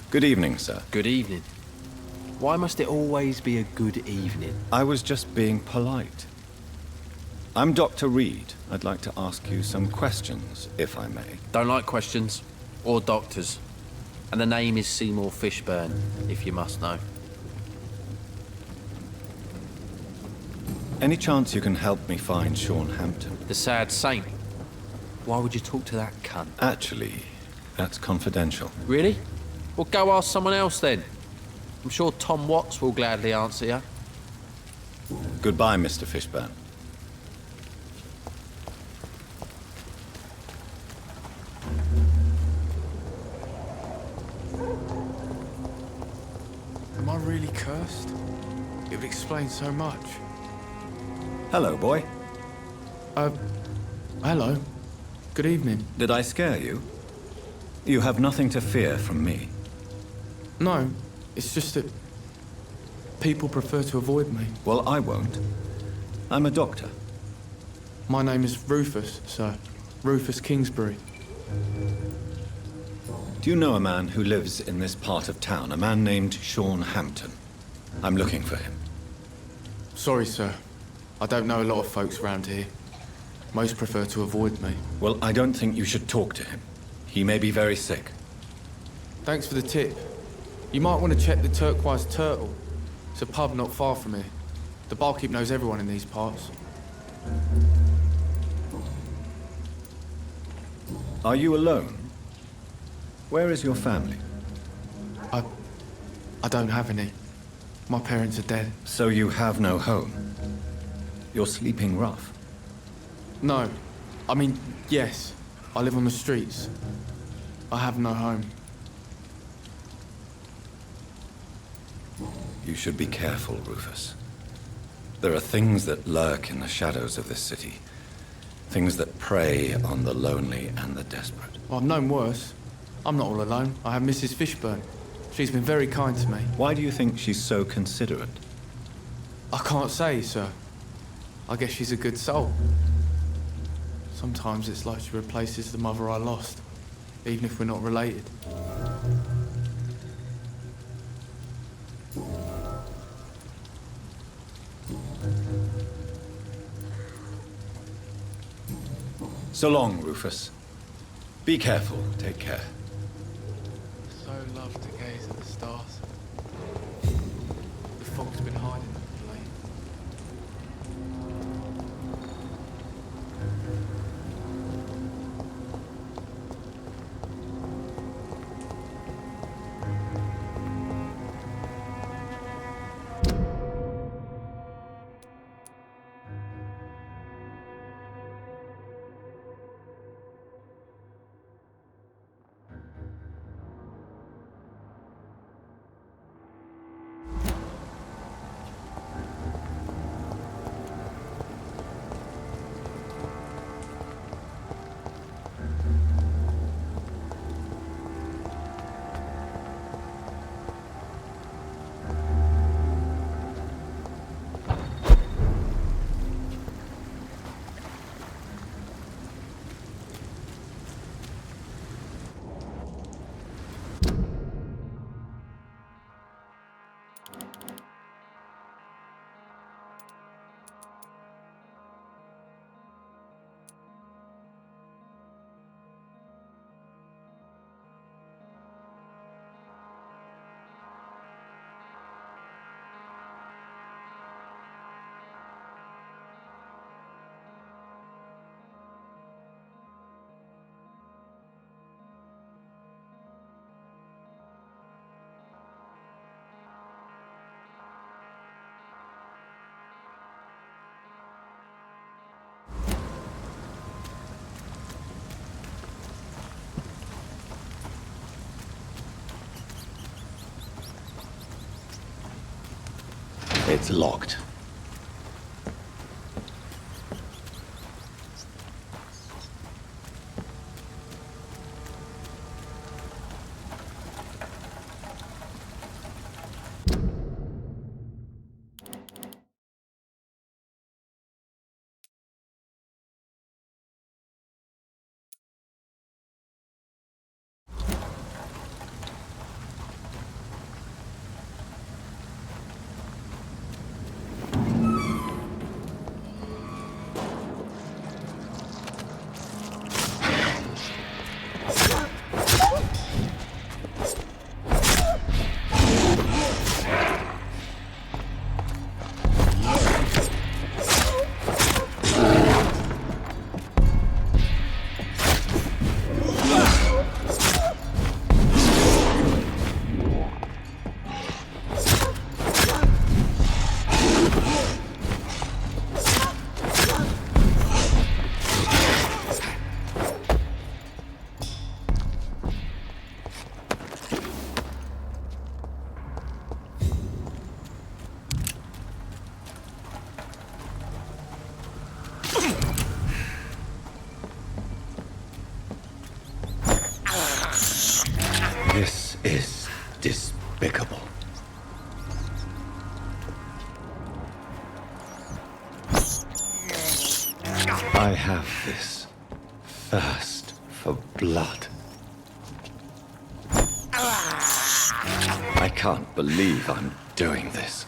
Good evening, sir. Good evening. Why must it always be a good evening? I was just being polite. I'm Dr. Reed. I'd like to ask you some questions, if I may. Don't like questions. Or doctors. And the name is Seymour Fishburne, if you must know. Any chance you can help me find Sean Hampton? The sad saint. Why would you talk to that cunt? Actually, that's confidential. Really? Well, go ask someone else then. I'm sure Tom Watts will gladly answer you. Goodbye, Mr. Fishburne. Am I really cursed? It would explain so much. Hello, boy. Hello. Good evening. Did I scare you? You have nothing to fear from me. No, it's just that people prefer to avoid me. Well, I won't. I'm a doctor. My name is Rufus, sir. Rufus Kingsbury. Do you know a man who lives in this part of town? A man named Sean Hampton. I'm looking for him. Sorry, sir. I don't know a lot of folks around here. Most prefer to avoid me. Well, I don't think you should talk to him. He may be very sick. Thanks for the tip. You might want to check the Turquoise Turtle. It's a pub not far from here. The barkeep knows everyone in these parts. Are you alone? Where is your family? I don't have any. My parents are dead. So you have no home? You're sleeping rough. No. I mean, yes. I live on the streets. I have no home. You should be careful, Rufus. There are things that lurk in the shadows of this city. Things that prey on the lonely and the desperate. Well, I've known worse. I'm not all alone. I have Mrs. Fishburne. She's been very kind to me. Why do you think she's so considerate? I can't say, sir. I guess she's a good soul. Sometimes it's like she replaces the mother I lost, even if we're not related. So long, Rufus. Be careful. Take care. So love to gaze at the stars. The fog's been hiding them of late. It's locked. This is despicable. I have this thirst for blood. I can't believe I'm doing this.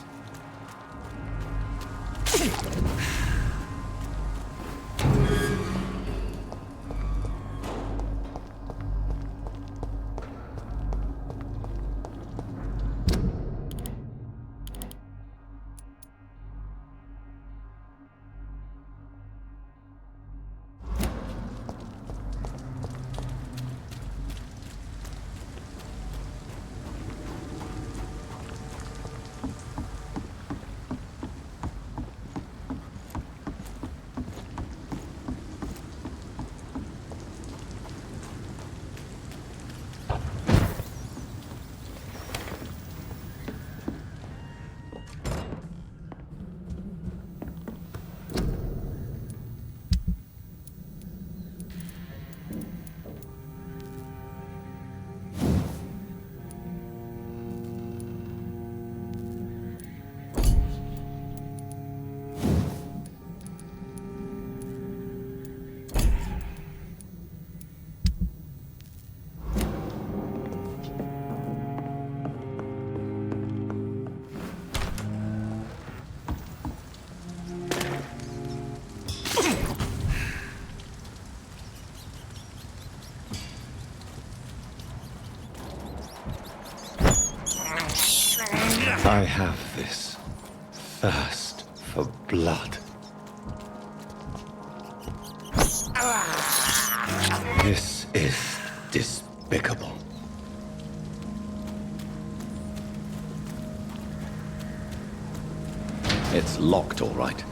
I have this thirst for blood. This is despicable. It's locked, all right.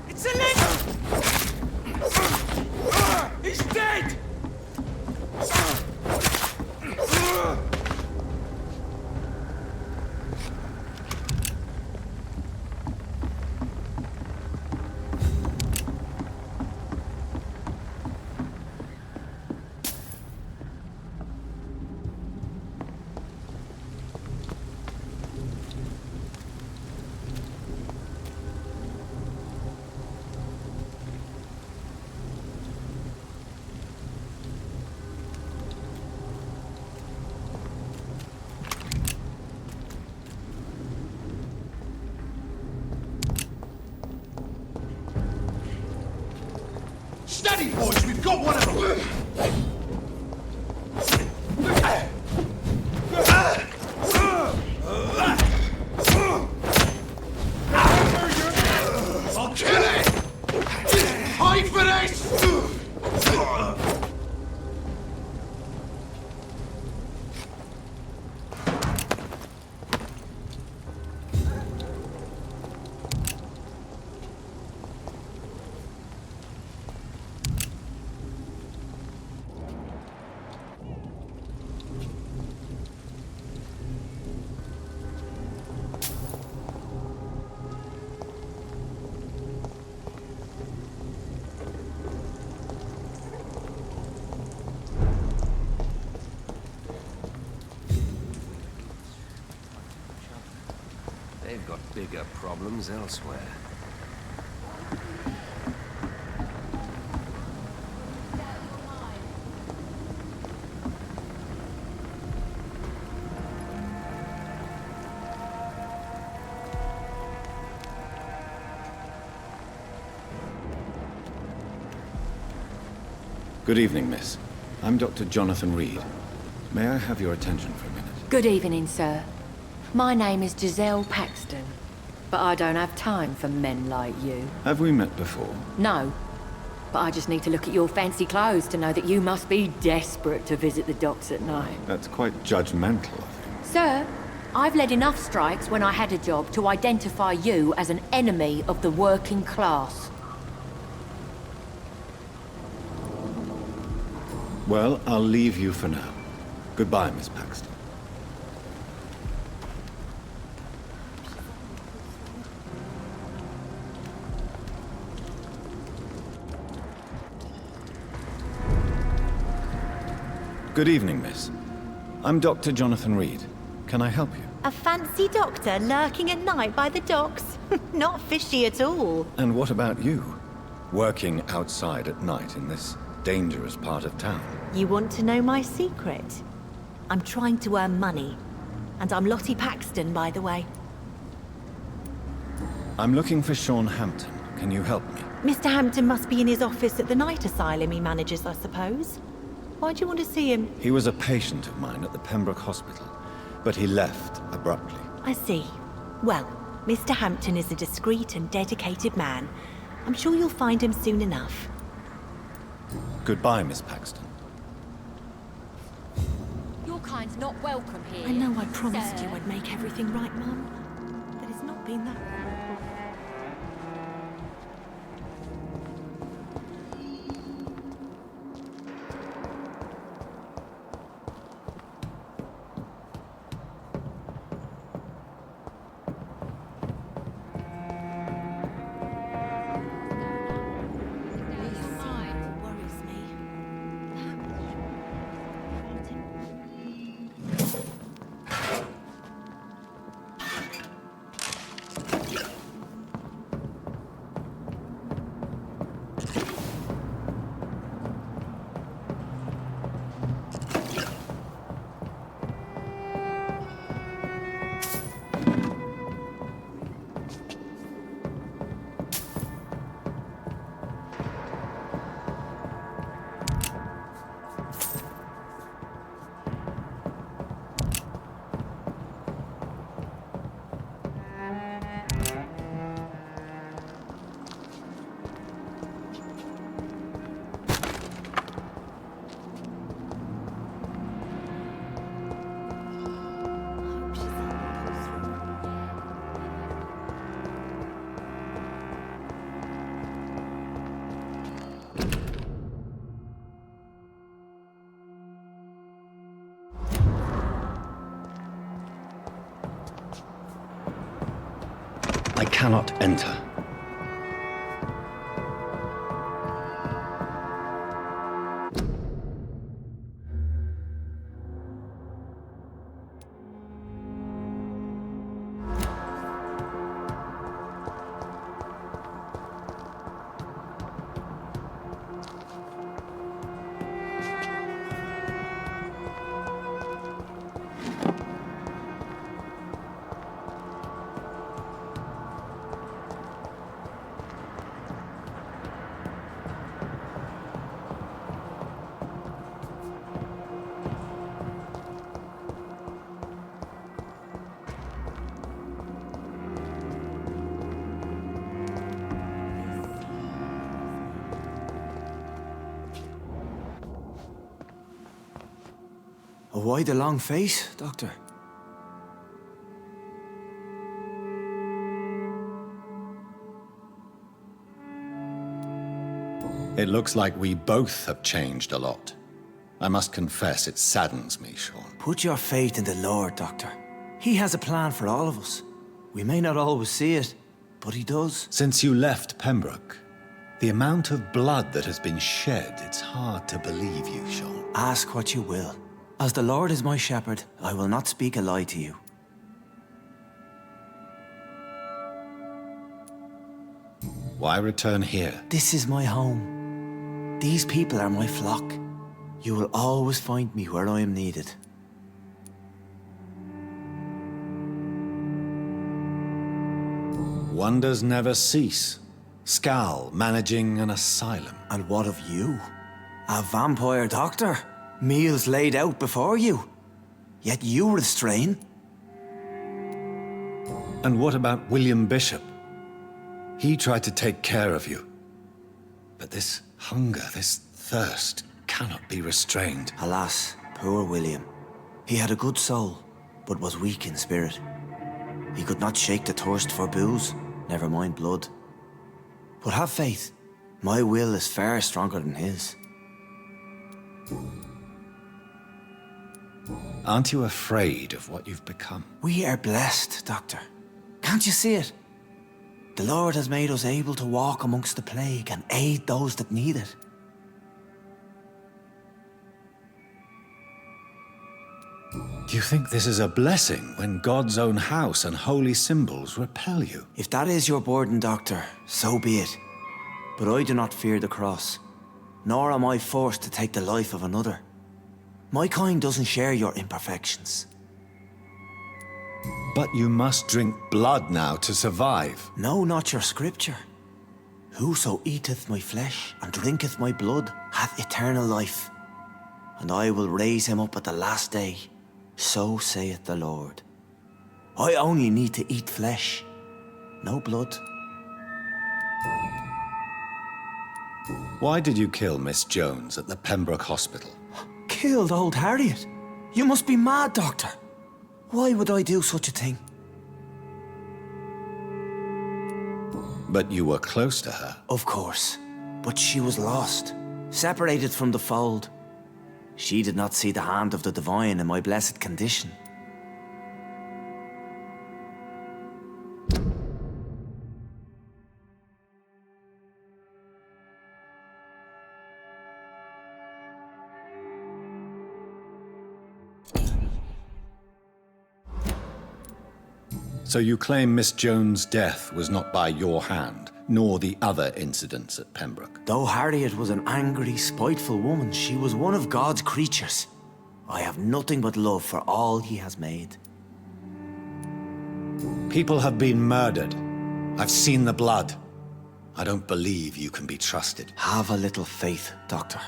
It's a link! He's dead! Steady, boys, we've got one of them! I'll kill it! Hide for this! They've got bigger problems elsewhere. Good evening, miss. I'm Dr. Jonathan Reed. May I have your attention for a minute? Good evening, sir. My name is Giselle Paxton, but I don't have time for men like you. Have we met before? No, but I just need to look at your fancy clothes to know that you must be desperate to visit the docks at night. That's quite judgmental, I think. Sir, I've led enough strikes when I had a job to identify you as an enemy of the working class. Well, I'll leave you for now. Goodbye, Miss Paxton. Good evening, miss. I'm Dr. Jonathan Reed. Can I help you? A fancy doctor lurking at night by the docks? Not fishy at all. And what about you? Working outside at night in this dangerous part of town? You want to know my secret? I'm trying to earn money. And I'm Lottie Paxton, by the way. I'm looking for Sean Hampton. Can you help me? Mr. Hampton must be in his office at the night asylum he manages, I suppose. Why do you want to see him? He was a patient of mine at the Pembroke Hospital, but he left abruptly. I see. Well, Mr. Hampton is a discreet and dedicated man. I'm sure you'll find him soon enough. Goodbye, Miss Paxton. Your kind's not welcome here. I know I promised sir. you I'd make everything right, Mum. But it's not been that... worries me. I cannot enter. Why the long face, Doctor? It looks like we both have changed a lot. I must confess, it saddens me, Sean. Put your faith in the Lord, Doctor. He has a plan for all of us. We may not always see it, but he does. Since you left Pembroke, the amount of blood that has been shed, it's hard to believe you, Sean. Ask what you will. As the Lord is my shepherd, I will not speak a lie to you. Why return here? This is my home. These people are my flock. You will always find me where I am needed. Wonders never cease. Skal managing an asylum. And what of you? A vampire doctor? Meals laid out before you. Yet you restrain. And what about William Bishop? He tried to take care of you. But this hunger, this thirst, cannot be restrained. Alas, poor William. He had a good soul, but was weak in spirit. He could not shake the thirst for booze, never mind blood. But have faith. My will is far stronger than his. Aren't you afraid of what you've become? We are blessed, Doctor. Can't you see it? The Lord has made us able to walk amongst the plague and aid those that need it. Do you think this is a blessing when God's own house and holy symbols repel you? If that is your burden, Doctor, so be it. But I do not fear the cross, nor am I forced to take the life of another. My kind doesn't share your imperfections. But you must drink blood now to survive. No, not your scripture. Whoso eateth my flesh and drinketh my blood hath eternal life, and I will raise him up at the last day. So saith the Lord. I only need to eat flesh, no blood. Why did you kill Miss Jones at the Pembroke Hospital? Killed old Harriet? You must be mad, Doctor. Why would I do such a thing? But you were close to her. Of course. But she was lost, separated from the fold. She did not see the hand of the divine in my blessed condition. So you claim Miss Jones' death was not by your hand, nor the other incidents at Pembroke? Though Harriet was an angry, spiteful woman, she was one of God's creatures. I have nothing but love for all he has made. People have been murdered. I've seen the blood. I don't believe you can be trusted. Have a little faith, Doctor.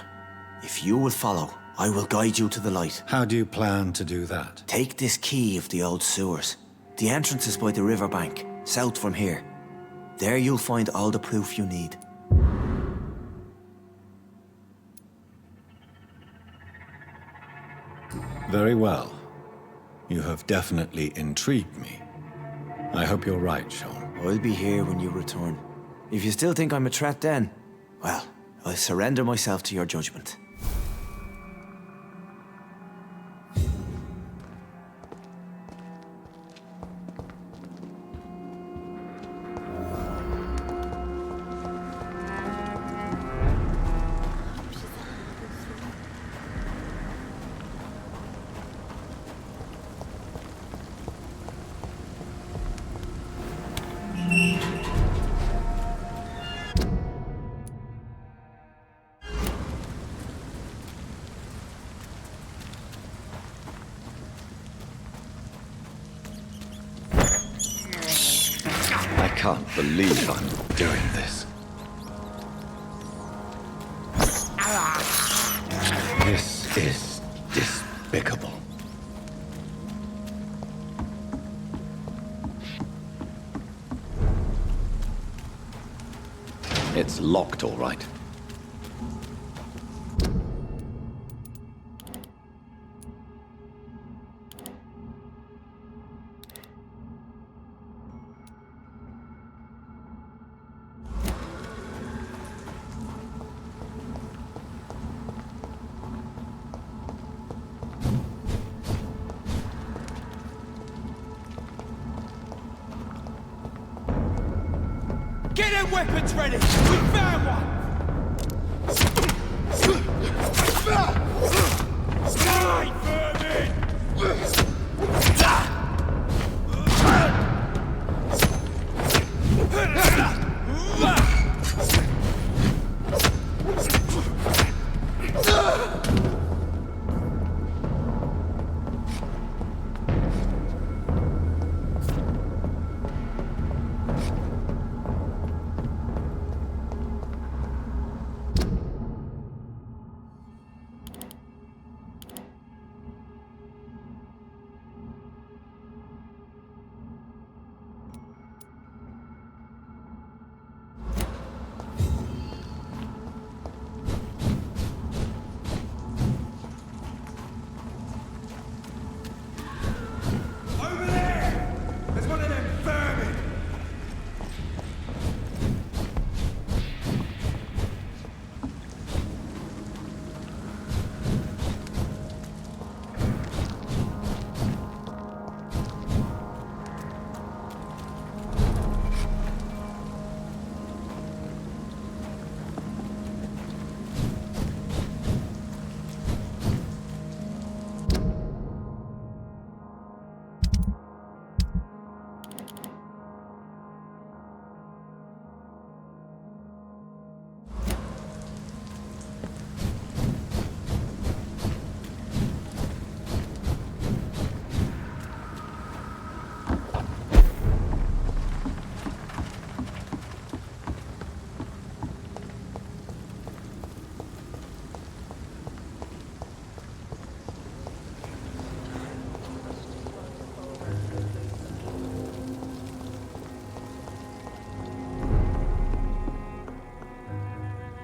If you will follow, I will guide you to the light. How do you plan to do that? Take this key of the old sewers. The entrance is by the riverbank, south from here. There you'll find all the proof you need. Very well. You have definitely intrigued me. I hope you're right, Sean. I'll be here when you return. If you still think I'm a threat then, well, I'll surrender myself to your judgment. can't believe I'm doing this. This is despicable. It's locked, all right. Get them weapons ready! We found one! Die, vermin! Over there! There's one of them vermin!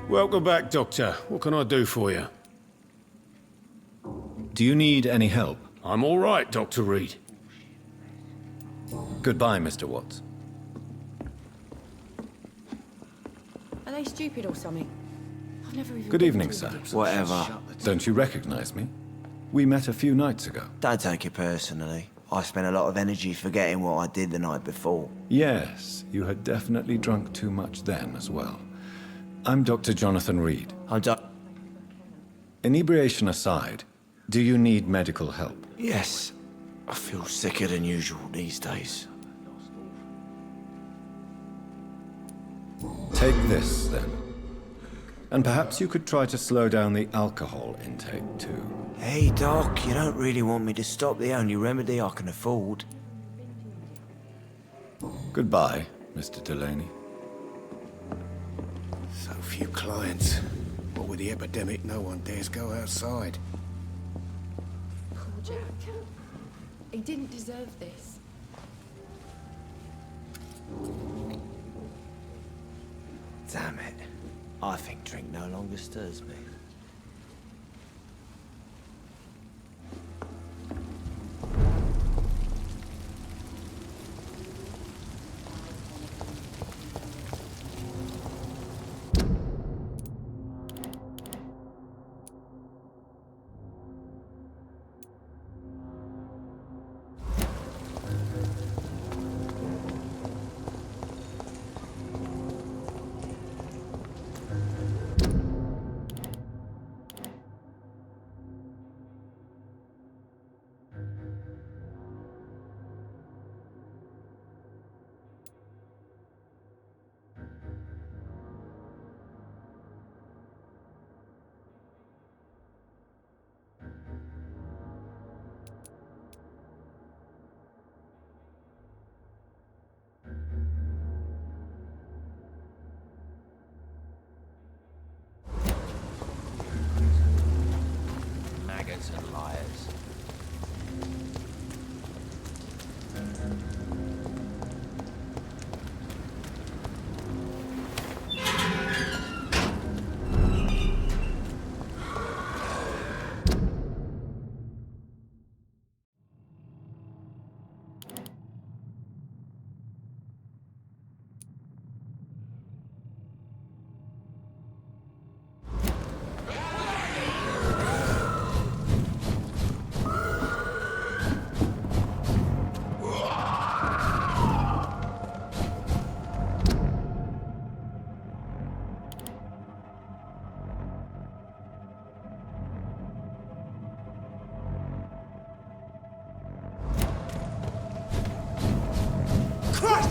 Welcome back, Doctor. What can I do for you? Do you need any help? I'm all right, Dr. Reed. Goodbye, Mr. Watts. Are they stupid or something? I've never even... Good evening, sir. Whatever. Don't you recognize me? We met a few nights ago. Don't take it personally. I spent a lot of energy forgetting what I did the night before. Yes, you had definitely drunk too much then as well. I'm Dr. Jonathan Reed. I'm done. Inebriation aside, do you need medical help? Yes. I feel sicker than usual these days. Take this, then. And perhaps you could try to slow down the alcohol intake, too. Hey, Doc, you don't really want me to stop the only remedy I can afford. Goodbye, Mr. Delaney. So few clients. What with the epidemic, no one dares go outside. Poor Jack. He didn't deserve this. Damn it. I think drink no longer stirs me.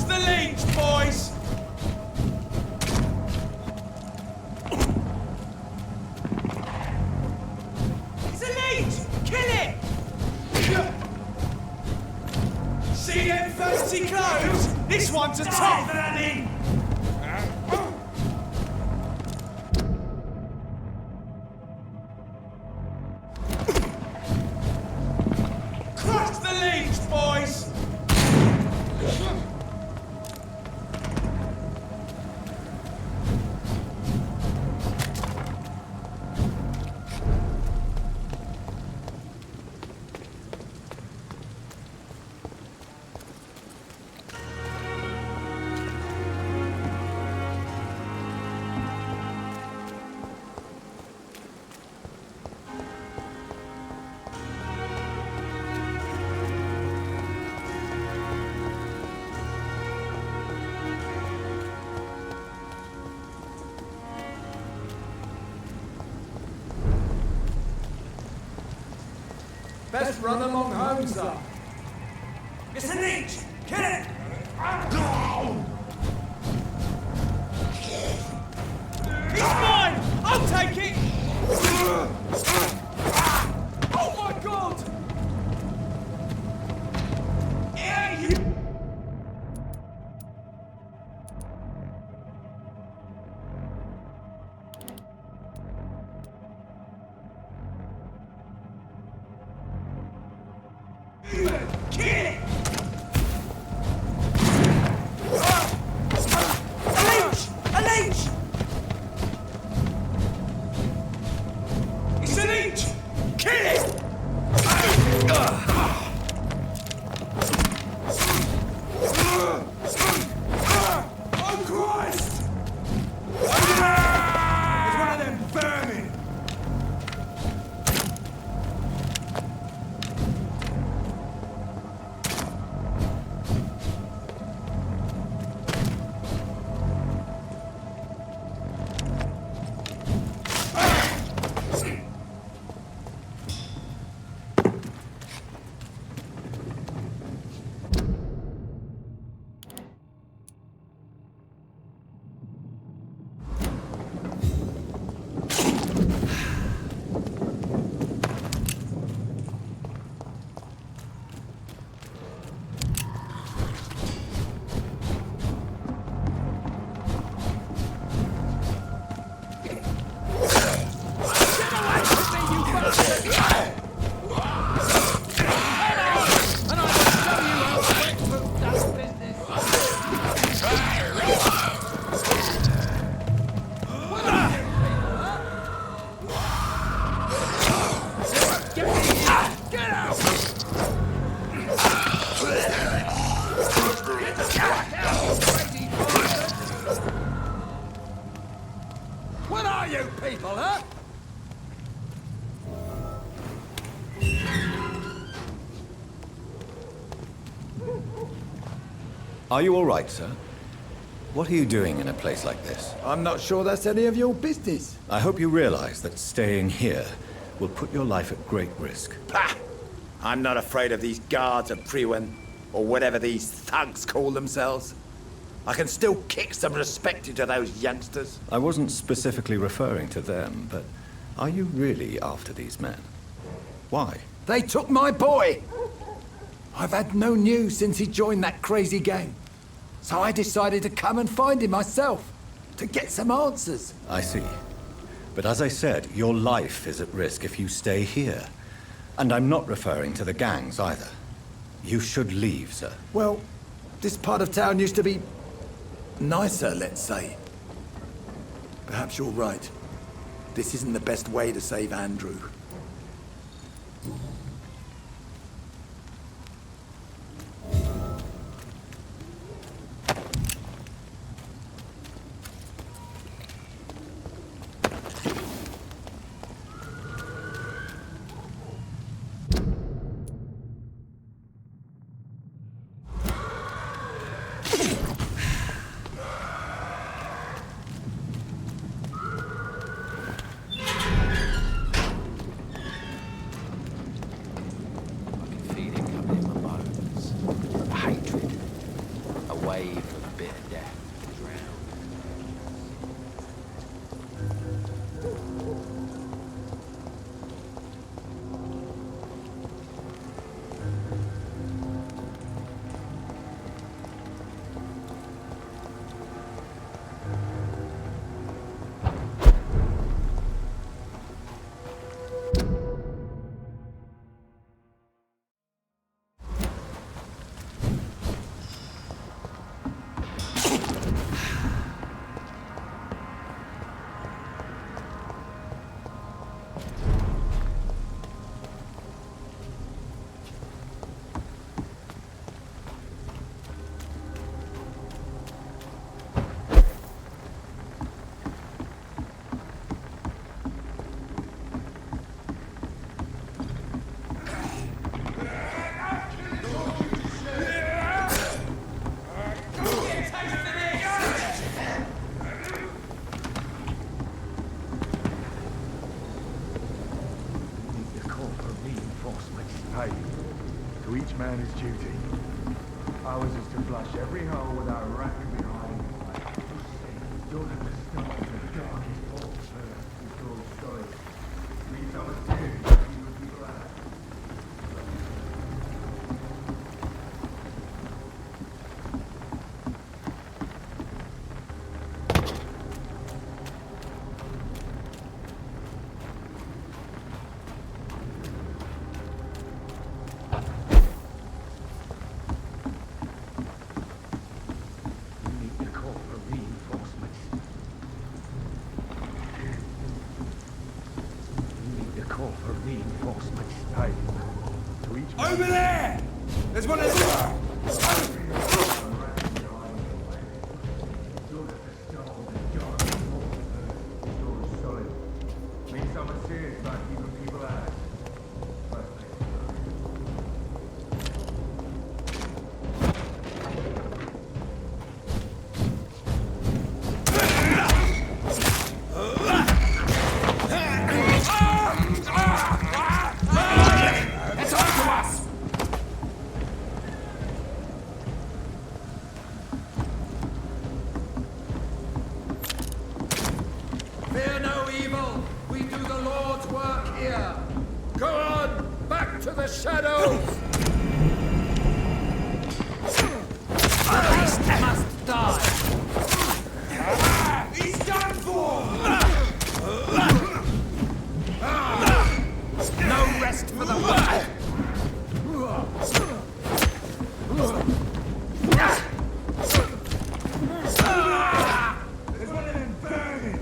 the leech, boys! It's a leech! Kill it! See them fancy clothes? This one's a top fanny! Crush the leech, boys! Best run along home, sir. It's a leech! Kill it! It's mine! I'll take it! Oh my god! Yeah, you... Kill it! A leech! A leech! It's a leech! Kill it! Oh Christ! It's one of them vermin! What are you people, huh? Are you all right, sir? What are you doing in a place like this? I'm not sure that's any of your business. I hope you realize that staying here will put your life at great risk. Pah! I'm not afraid of these guards of Priwen, or whatever these thugs call themselves. I can still kick some respect into those youngsters. I wasn't specifically referring to them, but are you really after these men? Why? They took my boy! I've had no news since he joined that crazy gang. So I decided to come and find him myself, to get some answers. I see. But as I said, your life is at risk if you stay here. And I'm not referring to the gangs either. You should leave, sir. Well, this part of town used to be nicer, let's say. Perhaps you're right. This isn't the best way to save Andrew. wave of bitter death to drown. To each man his duty. Ours is to flush every hole with our racket behind. Don't have to start the darkest hole first before solid. We tell us to you would be glad. Over there! There's one of them! Fear no evil. We do the Lord's work here. Go on, back to the shadows. The beast must die. He's done for! No rest for the wicked. There's one of them burning!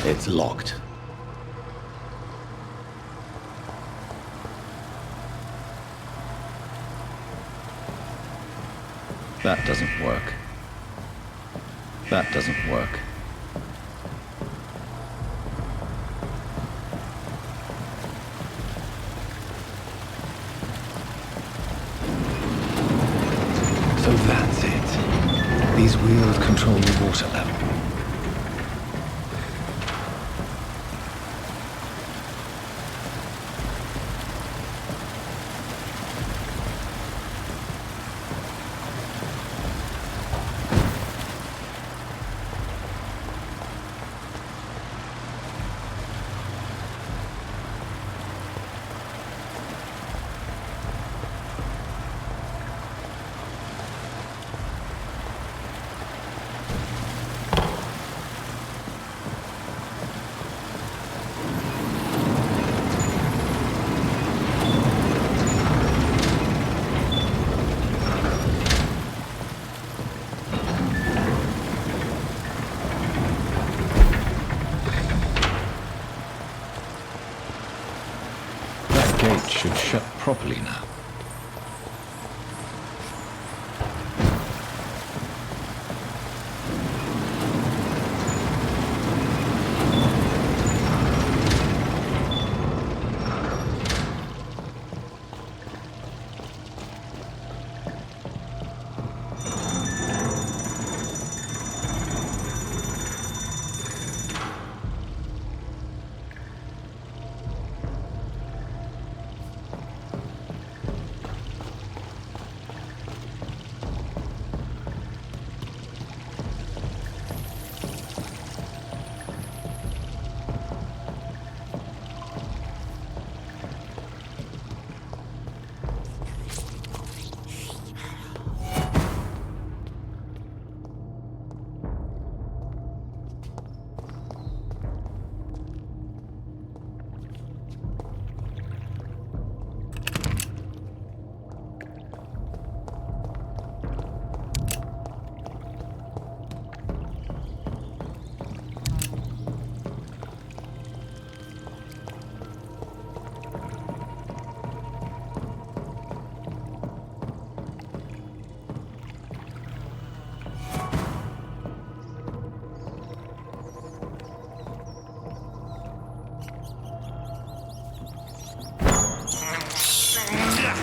It's locked. That doesn't work. That doesn't work. So that's it. These wheels control the water level. should shut properly now.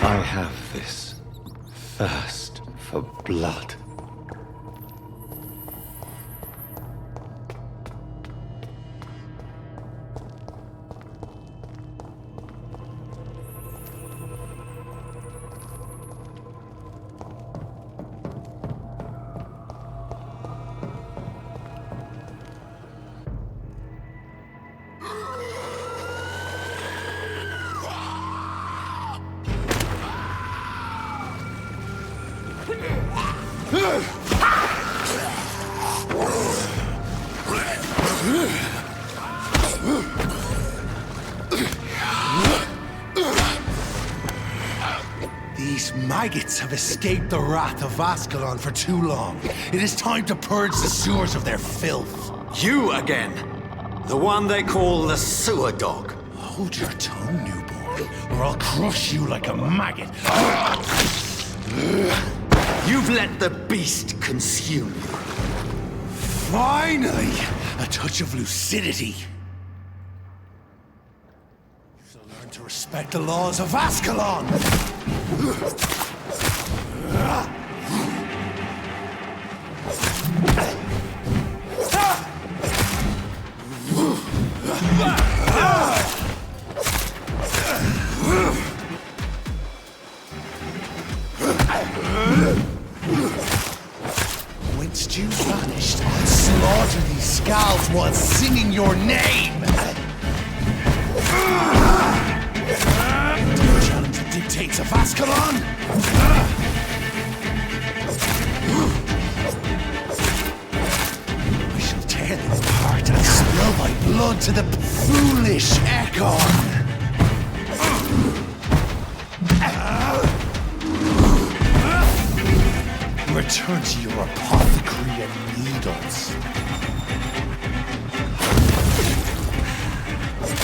I have this thirst for blood. These maggots have escaped the wrath of Ascalon for too long. It is time to purge the sewers of their filth. You again! The one they call the sewer dog. Hold your tongue, newborn, or I'll crush you like a maggot. You've let the beast consume you. Finally! A touch of lucidity. So learn to respect the laws of Ascalon! Whence you vanished, I'll slaughter these scalds while singing your name! Do you challenge the dictates of Ascalon? I shall tear them apart and spill my blood to the foolish Ekon! Return to your apothecary and needles.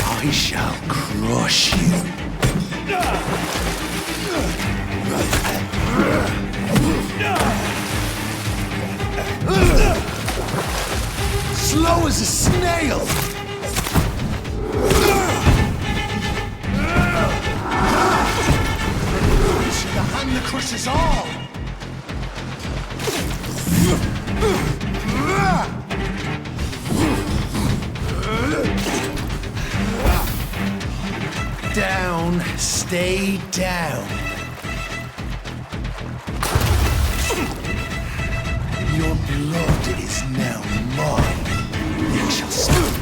I shall crush you. Slow as a snail. The hand that crushes all. Down, stay down. Your blood is now mine. You shall stop.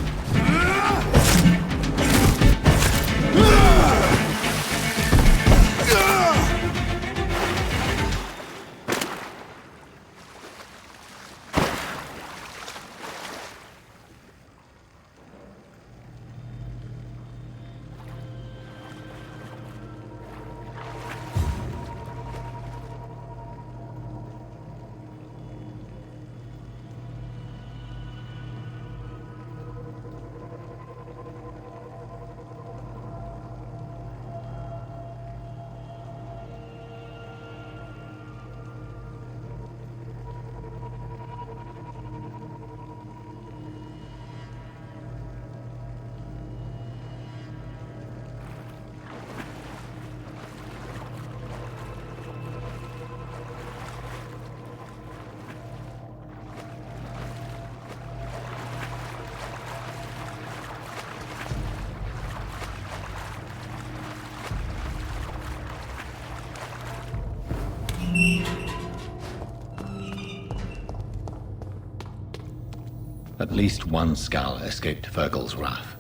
At least one Skal escaped Fergal's wrath.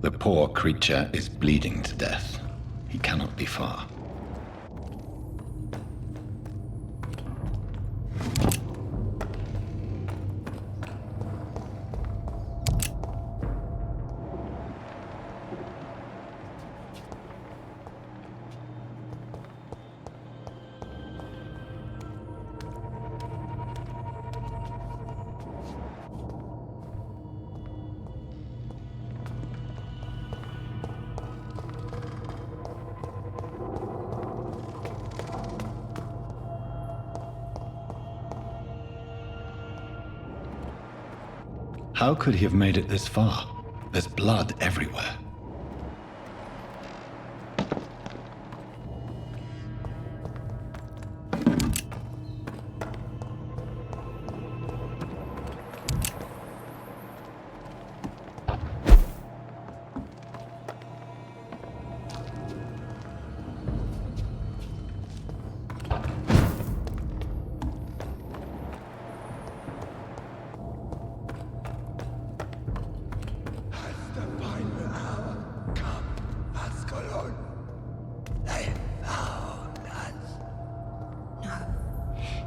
The poor creature is bleeding to death. He cannot be far. How could he have made it this far? There's blood everywhere.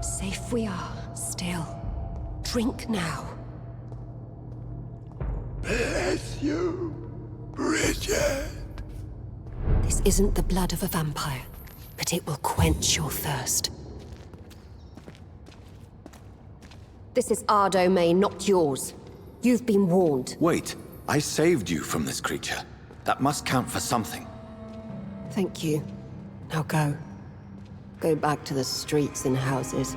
Safe we are, still. Drink now. Bless you, Bridget. This isn't the blood of a vampire, but it will quench your thirst. This is our domain, not yours. You've been warned. Wait, I saved you from this creature. That must count for something. Thank you. Now go. Go back to the streets and houses.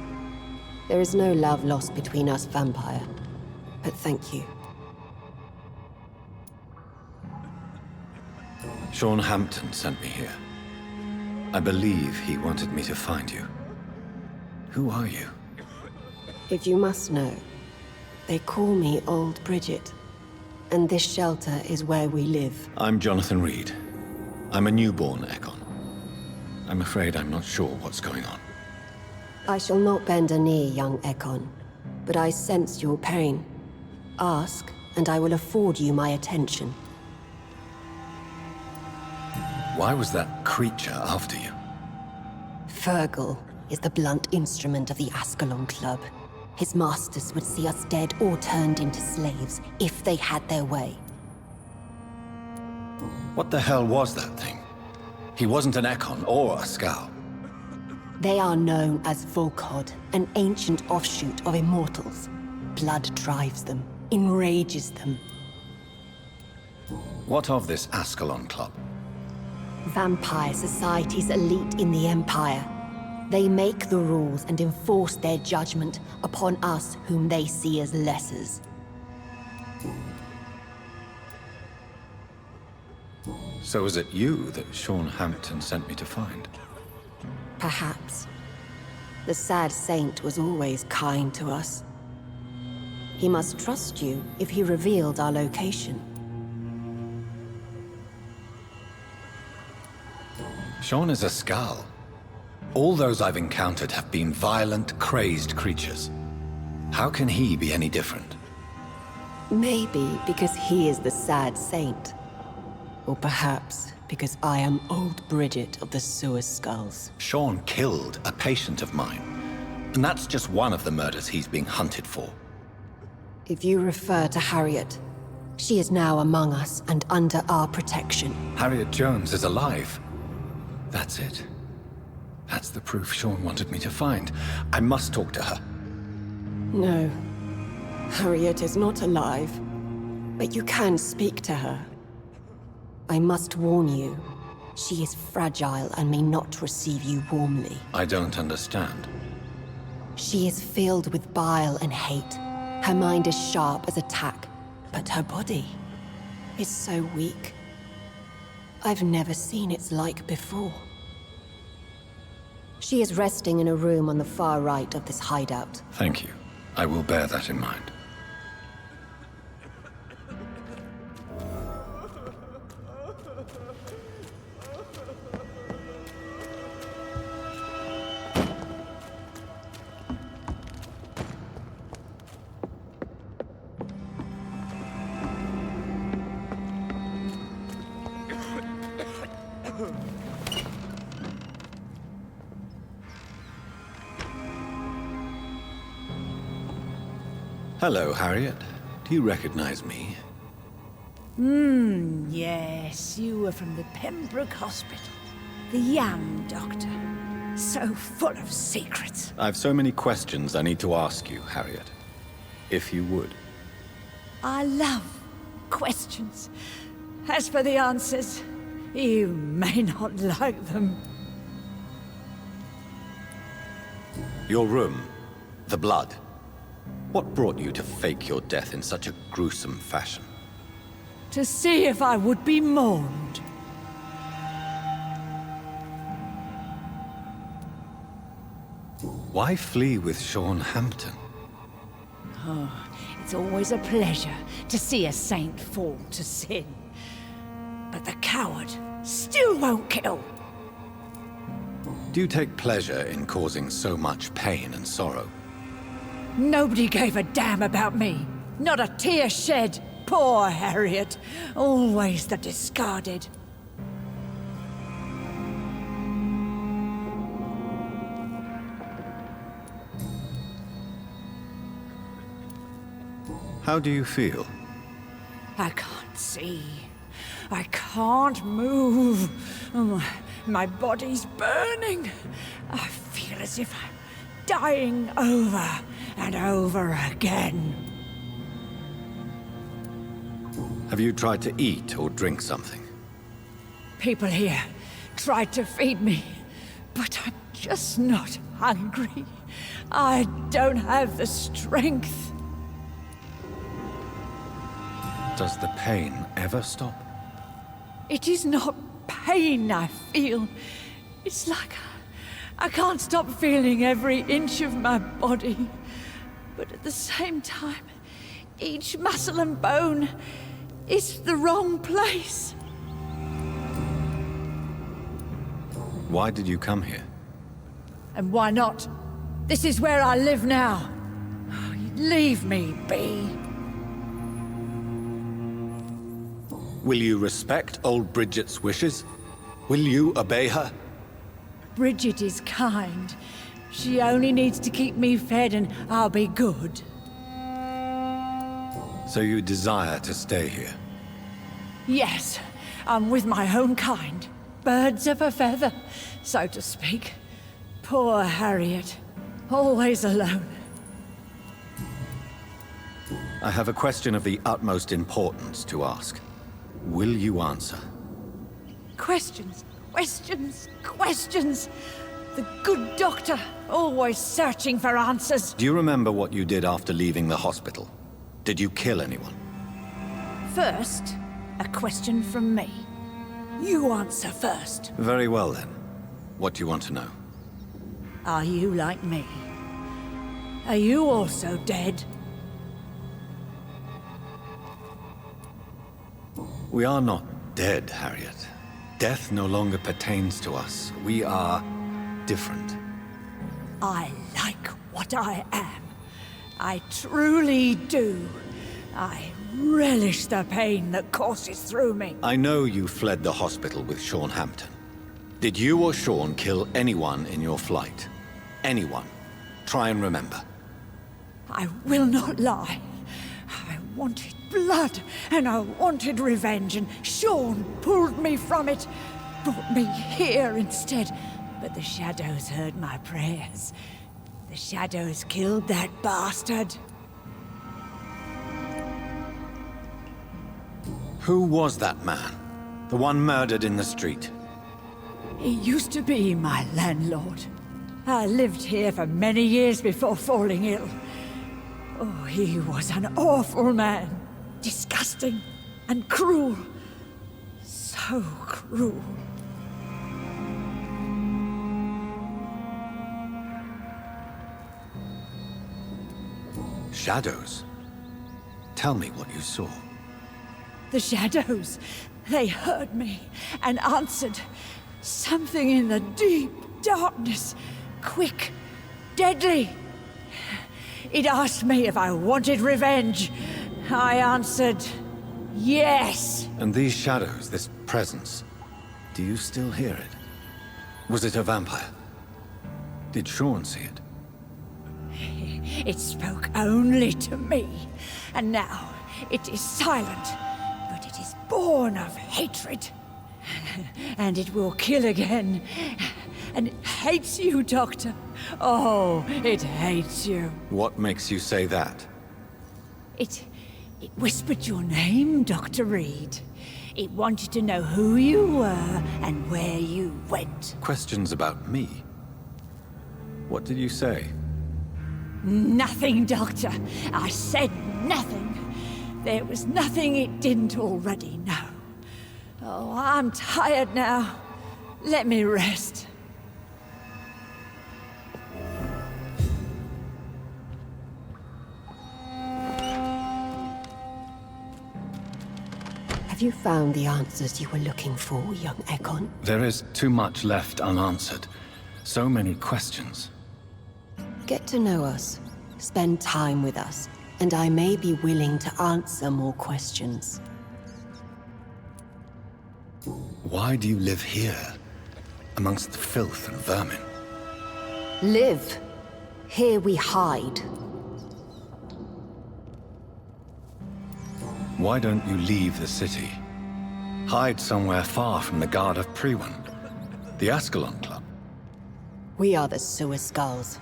There is no love lost between us, vampire. But thank you. Sean Hampton sent me here. I believe he wanted me to find you. Who are you? If you must know, they call me Old Bridget. And this shelter is where we live. I'm Jonathan Reed. I'm a newborn Ekon. I'm afraid I'm not sure what's going on. I shall not bend a knee, young Ekon, but I sense your pain. Ask, and I will afford you my attention. Why was that creature after you? Fergal is the blunt instrument of the Ascalon Club. His masters would see us dead or turned into slaves, if they had their way. What the hell was that thing? He wasn't an Ekon or a Skal. They are known as Volkod, an ancient offshoot of Immortals. Blood drives them, enrages them. What of this Ascalon Club? Vampire society's elite in the Empire. They make the rules and enforce their judgment upon us whom they see as lessers. So is it you that Sean Hampton sent me to find? Perhaps. The sad saint was always kind to us. He must trust you if he revealed our location. Sean is a Skal. All those I've encountered have been violent, crazed creatures. How can he be any different? Maybe because he is the sad saint. Or perhaps because I am Old Bridget of the Sewer Skulls. Sean killed a patient of mine. And that's just one of the murders he's being hunted for. If you refer to Harriet, she is now among us and under our protection. Harriet Jones is alive. That's it. That's the proof Sean wanted me to find. I must talk to her. No. Harriet is not alive. But you can speak to her. I must warn you. She is fragile and may not receive you warmly. I don't understand. She is filled with bile and hate. Her mind is sharp as a tack, but her body is so weak. I've never seen its like before. She is resting in a room on the far right of this hideout. Thank you. I will bear that in mind. Hello, Harriet. Do you recognize me? Yes, you were from the Pembroke Hospital. The young doctor. So full of secrets. I've so many questions I need to ask you, Harriet. If you would. I love questions. As for the answers, you may not like them. Your room. The blood. What brought you to fake your death in such a gruesome fashion? To see if I would be mourned. Why flee with Sean Hampton? Oh, it's always a pleasure to see a saint fall to sin. But the coward still won't kill. Do you take pleasure in causing so much pain and sorrow? Nobody gave a damn about me. Not a tear shed. Poor Harriet. Always the discarded. How do you feel? I can't see. I can't move. My body's burning. I feel as if I'm dying over and over again. Have you tried to eat or drink something? People here tried to feed me, but I'm just not hungry. I don't have the strength. Does the pain ever stop? It is not pain I feel. It's like I can't stop feeling every inch of my body. But at the same time, each muscle and bone is the wrong place. Why did you come here? And why not? This is where I live now. Leave me be. Will you respect old Bridget's wishes? Will you obey her? Bridget is kind. She only needs to keep me fed and I'll be good. So you desire to stay here? Yes, I'm with my own kind. Birds of a feather, so to speak. Poor Harriet. Always alone. I have a question of the utmost importance to ask. Will you answer? Questions, questions, questions. The good doctor, always searching for answers. Do you remember what you did after leaving the hospital? Did you kill anyone? First, a question from me. You answer first. Very well then. What do you want to know? Are you like me? Are you also dead? We are not dead, Harriet. Death no longer pertains to us. We are different. I like what I am. I truly do. I relish the pain that courses through me. I know you fled the hospital with Sean Hampton. Did you or Sean kill anyone in your flight? Anyone? Try and remember. I will not lie. I wanted blood, and I wanted revenge, and Sean pulled me from it, brought me here instead. But the shadows heard my prayers. The shadows killed that bastard. Who was that man? The one murdered in the street? He used to be my landlord. I lived here for many years before falling ill. Oh, he was an awful man. Disgusting and cruel. So cruel. Shadows? Tell me what you saw. The shadows, they heard me and answered. Something in the deep darkness. Quick, deadly. It asked me if I wanted revenge. I answered, yes. And these shadows, this presence, do you still hear it? Was it a vampire? Did Sean see it? It spoke only to me. And now it is silent, but it is born of hatred. And it will kill again. And it hates you, Doctor. Oh, it hates you. What makes you say that? It whispered your name, Dr. Reed. It wanted to know who you were and where you went. Questions about me? What did you say? Nothing, Doctor. I said nothing. There was nothing it didn't already know. Oh, I'm tired now. Let me rest. Have you found the answers you were looking for, young Ekon? There is too much left unanswered. So many questions. Get to know us, spend time with us, and I may be willing to answer more questions. Why do you live here, amongst the filth and vermin? Live. Here we hide. Why don't you leave the city? Hide somewhere far from the Guard of Priwen, the Ascalon Club. We are the Sewer Skulls.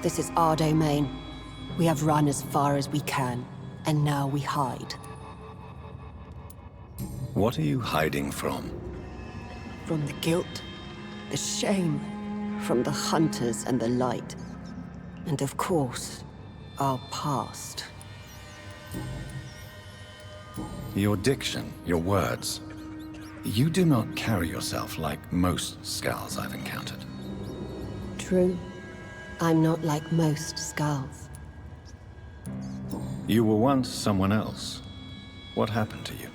This is our domain. We have run as far as we can, and now we hide. What are you hiding from? From the guilt, the shame, from the hunters and the light. And of course, our past. Your diction, your words. You do not carry yourself like most Skulls I've encountered. True. I'm not like most Skulls. You were once someone else. What happened to you?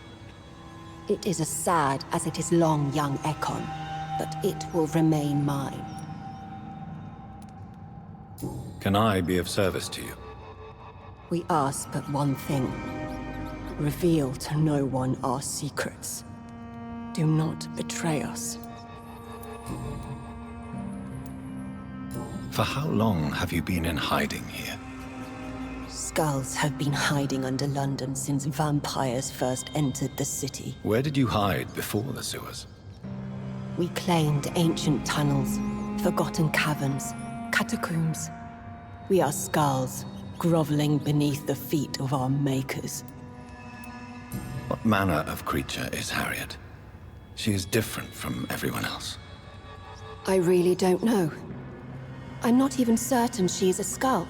It is as sad as it is long, young Ekon, but it will remain mine. Can I be of service to you? We ask but one thing. Reveal to no one our secrets. Do not betray us. For how long have you been in hiding here? Skulls have been hiding under London since vampires first entered the city. Where did you hide before the sewers? We claimed ancient tunnels, forgotten caverns, catacombs. We are Skulls, groveling beneath the feet of our makers. What manner of creature is Harriet? She is different from everyone else. I really don't know. I'm not even certain she is a Skull.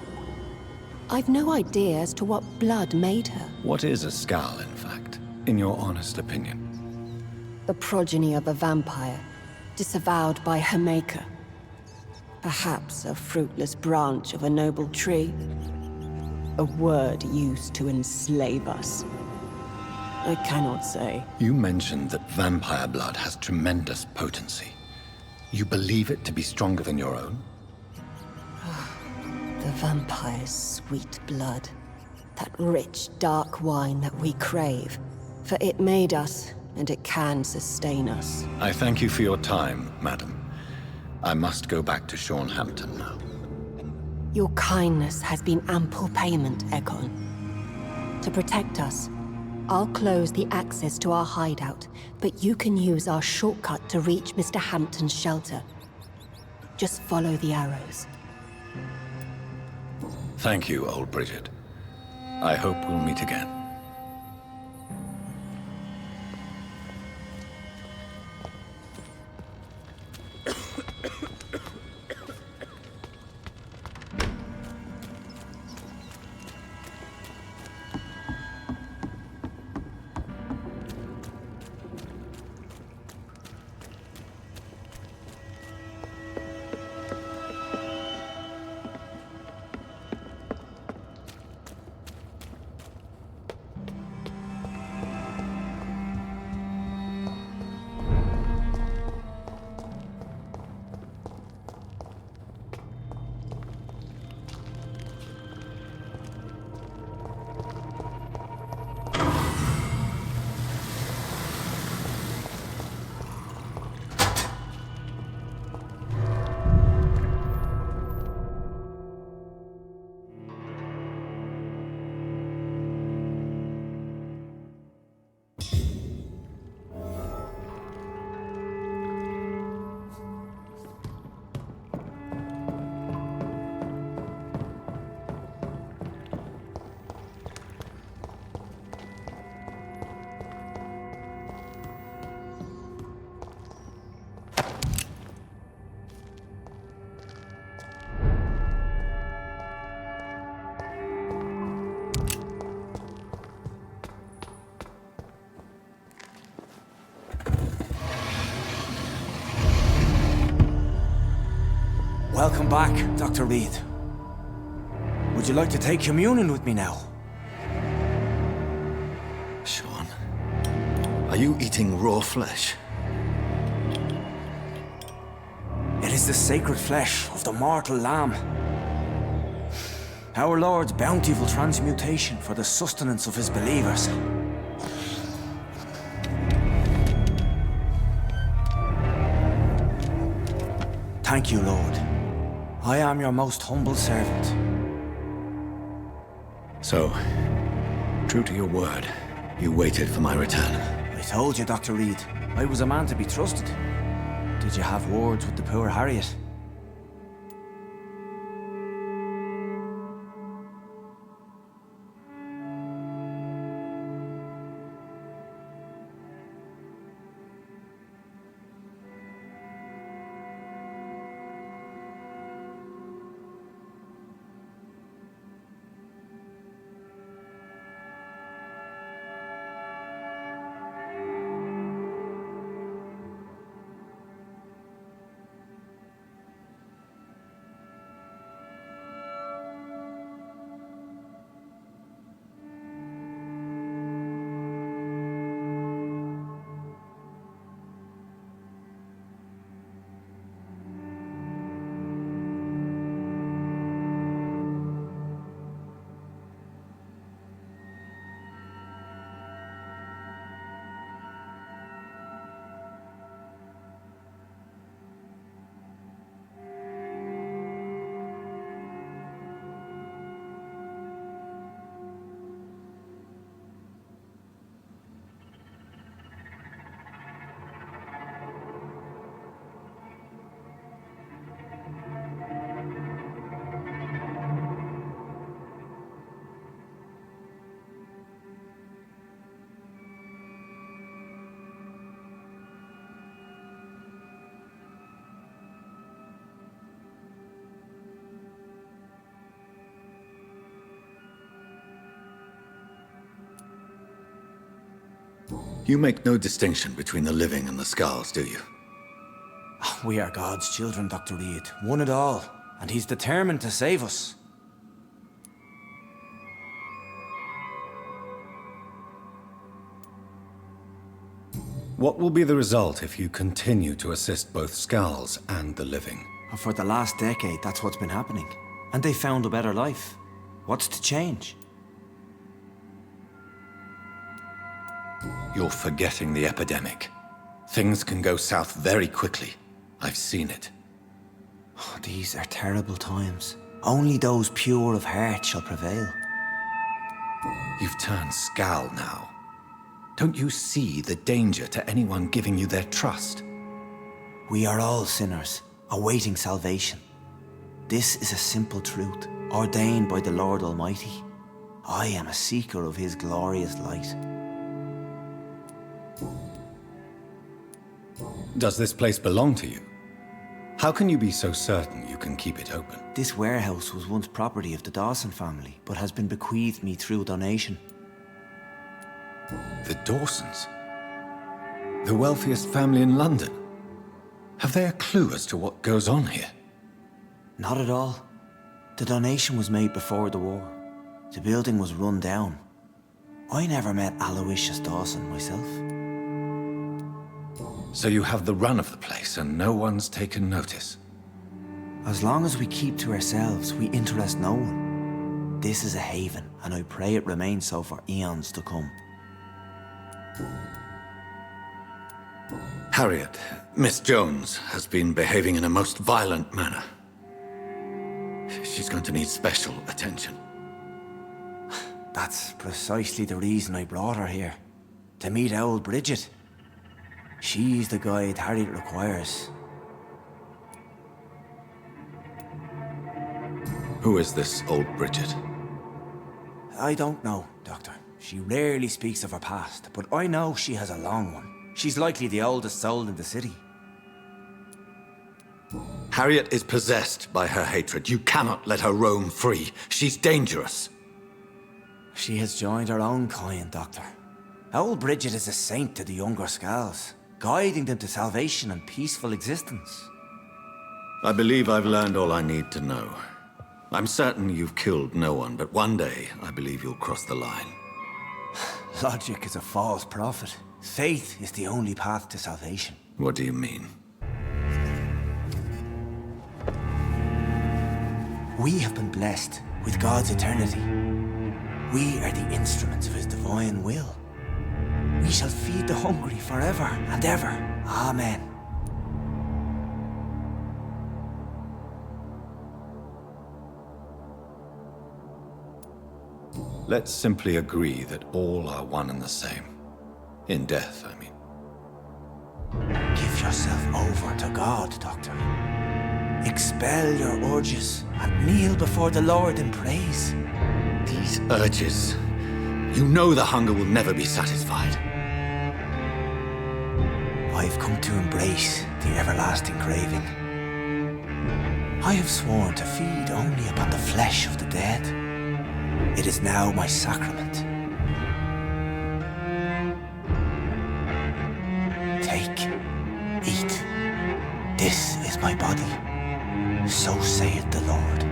I've no idea as to what blood made her. What is a Skull, in fact, in your honest opinion? The progeny of a vampire, disavowed by her maker. Perhaps a fruitless branch of a noble tree. A word used to enslave us. I cannot say. You mentioned that vampire blood has tremendous potency. You believe it to be stronger than your own? The vampire's sweet blood. That rich, dark wine that we crave. For it made us, and it can sustain us. I thank you for your time, madam. I must go back to Shornhampton now. Your kindness has been ample payment, Ekon. To protect us, I'll close the access to our hideout, but you can use our shortcut to reach Mr. Hampton's shelter. Just follow the arrows. Thank you, old Bridget. I hope we'll meet again. Welcome back, Dr. Reed. Would you like to take communion with me now? Sean, are you eating raw flesh? It is the sacred flesh of the mortal lamb. Our Lord's bountiful transmutation for the sustenance of his believers. Thank you, Lord. I am your most humble servant. So, true to your word, you waited for my return. I told you, Dr. Reed, I was a man to be trusted. Did you have words with the poor Harriet? You make no distinction between the living and the Skulls, do you? We are God's children, Dr. Reed. One and all. And he's determined to save us. What will be the result if you continue to assist both Skulls and the living? For the last decade, that's what's been happening. And they found a better life. What's to change? You're forgetting the epidemic. Things can go south very quickly. I've seen it. Oh, these are terrible times. Only those pure of heart shall prevail. You've turned Skal now. Don't you see the danger to anyone giving you their trust? We are all sinners, awaiting salvation. This is a simple truth, ordained by the Lord Almighty. I am a seeker of his glorious light. Does this place belong to you? How can you be so certain you can keep it open? This warehouse was once property of the Dawson family, but has been bequeathed me through donation. The Dawsons? The wealthiest family in London? Have they a clue as to what goes on here? Not at all. The donation was made before the war. The building was run down. I never met Aloysius Dawson myself. So you have the run of the place and no one's taken notice? As long as we keep to ourselves, we interest no one. This is a haven, and I pray it remains so for eons to come. Harriet, Miss Jones, has been behaving in a most violent manner. She's going to need special attention. That's precisely the reason I brought her here. To meet old Bridget. She's the guide Harriet requires. Who is this old Bridget? I don't know, Doctor. She rarely speaks of her past, but I know she has a long one. She's likely the oldest soul in the city. Harriet is possessed by her hatred. You cannot let her roam free. She's dangerous. She has joined her own kind, Doctor. Old Bridget is a saint to the younger Skulls, guiding them to salvation and peaceful existence. I believe I've learned all I need to know. I'm certain you've killed no one, but one day I believe you'll cross the line. Logic is a false prophet. Faith is the only path to salvation. What do you mean? We have been blessed with God's eternity. We are the instruments of His divine will. We shall feed the hungry forever and ever. Amen. Let's simply agree that all are one and the same. In death, I mean. Give yourself over to God, Doctor. Expel your urges and kneel before the Lord in praise. These urges. You know the hunger will never be satisfied. I've come to embrace the everlasting craving. I have sworn to feed only upon the flesh of the dead. It is now my sacrament. Take, eat. This is my body. So saith the Lord.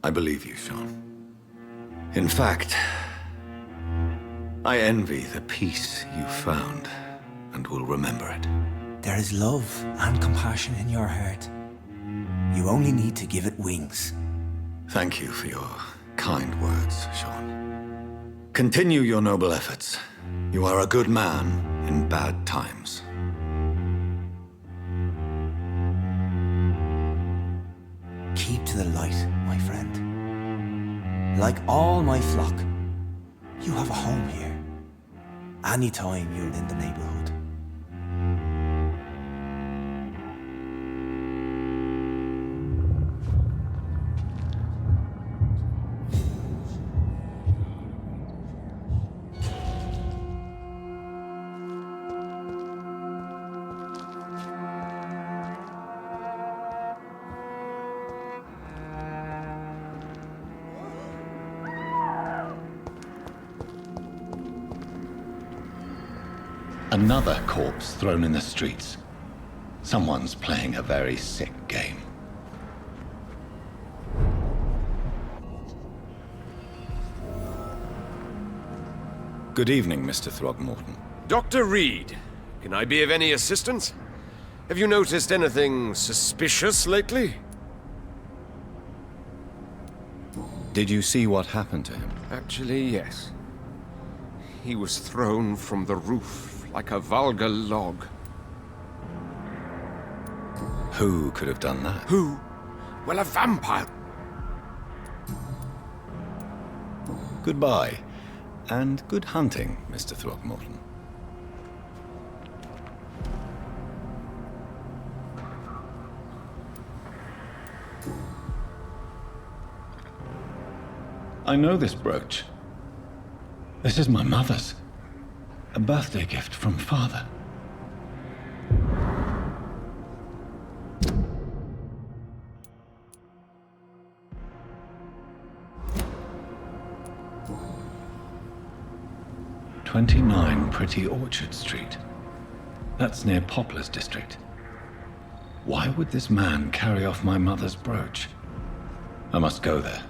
I believe you, Sean. In fact, I envy the peace you found and will remember it. There is love and compassion in your heart. You only need to give it wings. Thank you for your kind words, Sean. Continue your noble efforts. You are a good man in bad times. Keep to the light, my friend. Like all my flock, you have a home here. Anytime you're in the neighborhood. Another corpse thrown in the streets. Someone's playing a very sick game. Good evening, Mr. Throgmorton. Dr. Reed, can I be of any assistance? Have you noticed anything suspicious lately? Did you see what happened to him? Actually, yes. He was thrown from the roof like a vulgar log. Who could have done that? Who? Well, a vampire. Goodbye, and good hunting, Mr. Throgmorton. I know this brooch. This is my mother's. A birthday gift from Father. "29 Pretty Orchard Street. That's near Poplar's district. Why would this man carry off my mother's brooch? I must go there.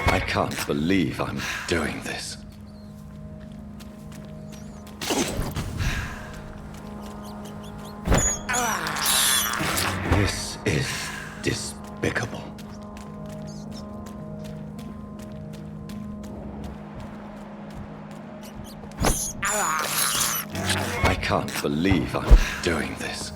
I can't believe I'm doing this. This is despicable. I can't believe I'm doing this.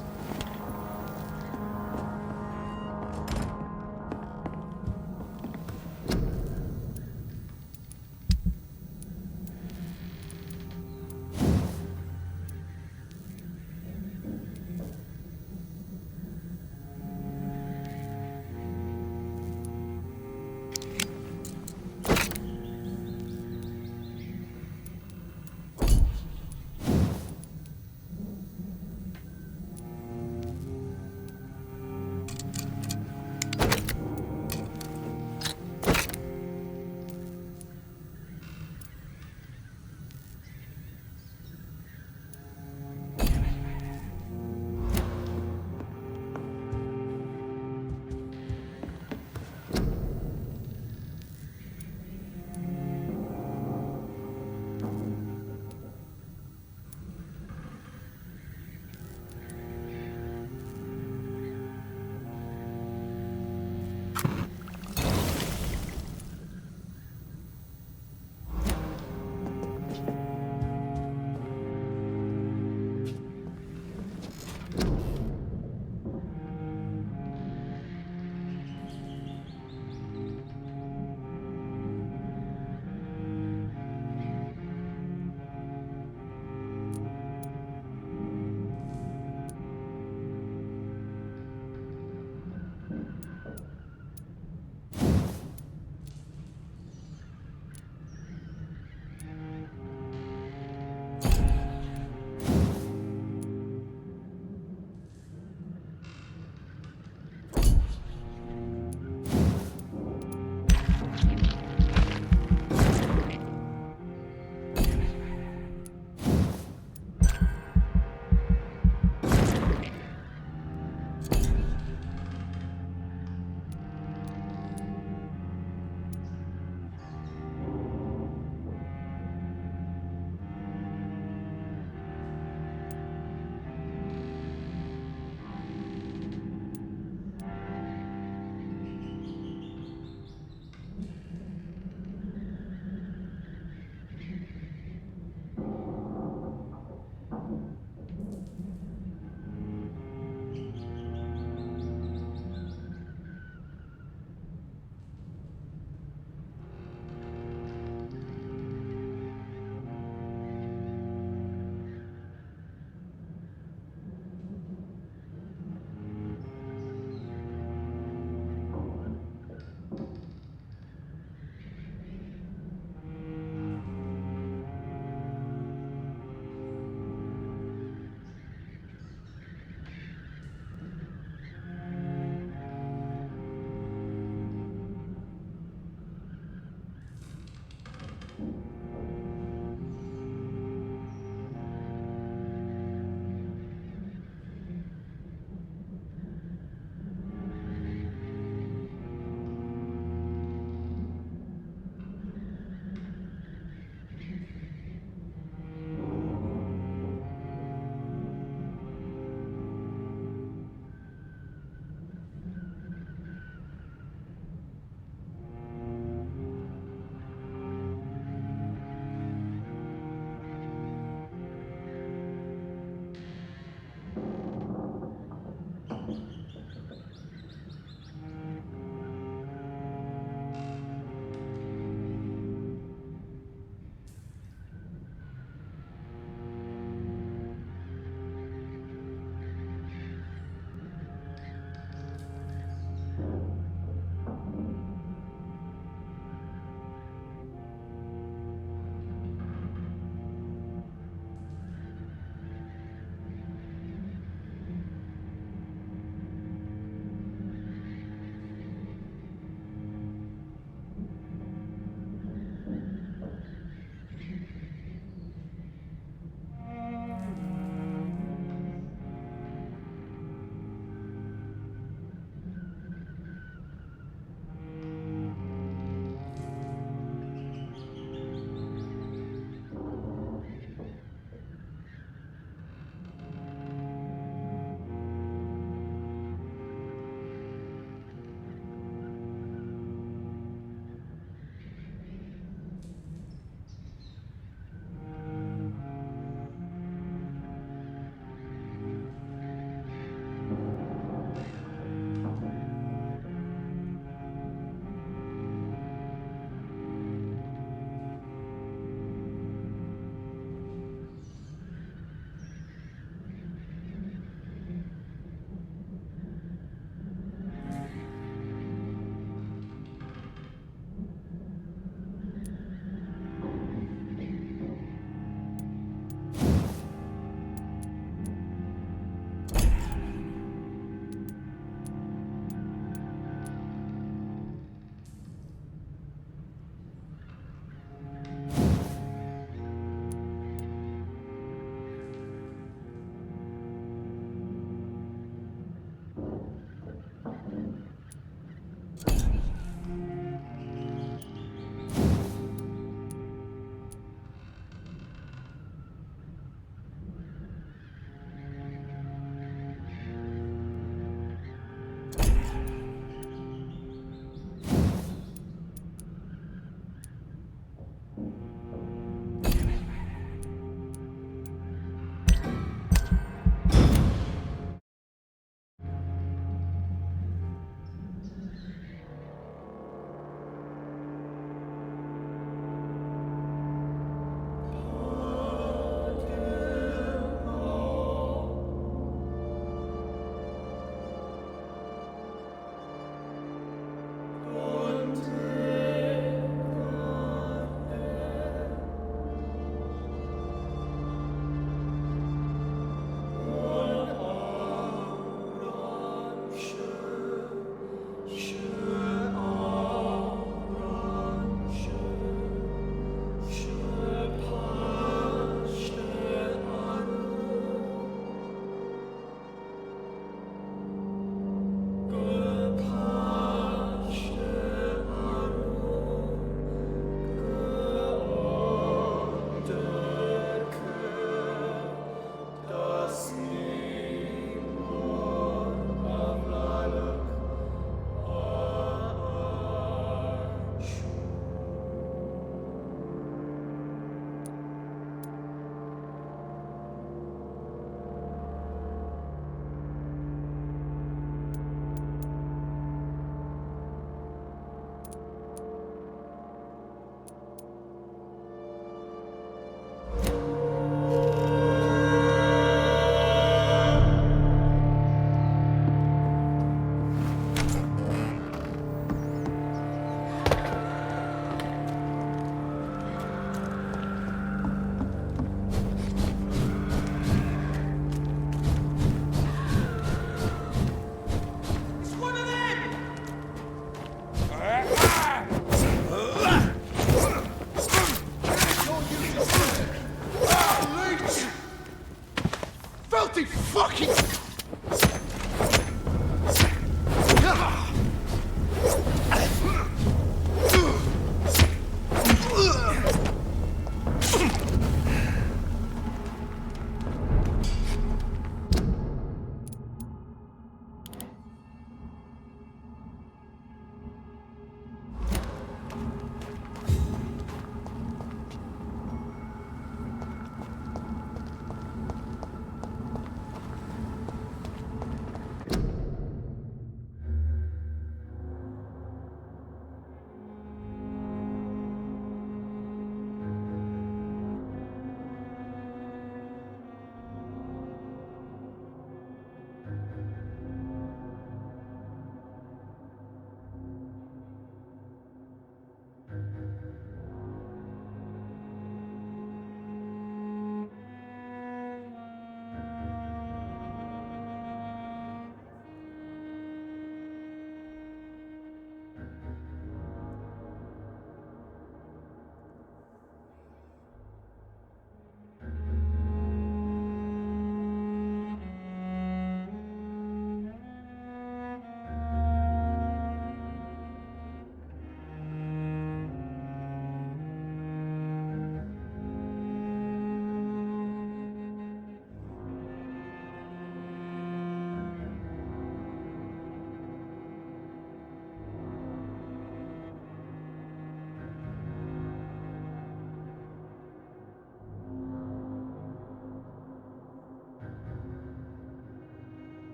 fucking...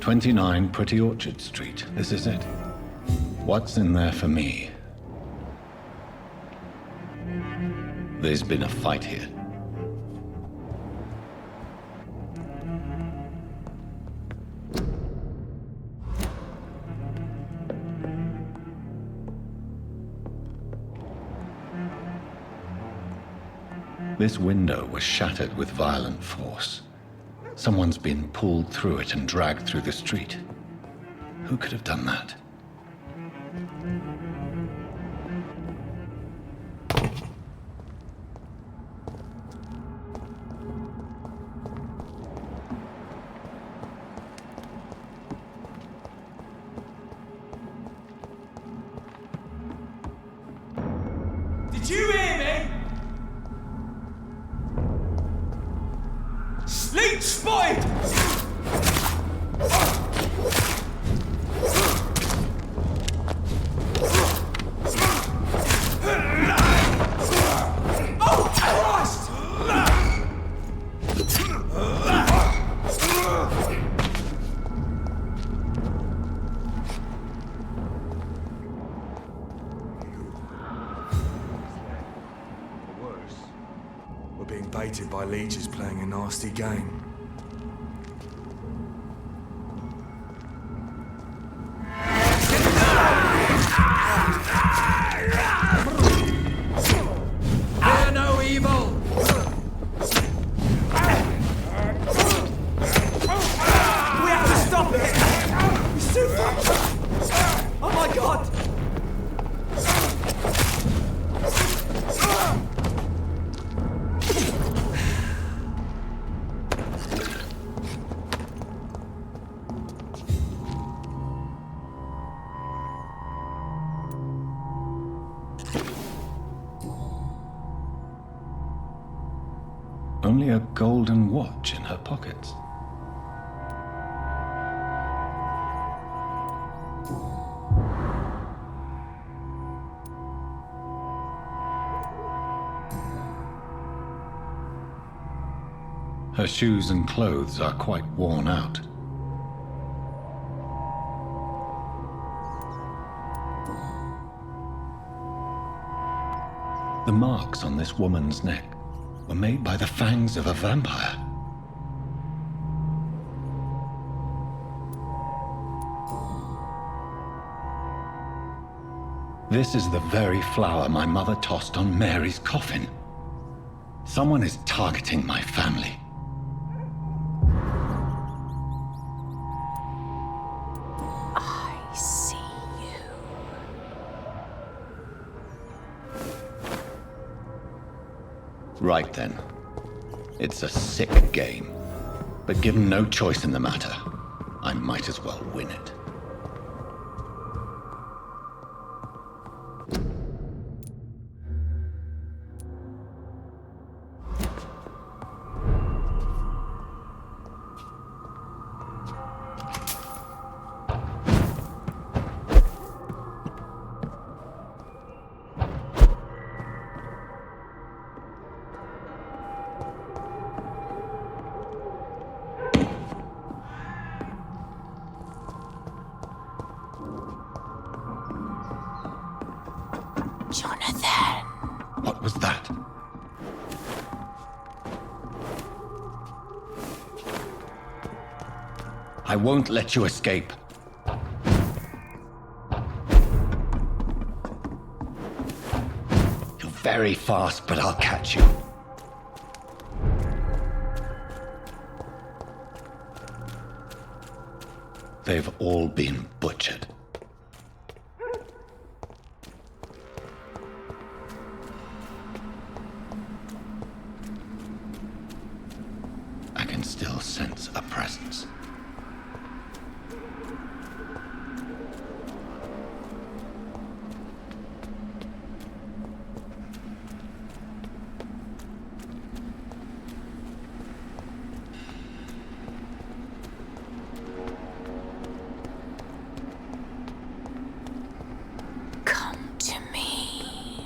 "29 Pretty Orchard Street. This is it. What's in there for me?" There's been a fight here. This window was shattered with violent force. Someone's been pulled through it and dragged through the street. Who could have done that? Did you hear me? Sleep spotted! being baited by leeches playing a nasty game. Fear no evil! We have to stop it! He's too far! Oh my god! Only a golden watch in her pockets. Her shoes and clothes are quite worn out. The marks on this woman's neck were made by the fangs of a vampire. This is the very flower my mother tossed on Mary's coffin. Someone is targeting my family. I see you. Right then. It's a sick game. But given no choice in the matter, I might as well win it. Jonathan. What was that? I won't let you escape. You're very fast, but I'll catch you. They've all been butchered. I can still sense a presence. Come to me.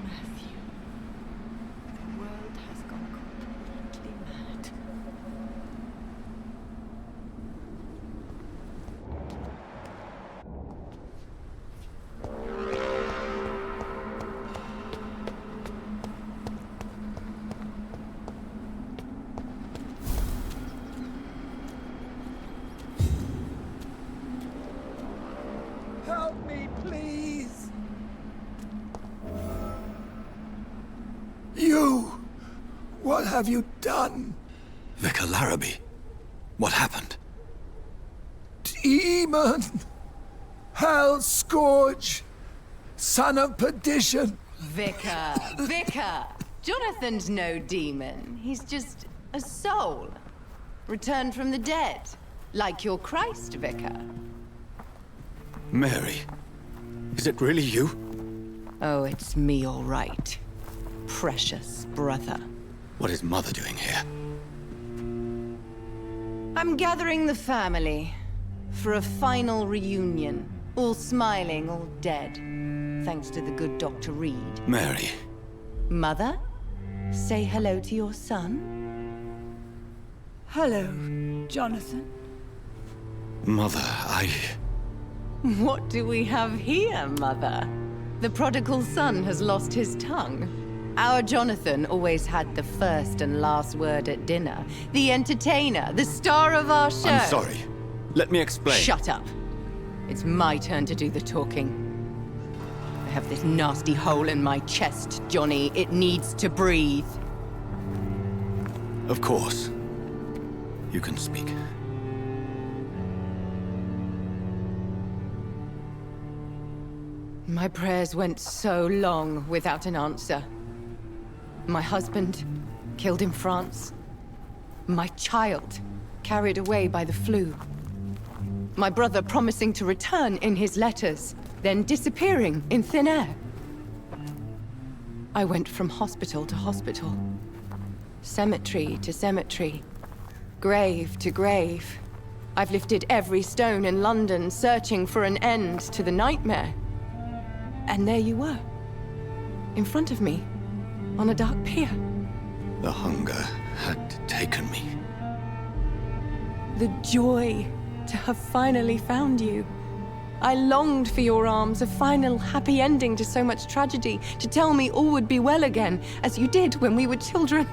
Matthew, the world has gone completely mad. Help me, please! You! What have you done? Vicar Larrabee, what happened? Demon! Hell Scourge! Son of perdition! Vicar! Vicar! Jonathan's no demon. He's just a soul. Returned from the dead. Like your Christ, Vicar. Mary, is it really you? Oh, it's me, all right. Precious brother. What is Mother doing here? I'm gathering the family for a final reunion. All smiling, all dead. Thanks to the good Dr. Reed. Mary. Mother, say hello to your son. Hello, Jonathan. Mother, What do we have here, Mother? The prodigal son has lost his tongue. Our Jonathan always had the first and last word at dinner. The entertainer, the star of our show. I'm sorry. Let me explain. Shut up. It's my turn to do the talking. I have this nasty hole in my chest, Johnny. It needs to breathe. Of course. You can speak. My prayers went so long without an answer. My husband, killed in France. My child, carried away by the flu. My brother promising to return in his letters, then disappearing in thin air. I went from hospital to hospital. Cemetery to cemetery. Grave to grave. I've lifted every stone in London, searching for an end to the nightmare. And there you were. In front of me. On a dark pier. The hunger had taken me. The joy to have finally found you. I longed for your arms, a final happy ending to so much tragedy, to tell me all would be well again, as you did when we were children.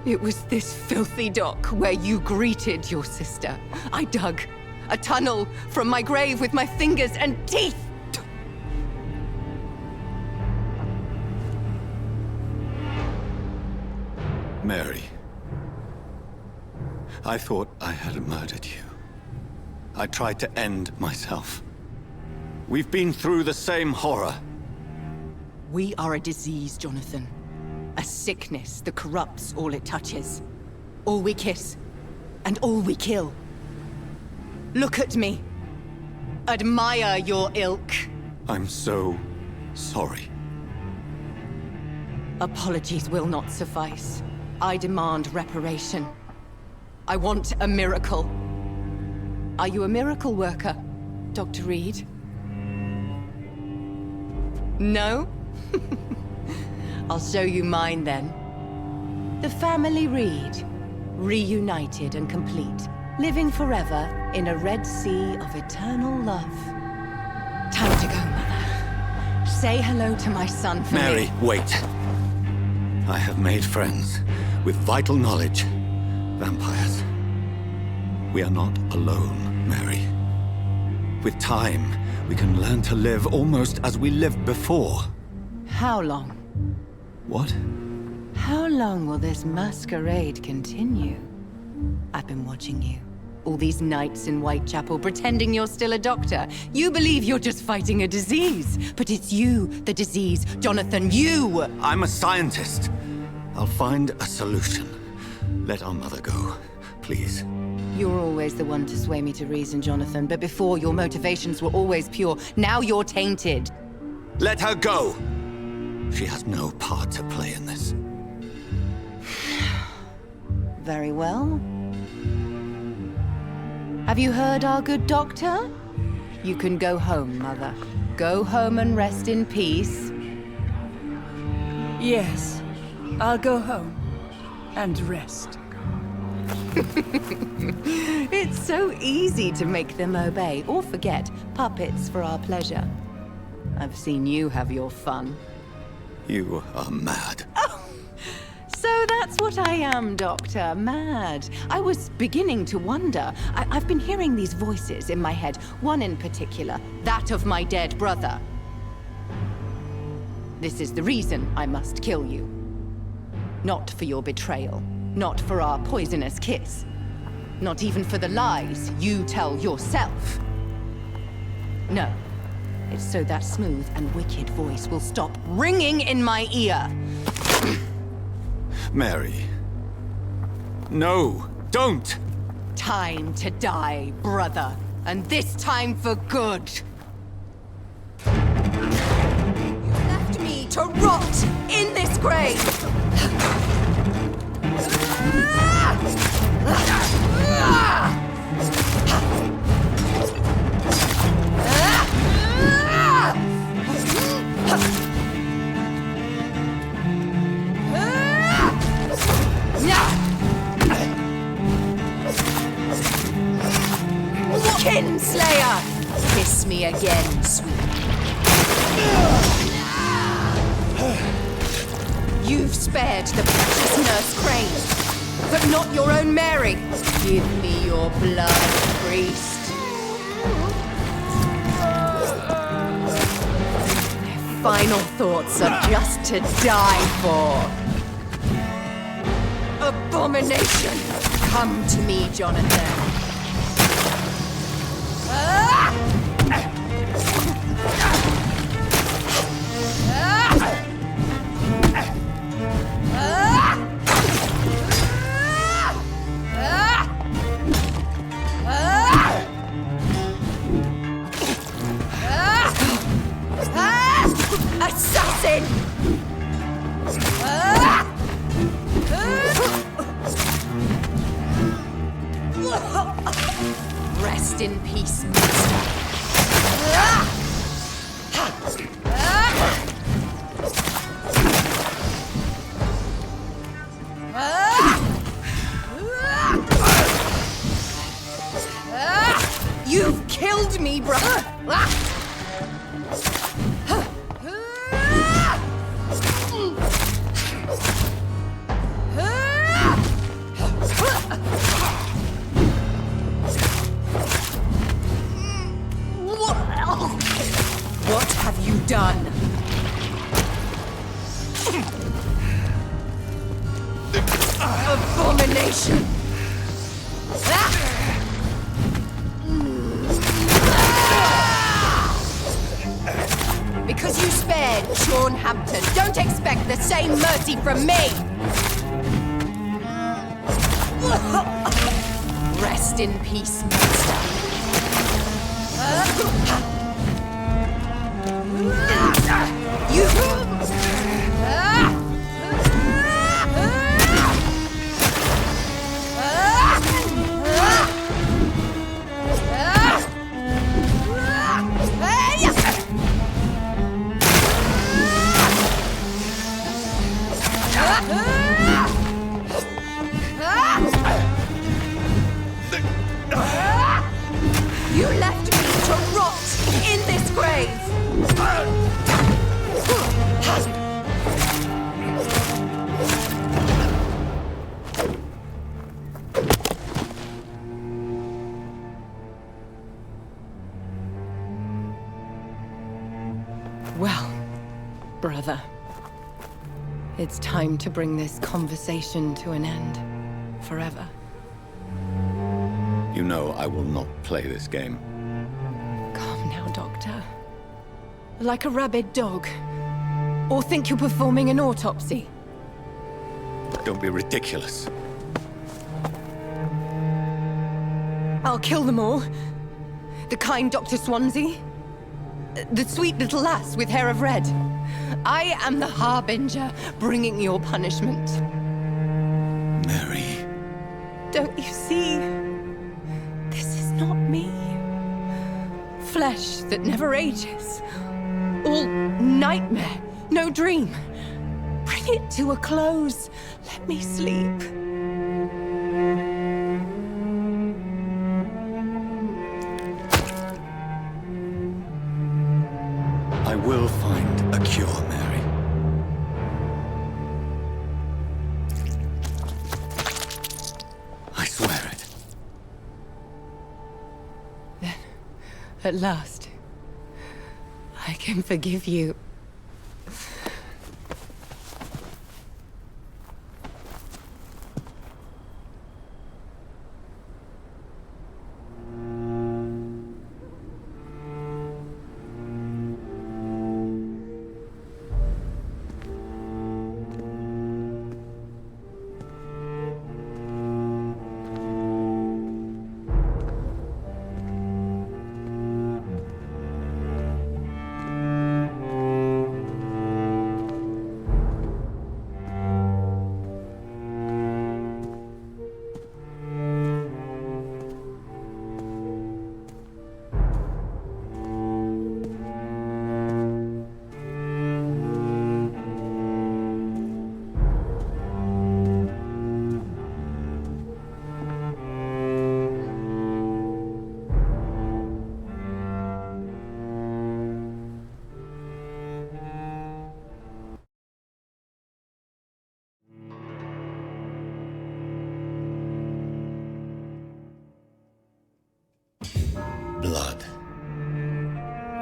It was this filthy dock where you greeted your sister. I dug a tunnel from my grave with my fingers and teeth. Mary. I thought I had murdered you. I tried to end myself. We've been through the same horror. We are a disease, Jonathan. A sickness that corrupts all it touches. All we kiss, and all we kill. Look at me. Admire your ilk. I'm so sorry. Apologies will not suffice. I demand reparation. I want a miracle. Are you a miracle worker, Dr. Reed? No? I'll show you mine then. The family Reed, reunited and complete, living forever in a red sea of eternal love. Time to go, Mother. Say hello to my son for Mary, me. wait. I have made friends with vital knowledge. Vampires. We are not alone, Mary. With time, we can learn to live almost as we lived before. How long? What? How long will this masquerade continue? I've been watching you. All these nights in Whitechapel, pretending you're still a doctor. You believe you're just fighting a disease. But it's you, the disease. Jonathan, you! I'm a scientist. I'll find a solution. Let our mother go, please. You're always the one to sway me to reason, Jonathan. But before, your motivations were always pure. Now you're tainted. Let her go! She has no part to play in this. Very well. Have you heard our good doctor? You can go home, Mother. Go home and rest in peace. Yes, I'll go home and rest. It's so easy to make them obey or forget. Puppets for our pleasure. I've seen you have your fun. You are mad. So that's what I am, Doctor. Mad. I was beginning to wonder. I've been hearing these voices in my head. One in particular, that of my dead brother. This is the reason I must kill you. Not for your betrayal. Not for our poisonous kiss. Not even for the lies you tell yourself. No. It's so that smooth and wicked voice will stop ringing in my ear. Mary. No, don't! Time to die, brother. And this time for good. You left me to rot in this grave! betrayer! Kiss me again, sweet. You've spared the precious Nurse Crane, but not your own Mary. Give me your blood, priest. Their final thoughts are just to die for. Abomination! Come to me, Jonathan. Assassin! Rest in peace, master. You've killed me, brother! What have you done? Abomination! Because you spared Sean Hampton, don't expect the same mercy from me! Rest in peace, monster. You left me to rot in this grave! Well, brother, it's time to bring this conversation to an end. Forever. You know I will not play this game. Calm now, Doctor. Like a rabid dog. Or think you're performing an autopsy. Don't be ridiculous. I'll kill them all. The kind Dr. Swansea. The sweet little lass with hair of red. I am the Harbinger, bringing your punishment. Mary. Don't you see? This is not me. Flesh that never ages. All nightmare, no dream. Bring it to a close. Let me sleep. I will find a cure, Mary. I swear it. Then, at last, I can forgive you.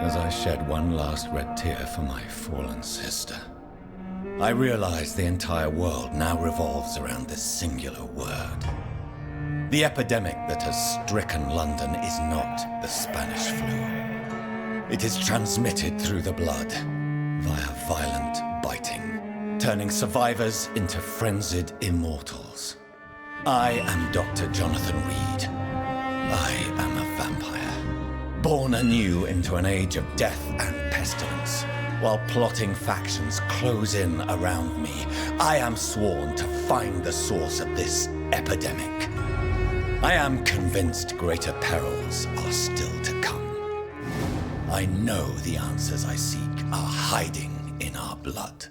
as I shed one last red tear for my fallen sister. I realize the entire world now revolves around this singular word. The epidemic that has stricken London is not the Spanish flu. It is transmitted through the blood, via violent biting, turning survivors into frenzied immortals. I am Dr. Jonathan Reed. I am a vampire, born anew into an age of death and pestilence. While plotting factions close in around me, I am sworn to find the source of this epidemic. I am convinced greater perils are still to come. I know the answers I seek are hiding in our blood.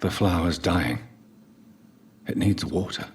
The flower's dying. It needs water.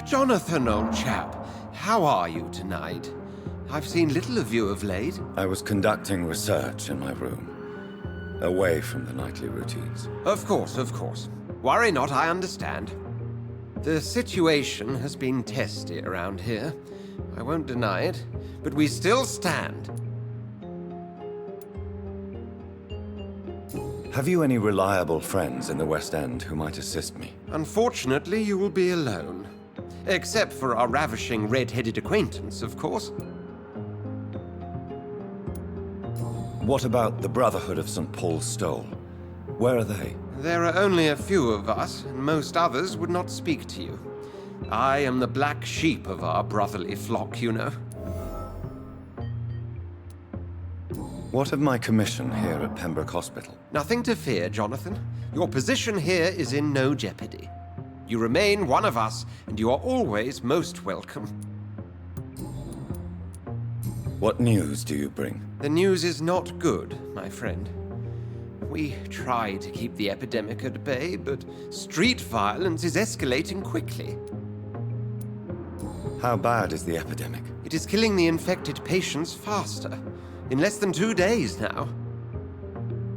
Jonathan, old chap, how are you tonight? I've seen little of you of late. I was conducting research in my room, away from the nightly routines. Of course, of course. Worry not, I understand. The situation has been testy around here. I won't deny it, but we still stand. Have you any reliable friends in the West End who might assist me? Unfortunately, you will be alone. Except for our ravishing red-headed acquaintance, of course. What about the Brotherhood of St. Paul's Stole? Where are they? There are only a few of us, and most others would not speak to you. I am the black sheep of our brotherly flock, you know. What of my commission here at Pembroke Hospital? Nothing to fear, Jonathan. Your position here is in no jeopardy. You remain one of us, and you are always most welcome. What news do you bring? The news is not good, my friend. We try to keep the epidemic at bay, but street violence is escalating quickly. How bad is the epidemic? It is killing the infected patients faster. In less than 2 days now.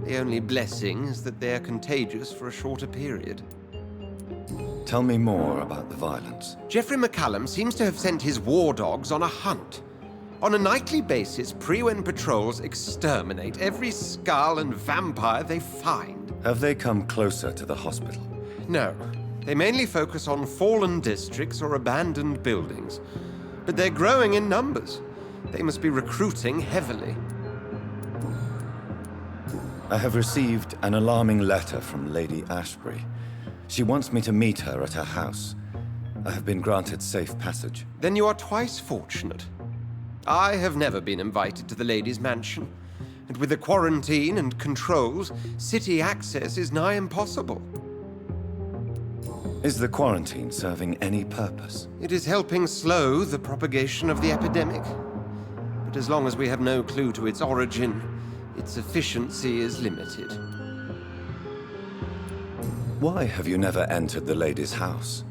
The only blessing is that they are contagious for a shorter period. Tell me more about the violence. Geoffrey McCallum seems to have sent his war dogs on a hunt. On a nightly basis, Priwen patrols exterminate every Skull and vampire they find. Have they come closer to the hospital? No. They mainly focus on fallen districts or abandoned buildings. But they're growing in numbers. They must be recruiting heavily. I have received an alarming letter from Lady Ashbury. She wants me to meet her at her house. I have been granted safe passage. Then you are twice fortunate. I have never been invited to the lady's mansion. And with the quarantine and controls, city access is nigh impossible. Is the quarantine serving any purpose? It is helping slow the propagation of the epidemic. But as long as we have no clue to its origin, its efficiency is limited. Why have you never entered the lady's house?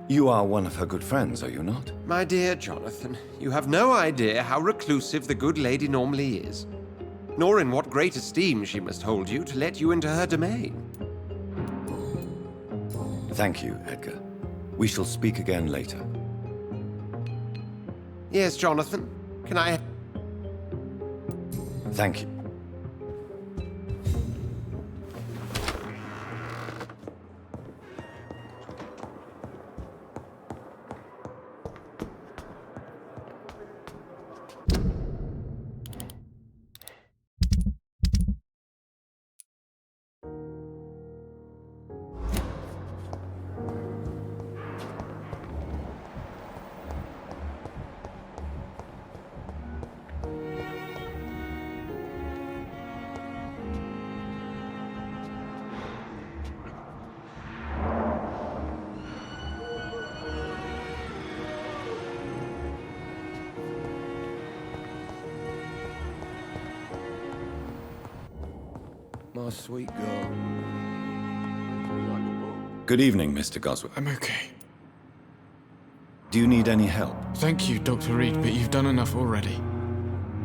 You are one of her good friends, are you not? My dear Jonathan, you have no idea how reclusive the good lady normally is, nor in what great esteem she must hold you to let you into her domain. Thank you, Edgar. We shall speak again later. Yes, Jonathan. Can I... Thank you. My sweet girl. Good evening, Mr. Goswick. I'm okay. Do you need any help? Thank you, Dr. Reed, but you've done enough already.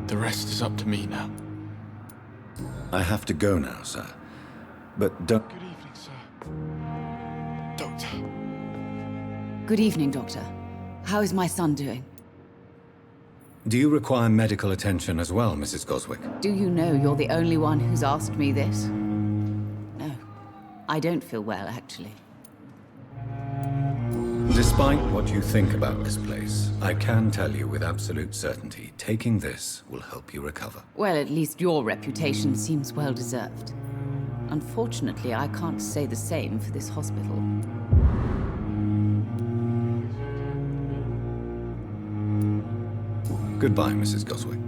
The rest is up to me now. I have to go now, sir. But don't... Good evening, sir. Doctor. Good evening, Doctor. How is my son doing? Do you require medical attention as well, Mrs. Goswick? Do you know you're the only one who's asked me this? No. I don't feel well, actually. Despite what you think about this place, I can tell you with absolute certainty, taking this will help you recover. Well, at least your reputation seems well-deserved. Unfortunately, I can't say the same for this hospital. Goodbye, Mrs. Goswick.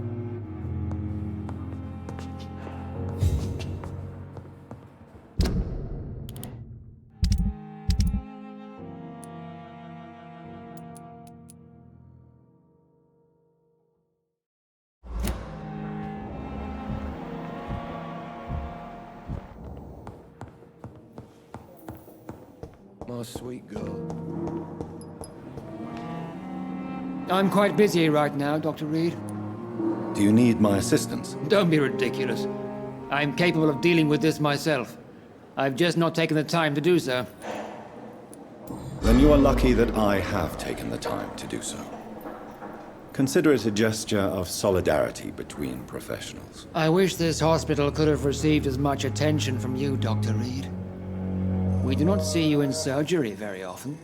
My sweet girl. I'm quite busy right now, Dr. Reed. Do you need my assistance? Don't be ridiculous. I'm capable of dealing with this myself. I've just not taken the time to do so. Then you are lucky that I have taken the time to do so. Consider it a gesture of solidarity between professionals. I wish this hospital could have received as much attention from you, Dr. Reed. We do not see you in surgery very often.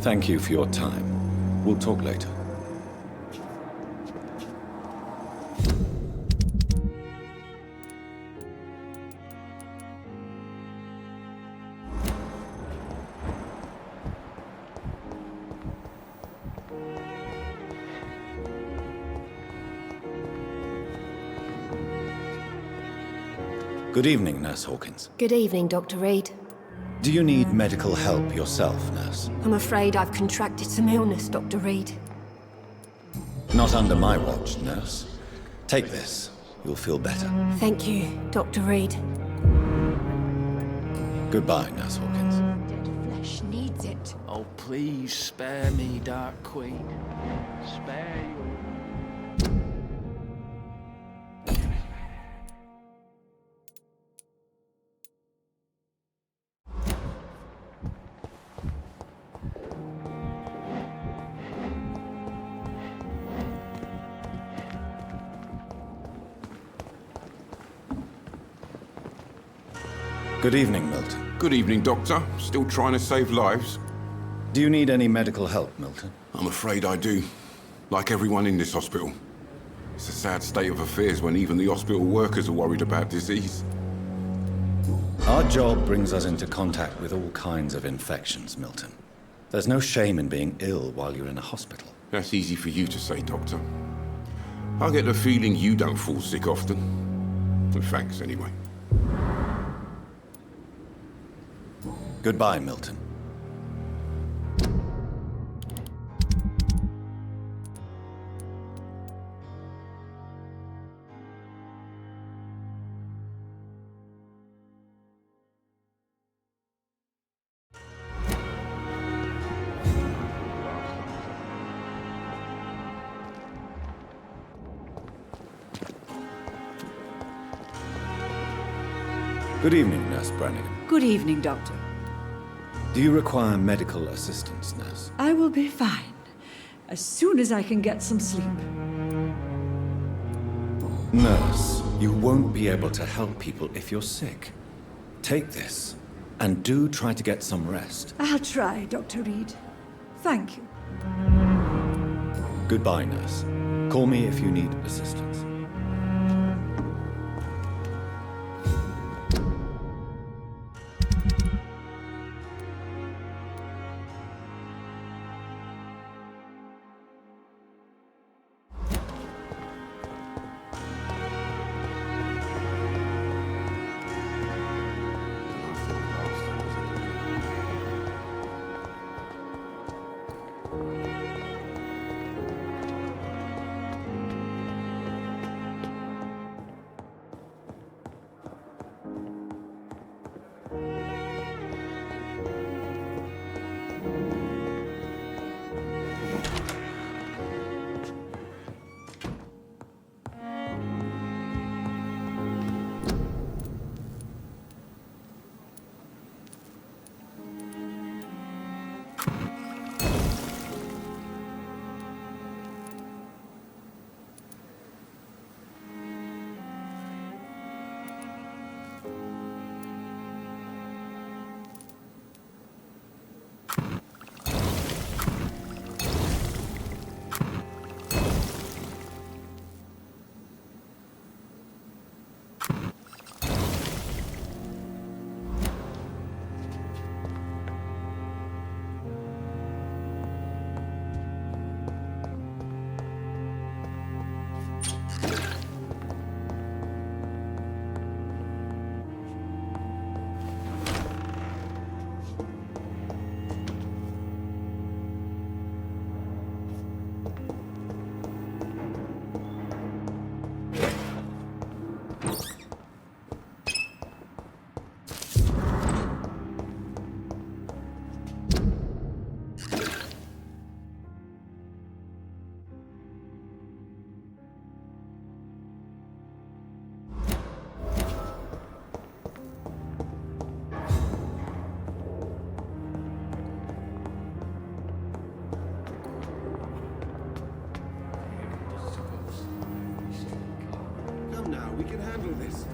Thank you for your time. We'll talk later. Good evening, Nurse Hawkins. Good evening, Dr. Reed. Do you need medical help yourself, Nurse? I'm afraid I've contracted some illness, Dr. Reed. Not under my watch, Nurse. Take this. You'll feel better. Thank you, Dr. Reed. Goodbye, Nurse Hawkins. Dead flesh needs it. Oh, please spare me, Dark Queen. Spare you. Good evening, Milton. Good evening, Doctor. Still trying to save lives? Do you need any medical help, Milton? I'm afraid I do. Like everyone in this hospital. It's a sad state of affairs when even the hospital workers are worried about disease. Our job brings us into contact with all kinds of infections, Milton. There's no shame in being ill while you're in a hospital. That's easy for you to say, Doctor. I get the feeling you don't fall sick often. But thanks, anyway. Goodbye, Milton. Good evening, Nurse Brannigan. Good evening, Doctor. Do you require medical assistance, Nurse? I will be fine. As soon as I can get some sleep. Nurse, you won't be able to help people if you're sick. Take this, and do try to get some rest. I'll try, Dr. Reed. Thank you. Goodbye, Nurse. Call me if you need assistance. We can handle this.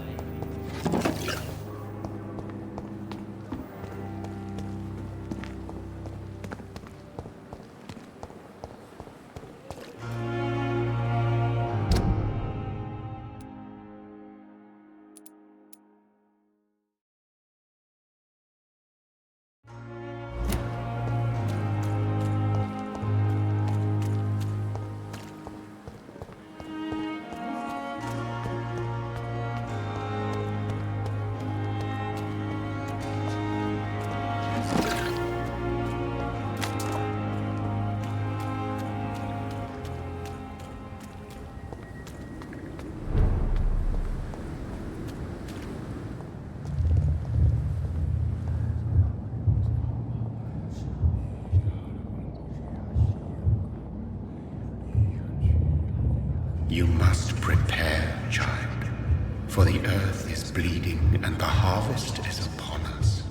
For the earth is bleeding and the harvest is upon us.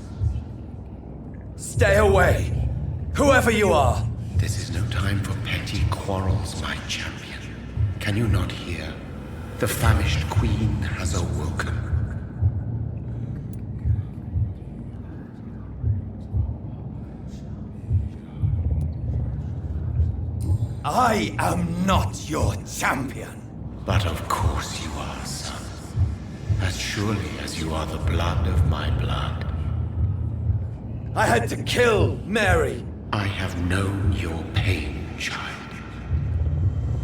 Stay away! Whoever you are! This is no time for petty quarrels, my champion. Can you not hear? The famished queen has awoken. I am not your champion. But of course you are, son. As surely as you are the blood of my blood. I had to kill Mary. I have known your pain, child.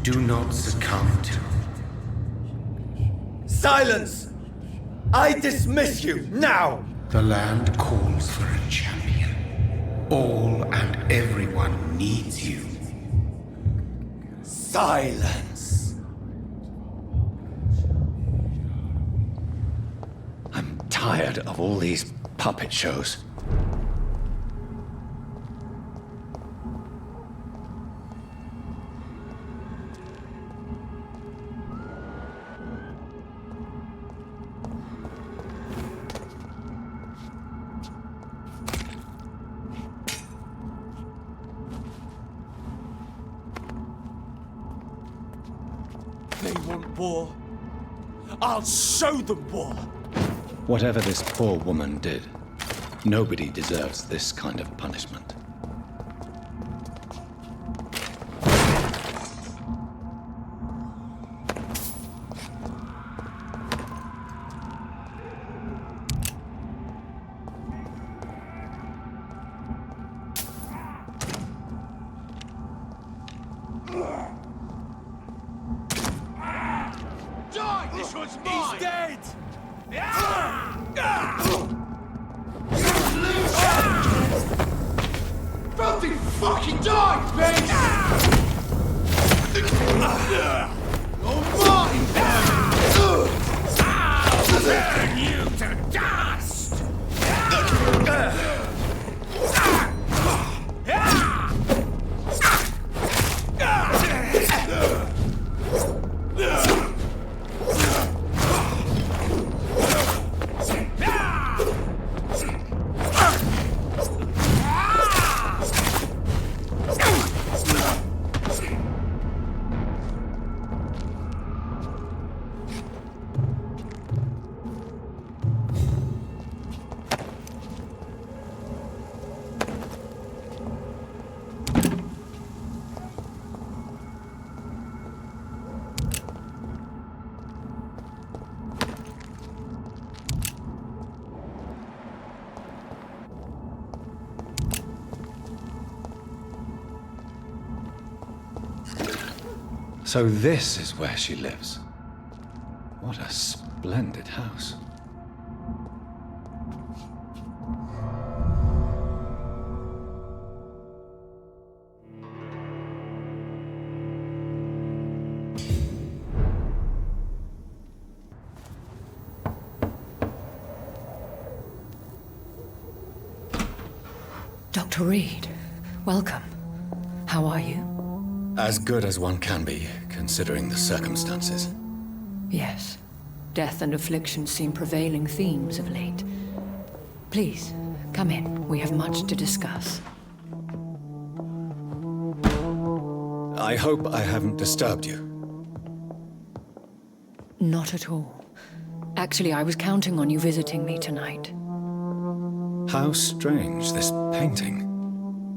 Do not succumb to... Silence! I dismiss you, now! The land calls for a champion. All and everyone needs you. Silence! I'm tired of all these puppet shows. They want war. I'll show them war. Whatever this poor woman did, nobody deserves this kind of punishment. This one's mine! He's dead! Filthy fucking dog, bitch! Oh my! Turn you to dust! So this is where she lives. What a splendid house. Dr. Reed, welcome. How are you? As good as one can be, considering the circumstances. Yes. Death and affliction seem prevailing themes of late. Please, come in. We have much to discuss. I hope I haven't disturbed you. Not at all. Actually, I was counting on you visiting me tonight. How strange, this painting.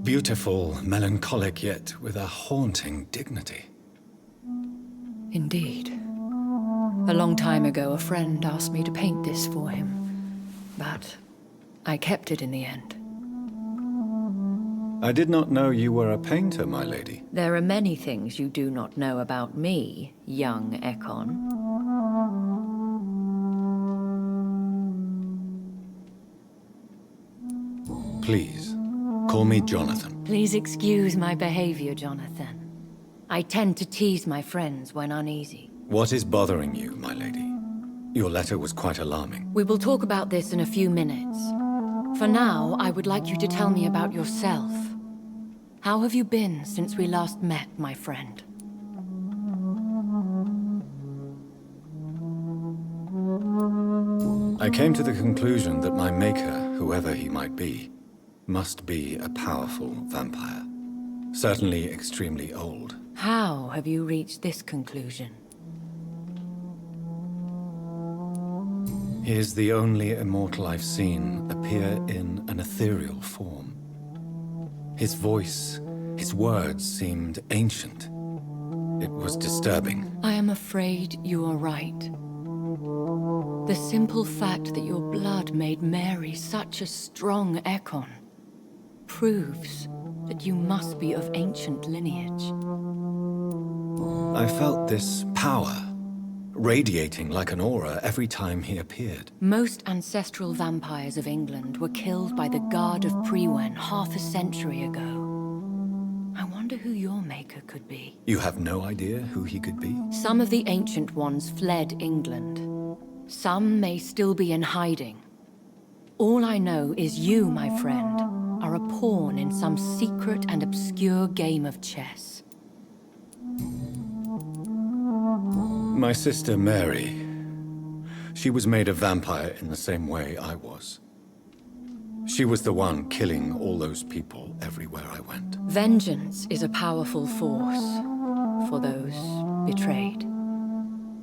Beautiful, melancholic, yet with a haunting dignity. Indeed. A long time ago, a friend asked me to paint this for him, but I kept it in the end. I did not know you were a painter, my lady. There are many things you do not know about me, young Ekon. Please, call me Jonathan. Please excuse my behavior, Jonathan. I tend to tease my friends when uneasy. What is bothering you, my lady? Your letter was quite alarming. We will talk about this in a few minutes. For now, I would like you to tell me about yourself. How have you been since we last met, my friend? I came to the conclusion that my maker, whoever he might be, must be a powerful vampire. Certainly extremely old. How have you reached this conclusion? He is the only immortal I've seen appear in an ethereal form. His voice, his words seemed ancient. It was disturbing. I am afraid you are right. The simple fact that your blood made Mary such a strong Ekon proves that you must be of ancient lineage. I felt this power radiating like an aura every time he appeared. Most ancestral vampires of England were killed by the Guard of Priwen half a century ago. I wonder who your maker could be. You have no idea who he could be? Some of the ancient ones fled England. Some may still be in hiding. All I know is you, my friend, are a pawn in some secret and obscure game of chess. My sister Mary. She was made a vampire in the same way I was. She was the one killing all those people everywhere I went. Vengeance is a powerful force for those betrayed.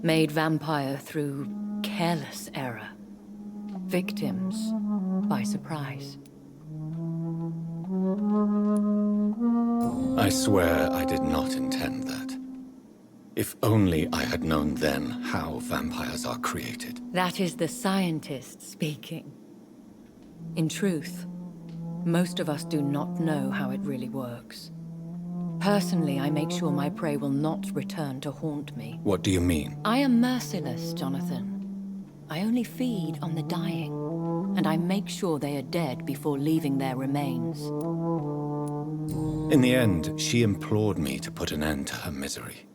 Made vampire through careless error. Victims by surprise. I swear I did not intend that. If only I had known then how vampires are created. That is the scientist speaking. In truth, most of us do not know how it really works. Personally, I make sure my prey will not return to haunt me. What do you mean? I am merciless, Jonathan. I only feed on the dying, and I make sure they are dead before leaving their remains. In the end, she implored me to put an end to her misery.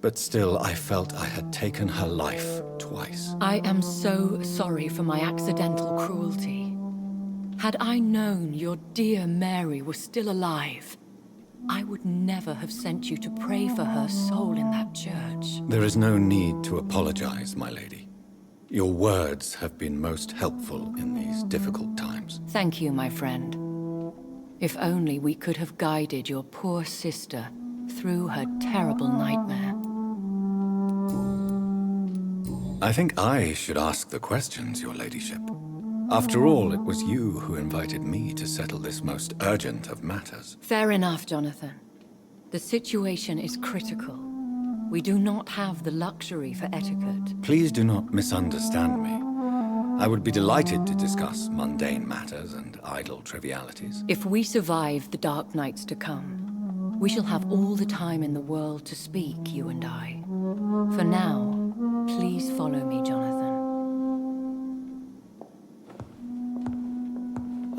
But still, I felt I had taken her life twice. I am so sorry for my accidental cruelty. Had I known your dear Mary was still alive, I would never have sent you to pray for her soul in that church. There is no need to apologize, my lady. Your words have been most helpful in these difficult times. Thank you, my friend. If only we could have guided your poor sister through her terrible nightmare. I think I should ask the questions, your ladyship. After all, it was you who invited me to settle this most urgent of matters. Fair enough, Jonathan. The situation is critical. We do not have the luxury for etiquette. Please do not misunderstand me. I would be delighted to discuss mundane matters and idle trivialities. If we survive the dark nights to come, we shall have all the time in the world to speak, you and I. For now, please follow me, Jonathan.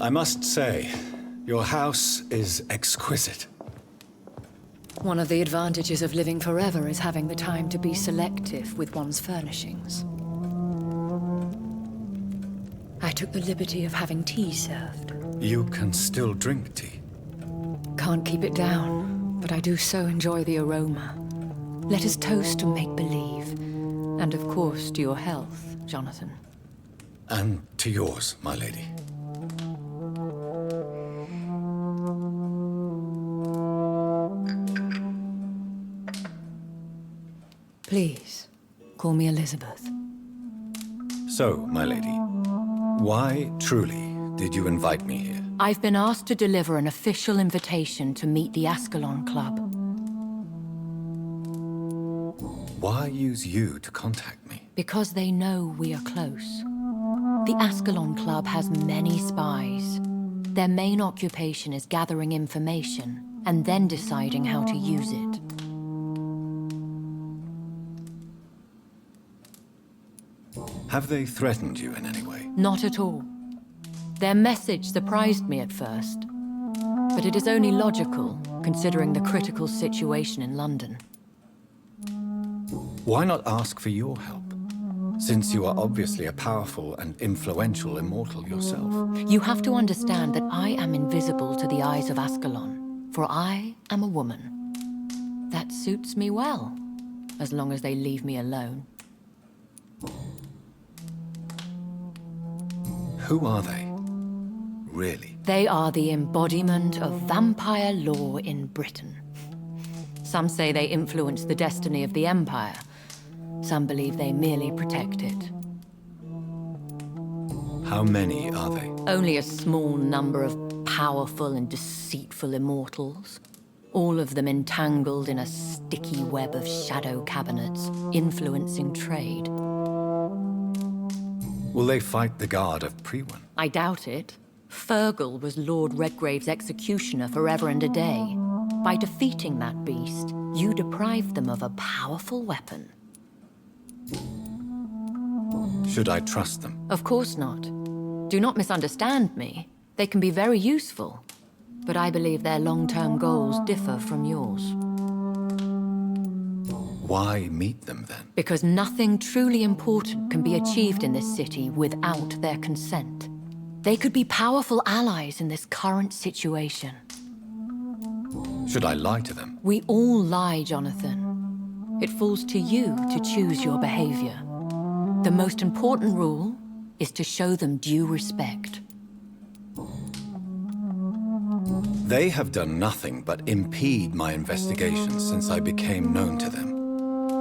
I must say, your house is exquisite. One of the advantages of living forever is having the time to be selective with one's furnishings. I took the liberty of having tea served. You can still drink tea. Can't keep it down, but I do so enjoy the aroma. Let us toast to make-believe. And of course, to your health, Jonathan. And to yours, my lady. Please, call me Elizabeth. So, my lady, why truly did you invite me here? I've been asked to deliver an official invitation to meet the Ascalon Club. Why use you to contact me? Because they know we are close. The Ascalon Club has many spies. Their main occupation is gathering information and then deciding how to use it. Have they threatened you in any way? Not at all. Their message surprised me at first, but it is only logical, considering the critical situation in London. Why not ask for your help? Since you are obviously a powerful and influential immortal yourself. You have to understand that I am invisible to the eyes of Ascalon, for I am a woman. That suits me well, as long as they leave me alone. Who are they? Really? They are the embodiment of vampire law in Britain. Some say they influence the destiny of the Empire. Some believe they merely protect it. How many are they? Only a small number of powerful and deceitful immortals. All of them entangled in a sticky web of shadow cabinets, influencing trade. Will they fight the Guard of Priwen? I doubt it. Fergal was Lord Redgrave's executioner forever and a day. By defeating that beast, you deprived them of a powerful weapon. Should I trust them? Of course not. Do not misunderstand me. They can be very useful. But I believe their long-term goals differ from yours. Why meet them then? Because nothing truly important can be achieved in this city without their consent. They could be powerful allies in this current situation. Should I lie to them? We all lie, Jonathan. It falls to you to choose your behavior. The most important rule is to show them due respect. They have done nothing but impede my investigations since I became known to them.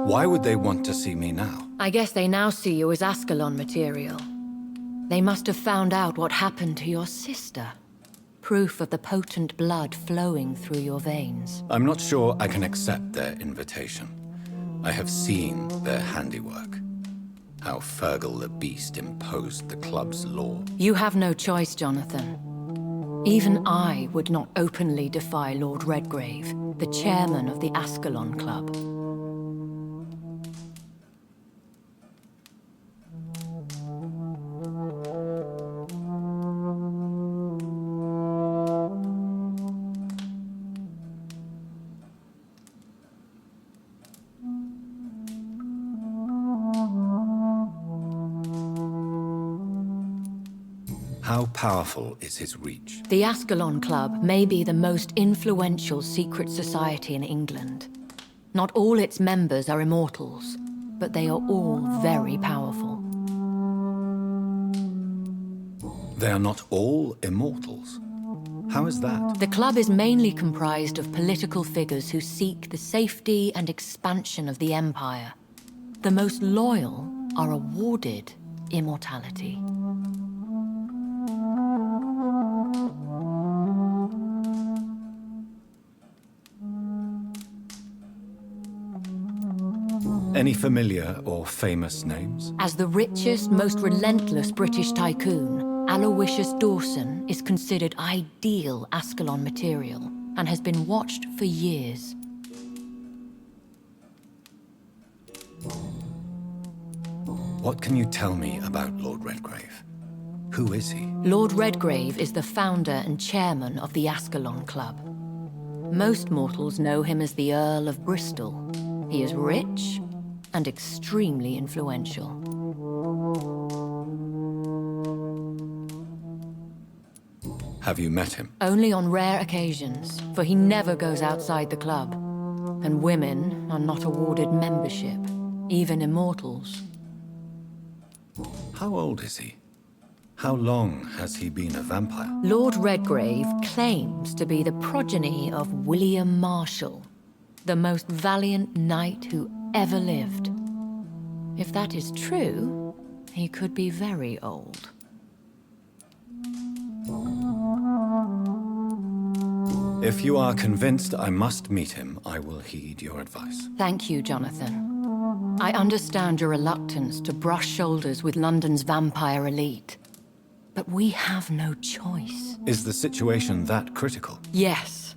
Why would they want to see me now? I guess they now see you as Ascalon material. They must have found out what happened to your sister. Proof of the potent blood flowing through your veins. I'm not sure I can accept their invitation. I have seen their handiwork. How Fergal the Beast imposed the club's law. You have no choice, Jonathan. Even I would not openly defy Lord Redgrave, the chairman of the Ascalon Club. How powerful is his reach? The Ascalon Club may be the most influential secret society in England. Not all its members are immortals, but they are all very powerful. They are not all immortals. How is that? The club is mainly comprised of political figures who seek the safety and expansion of the Empire. The most loyal are awarded immortality. Any familiar or famous names? As the richest, most relentless British tycoon, Aloysius Dawson is considered ideal Ascalon material and has been watched for years. What can you tell me about Lord Redgrave? Who is he? Lord Redgrave is the founder and chairman of the Ascalon Club. Most mortals know him as the Earl of Bristol. He is rich and extremely influential. Have you met him? Only on rare occasions, for he never goes outside the club. And women are not awarded membership, even immortals. How old is he? How long has he been a vampire? Lord Redgrave claims to be the progeny of William Marshall, the most valiant knight who ever lived. If that is true, he could be very old. If you are convinced I must meet him, I will heed your advice. Thank you, Jonathan. I understand your reluctance to brush shoulders with London's vampire elite. But we have no choice. Is the situation that critical? Yes.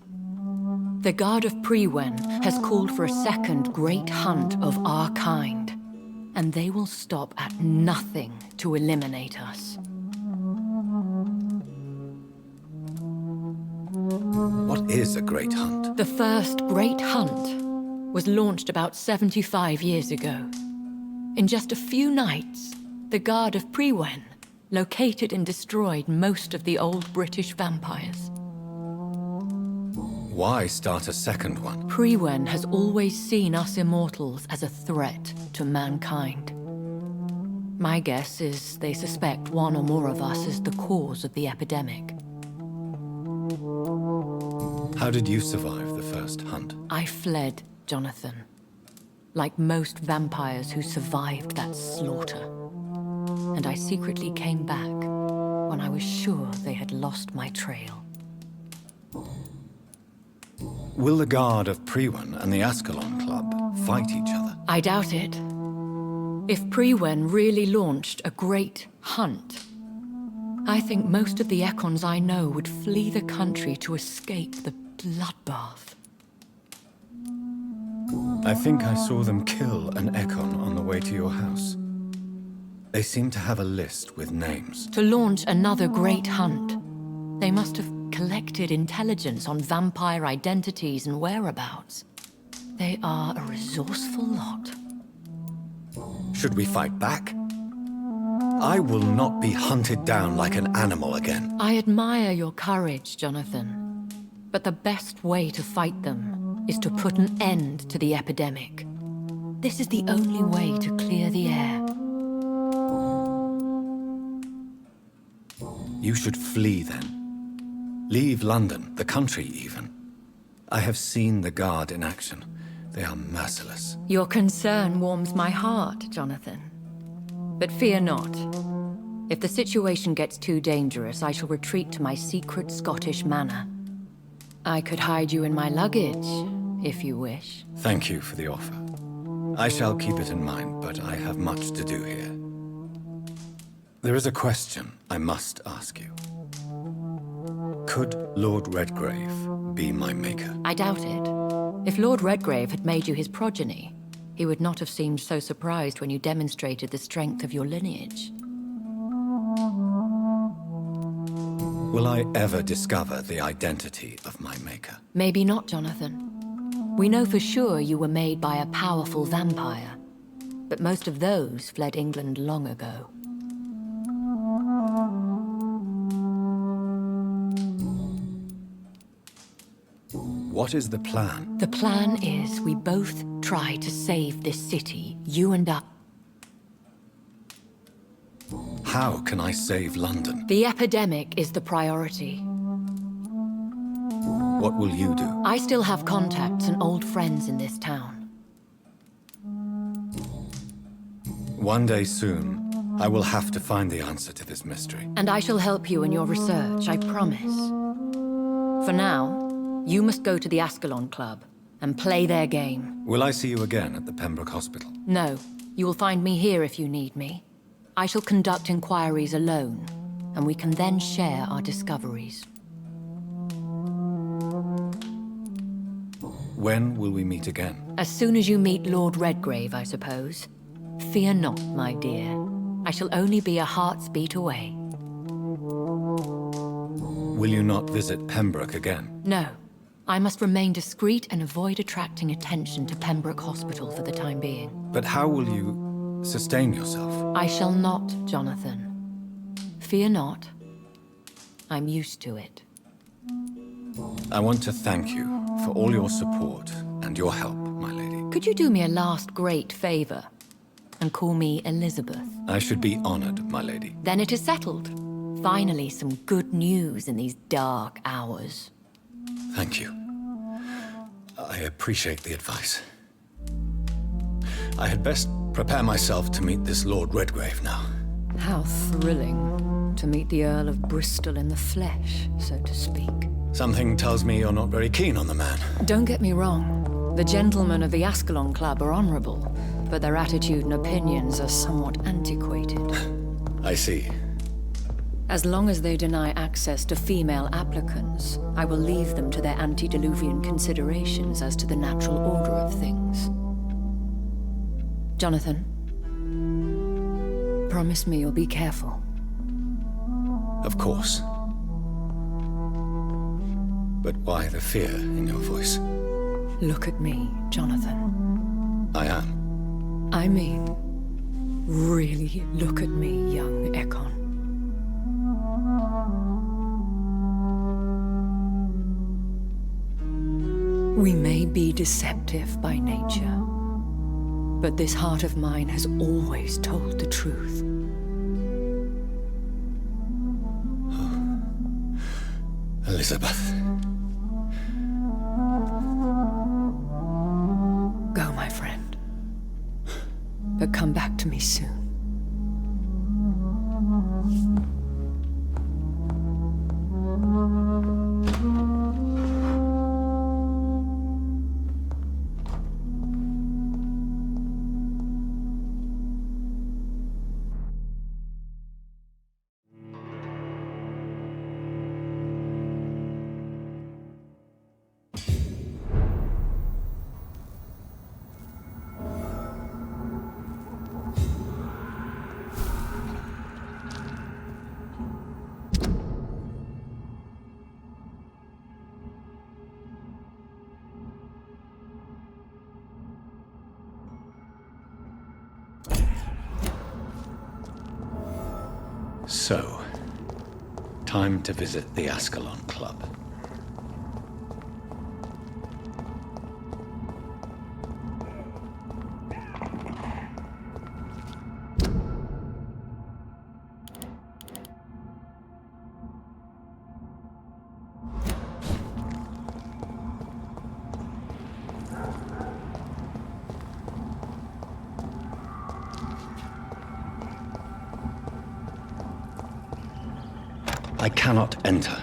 The Guard of Priwen has called for a second great hunt of our kind, and they will stop at nothing to eliminate us. What is a great hunt? The first great hunt was launched about 75 years ago. In just a few nights, the Guard of Priwen located and destroyed most of the old British vampires. Why start a second one? Priwen has always seen us immortals as a threat to mankind. My guess is they suspect one or more of us is the cause of the epidemic. How did you survive the first hunt? I fled, Jonathan. Like most vampires who survived that slaughter. And I secretly came back when I was sure they had lost my trail. Will the Guard of Priwen and the Ascalon Club fight each other? I doubt it. If Priwen really launched a great hunt, I think most of the Ekons I know would flee the country to escape the bloodbath. I think I saw them kill an Ekon on the way to your house. They seem to have a list with names. To launch another great hunt, they must have collected intelligence on vampire identities and whereabouts. They are a resourceful lot. Should we fight back? I will not be hunted down like an animal again. I admire your courage, Jonathan. But the best way to fight them is to put an end to the epidemic. This is the only way to clear the air. You should flee then. Leave London, the country even. I have seen the Guard in action. They are merciless. Your concern warms my heart, Jonathan. But fear not. If the situation gets too dangerous, I shall retreat to my secret Scottish manor. I could hide you in my luggage, if you wish. Thank you for the offer. I shall keep it in mind, but I have much to do here. There is a question I must ask you. Could Lord Redgrave be my maker? I doubt it. If Lord Redgrave had made you his progeny, he would not have seemed so surprised when you demonstrated the strength of your lineage. Will I ever discover the identity of my maker? Maybe not, Jonathan. We know for sure you were made by a powerful vampire, but most of those fled England long ago. What is the plan? The plan is we both try to save this city, you and I. How can I save London? The epidemic is the priority. What will you do? I still have contacts and old friends in this town. One day soon, I will have to find the answer to this mystery. And I shall help you in your research, I promise. For now, you must go to the Ascalon Club and play their game. Will I see you again at the Pembroke Hospital? No, you will find me here if you need me. I shall conduct inquiries alone, and we can then share our discoveries. When will we meet again? As soon as you meet Lord Redgrave, I suppose. Fear not, my dear. I shall only be a heart's beat away. Will you not visit Pembroke again? No. I must remain discreet and avoid attracting attention to Pembroke Hospital for the time being. But how will you sustain yourself? I shall not, Jonathan. Fear not. I'm used to it. I want to thank you for all your support and your help, my lady. Could you do me a last great favor and call me Elizabeth? I should be honored, my lady. Then it is settled. Finally, some good news in these dark hours. Thank you. I appreciate the advice. I had best prepare myself to meet this Lord Redgrave now. How thrilling to meet the Earl of Bristol in the flesh, so to speak. Something tells me you're not very keen on the man. Don't get me wrong. The gentlemen of the Ascalon Club are honorable, but their attitude and opinions are somewhat antiquated. I see. As long as they deny access to female applicants, I will leave them to their antediluvian considerations as to the natural order of things. Jonathan, promise me you'll be careful. Of course. But why the fear in your voice? Look at me, Jonathan. I am. I mean, really look at me, young Ekon. We may be deceptive by nature, But this heart of mine has always told the truth. Elizabeth. Go, my friend. But come back to me soon. So, time to visit the Ascalon Club. I cannot enter.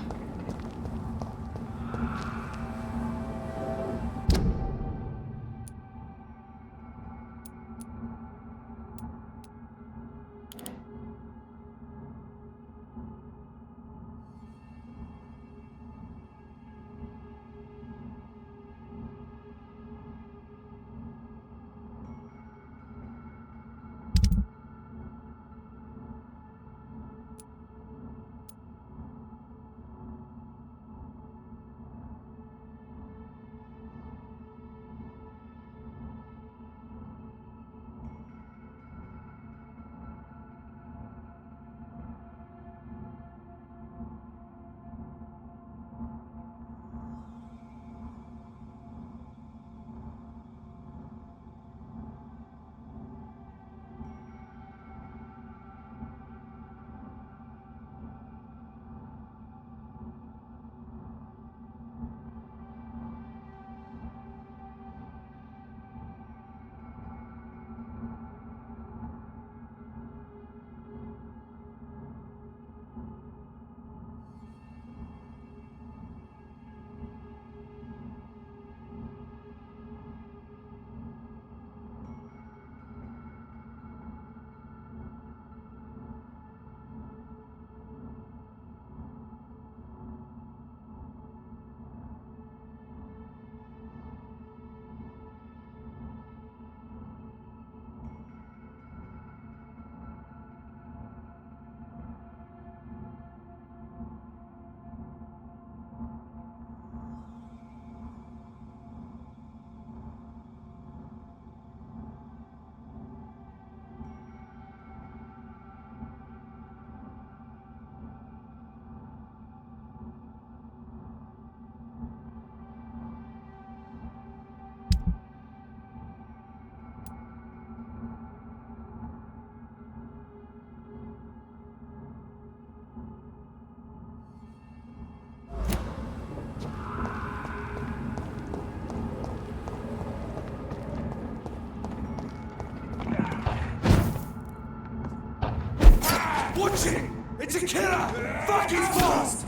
Watch it! It's a killer! Fuck, he's fast!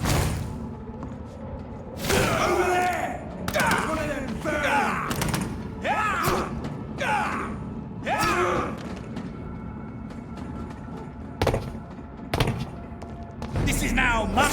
Over there! One of them burn! This is now my...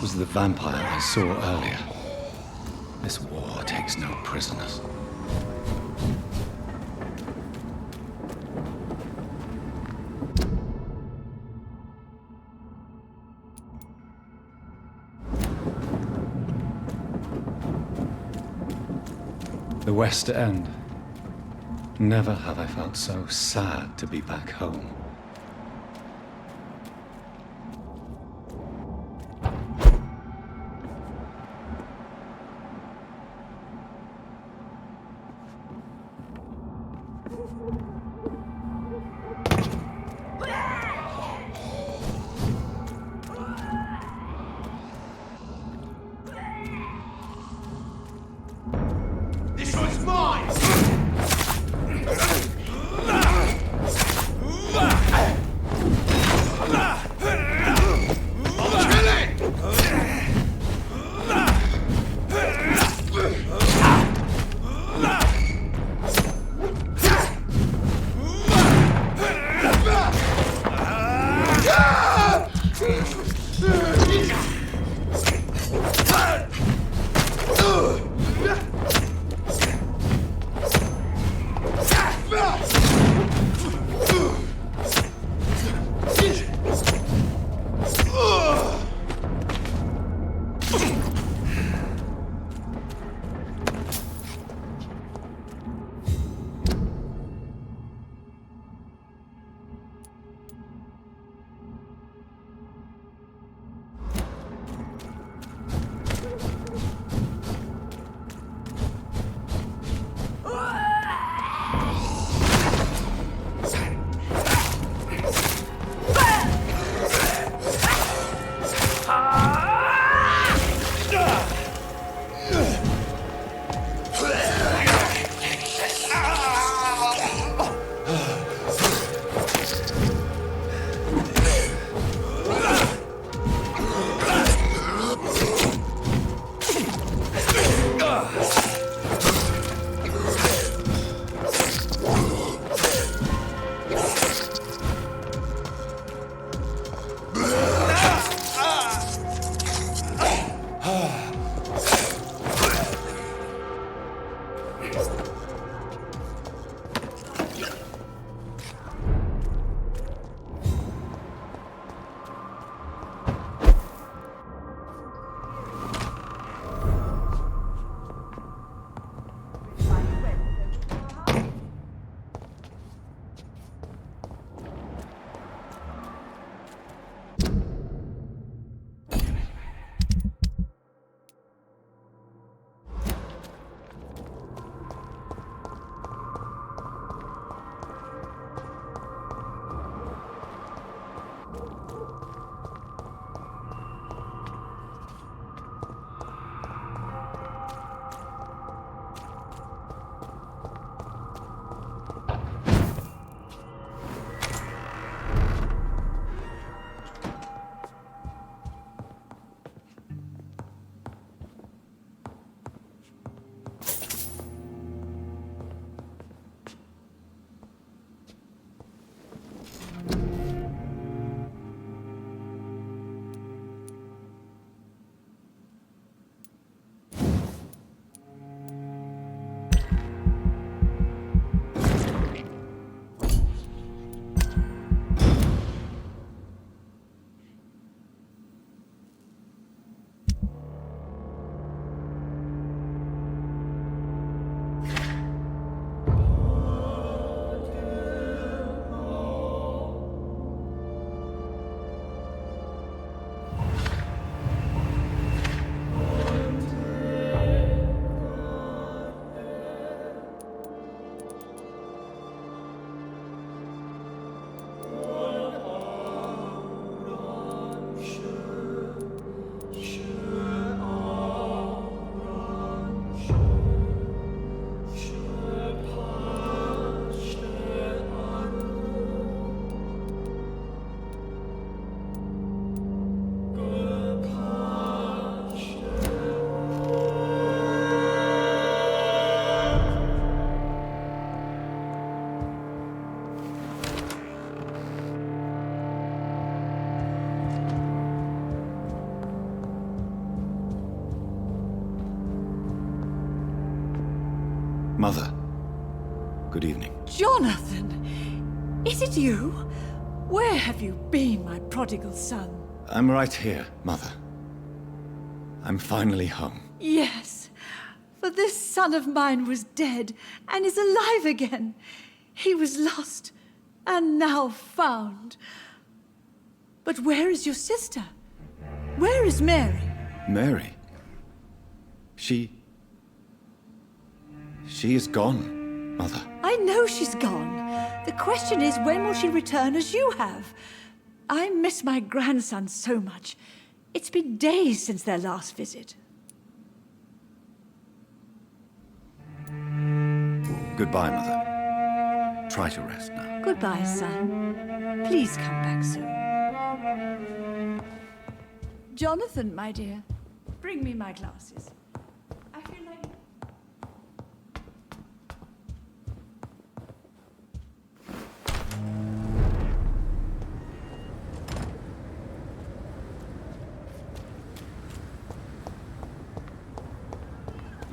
was the vampire I saw earlier. This war takes no prisoners. The West End. Never have I felt so sad to be back home. This one's mine! Mother, good evening. Jonathan! Is it you? Where have you been, my prodigal son? I'm right here, Mother. I'm finally home. Yes, for this son of mine was dead and is alive again. He was lost and now found. But where is your sister? Where is Mary? Mary? She is gone, Mother. I know she's gone. The question is, when will she return as you have? I miss my grandson so much. It's been days since their last visit. Goodbye, Mother. Try to rest now. Goodbye, son. Please come back soon. Jonathan, my dear, bring me my glasses. I feel like...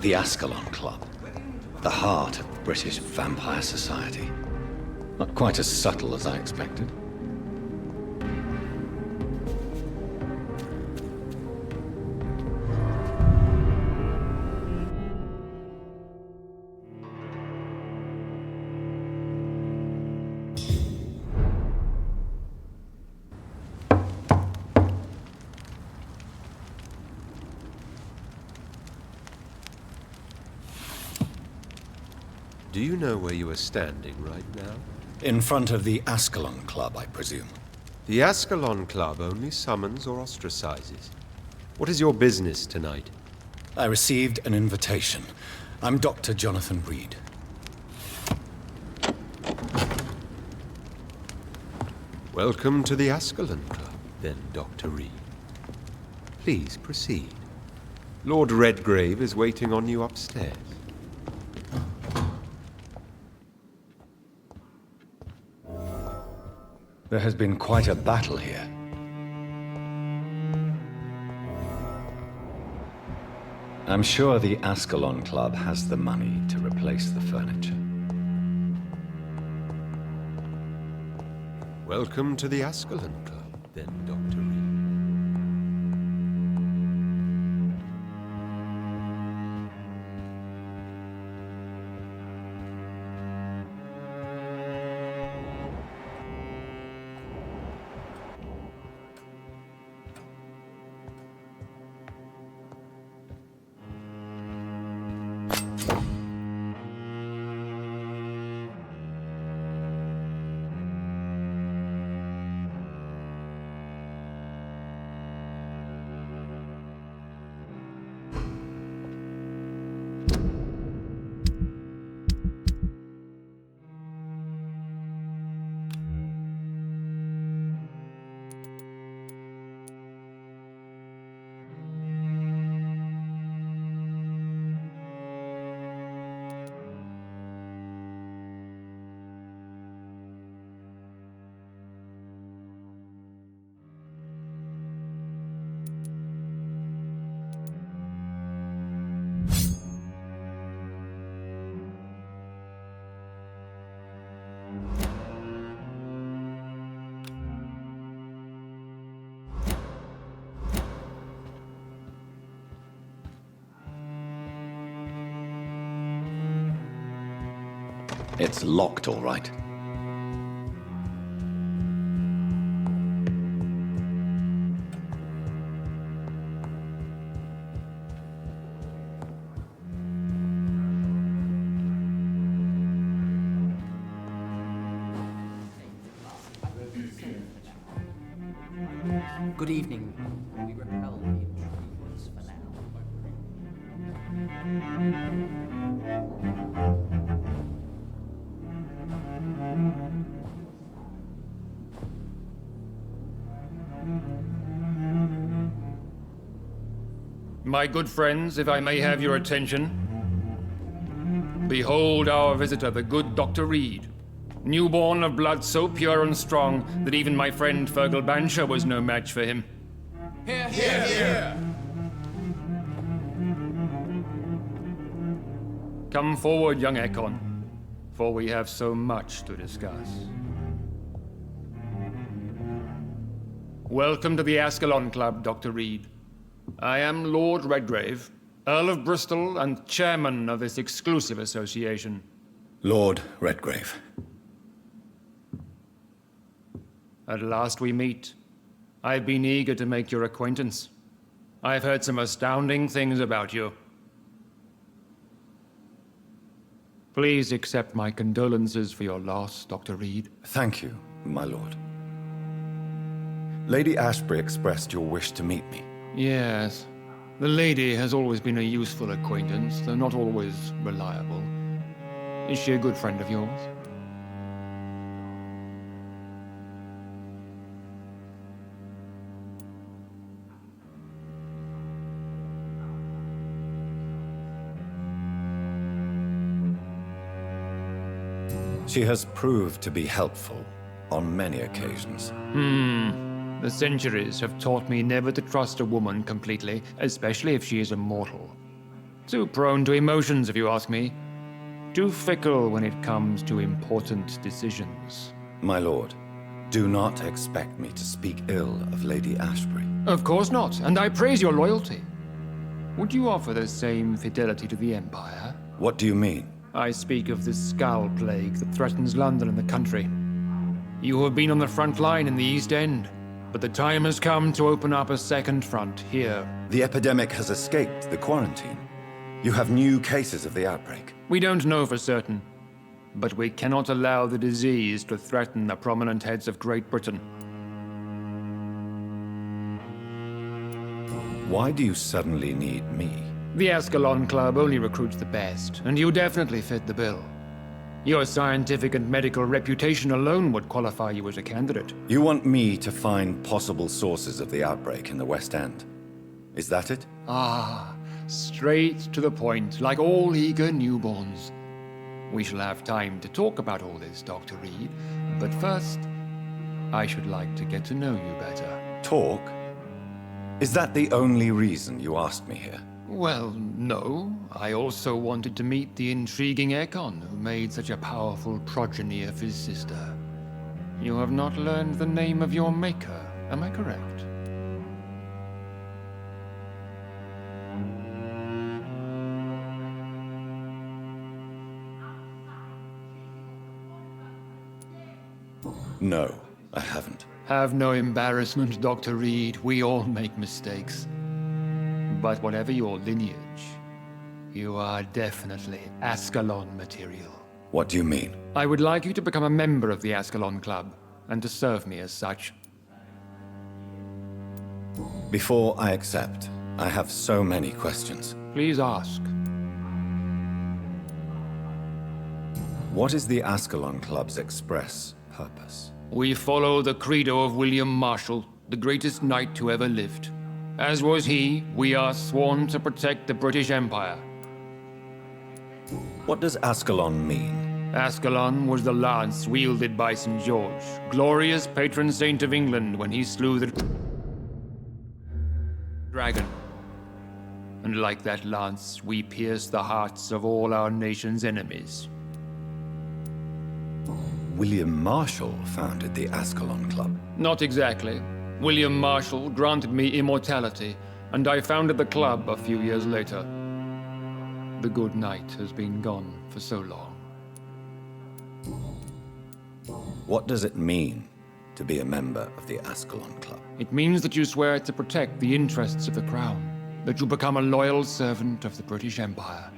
The Ascalon Club. The heart of British vampire society. Not quite as subtle as I expected. Do you know where you are standing right now? In front of the Ascalon Club, I presume. The Ascalon Club only summons or ostracizes. What is your business tonight? I received an invitation. I'm Dr. Jonathan Reed. Welcome to the Ascalon Club, then, Dr. Reed. Please proceed. Lord Redgrave is waiting on you upstairs. There has been quite a battle here. I'm sure the Ascalon Club has the money to replace the furniture. Welcome to the Ascalon Club, then, Dr. Reed. It's locked, all right. Good evening. We repel the intruders for now. My good friends, if I may have your attention. Behold our visitor, the good Dr. Reed. Newborn of blood so pure and strong that even my friend Fergal Bansher was no match for him. Here, here, here! Come forward, young Ekon, for we have so much to discuss. Welcome to the Ascalon Club, Dr. Reed. I am Lord Redgrave, Earl of Bristol and chairman of this exclusive association. Lord Redgrave. At last we meet. I've been eager to make your acquaintance. I've heard some astounding things about you. Please accept my condolences for your loss, Dr. Reed. Thank you, my lord. Lady Ashbury expressed your wish to meet me. Yes. The lady has always been a useful acquaintance, though not always reliable. Is she a good friend of yours? She has proved to be helpful on many occasions. The centuries have taught me never to trust a woman completely, especially if she is immortal. Too prone to emotions, if you ask me. Too fickle when it comes to important decisions. My lord, do not expect me to speak ill of Lady Ashbury. Of course not, and I praise your loyalty. Would you offer the same fidelity to the Empire? What do you mean? I speak of the Skull Plague that threatens London and the country. You have been on the front line in the East End, but the time has come to open up a second front here. The epidemic has escaped the quarantine. You have new cases of the outbreak. We don't know for certain, but we cannot allow the disease to threaten the prominent heads of Great Britain. Why do you suddenly need me? The Ascalon Club only recruits the best, and you definitely fit the bill. Your scientific and medical reputation alone would qualify you as a candidate. You want me to find possible sources of the outbreak in the West End. Is that it? Ah, straight to the point, like all eager newborns. We shall have time to talk about all this, Dr. Reed, but first, I should like to get to know you better. Talk? Is that the only reason you asked me here? Well, no. I also wanted to meet the intriguing Ekon, who made such a powerful progeny of his sister. You have not learned the name of your maker, am I correct? No, I haven't. Have no embarrassment, Dr. Reed. We all make mistakes. But whatever your lineage, you are definitely Ascalon material. What do you mean? I would like you to become a member of the Ascalon Club, and to serve me as such. Before I accept, I have so many questions. Please ask. What is the Ascalon Club's express purpose? We follow the credo of William Marshall, the greatest knight who ever lived. As was he, we are sworn to protect the British Empire. What does Ascalon mean? Ascalon was the lance wielded by St. George, glorious patron saint of England when he slew the dragon. And like that lance, we pierce the hearts of all our nation's enemies. William Marshall founded the Ascalon Club. Not exactly. William Marshall granted me immortality, and I founded the club a few years later. The good knight has been gone for so long. What does it mean to be a member of the Ascalon Club? It means that you swear to protect the interests of the crown, that you become a loyal servant of the British Empire.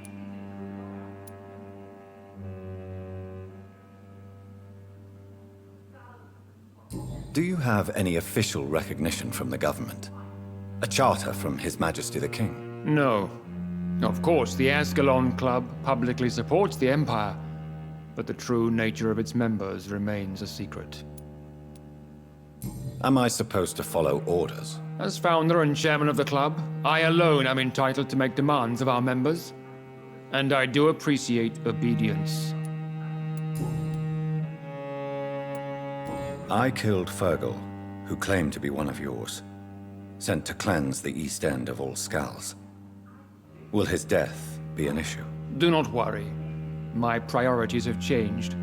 Do you have any official recognition from the government? A charter from His Majesty the King? No. Of course, the Ascalon Club publicly supports the Empire, but the true nature of its members remains a secret. Am I supposed to follow orders? As founder and chairman of the club, I alone am entitled to make demands of our members, and I do appreciate obedience. I killed Fergal, who claimed to be one of yours, sent to cleanse the East End of all skulls. Will his death be an issue? Do not worry. My priorities have changed.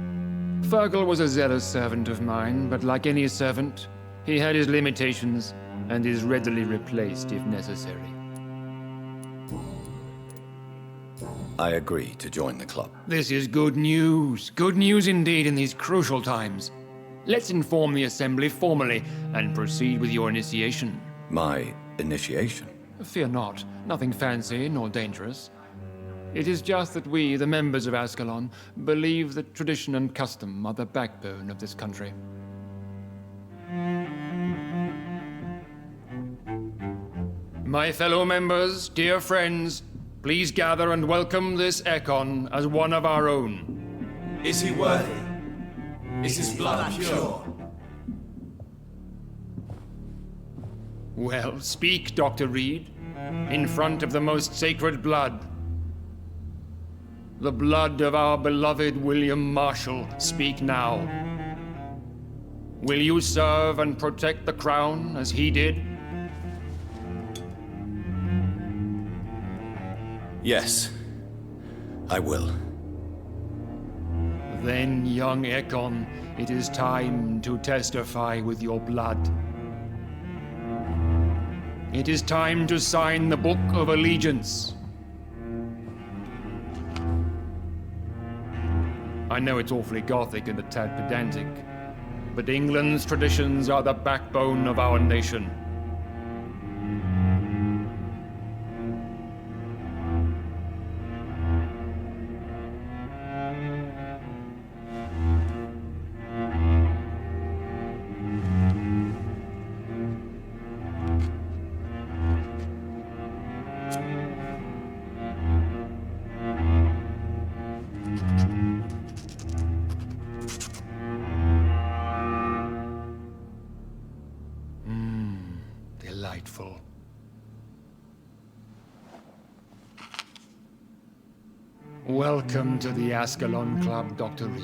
Fergal was a zealous servant of mine, but like any servant, he had his limitations and is readily replaced if necessary. I agree to join the club. This is good news. Good news indeed in these crucial times. Let's inform the Assembly formally and proceed with your initiation. My initiation? Fear not. Nothing fancy nor dangerous. It is just that we, the members of Ascalon, believe that tradition and custom are the backbone of this country. My fellow members, dear friends, please gather and welcome this Ekon as one of our own. Is he worthy? Is his blood pure? Well, speak, Dr. Reed, in front of the most sacred blood. The blood of our beloved William Marshall, speak now. Will you serve and protect the crown as he did? Yes, I will. Then, young Ekon, it is time to testify with your blood. It is time to sign the Book of Allegiance. I know it's awfully gothic and a tad pedantic, but England's traditions are the backbone of our nation. Delightful. Welcome to the Ascalon Club, Dr. Reed.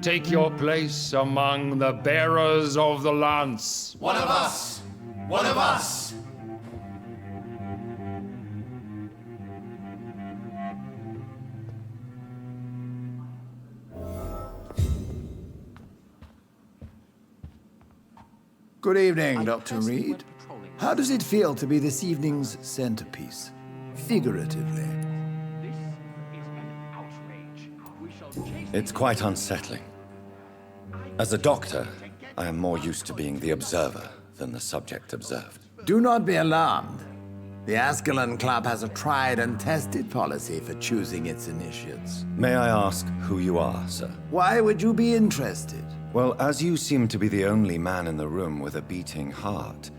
Take your place among the bearers of the lance. One of us! One of us! Good evening, Dr. Reed. How does it feel to be this evening's centerpiece? Figuratively. It's quite unsettling. As a doctor, I am more used to being the observer than the subject observed. Do not be alarmed. The Ascalon Club has a tried and tested policy for choosing its initiates. May I ask who you are, sir? Why would you be interested? Well, as you seem to be the only man in the room with a beating heart,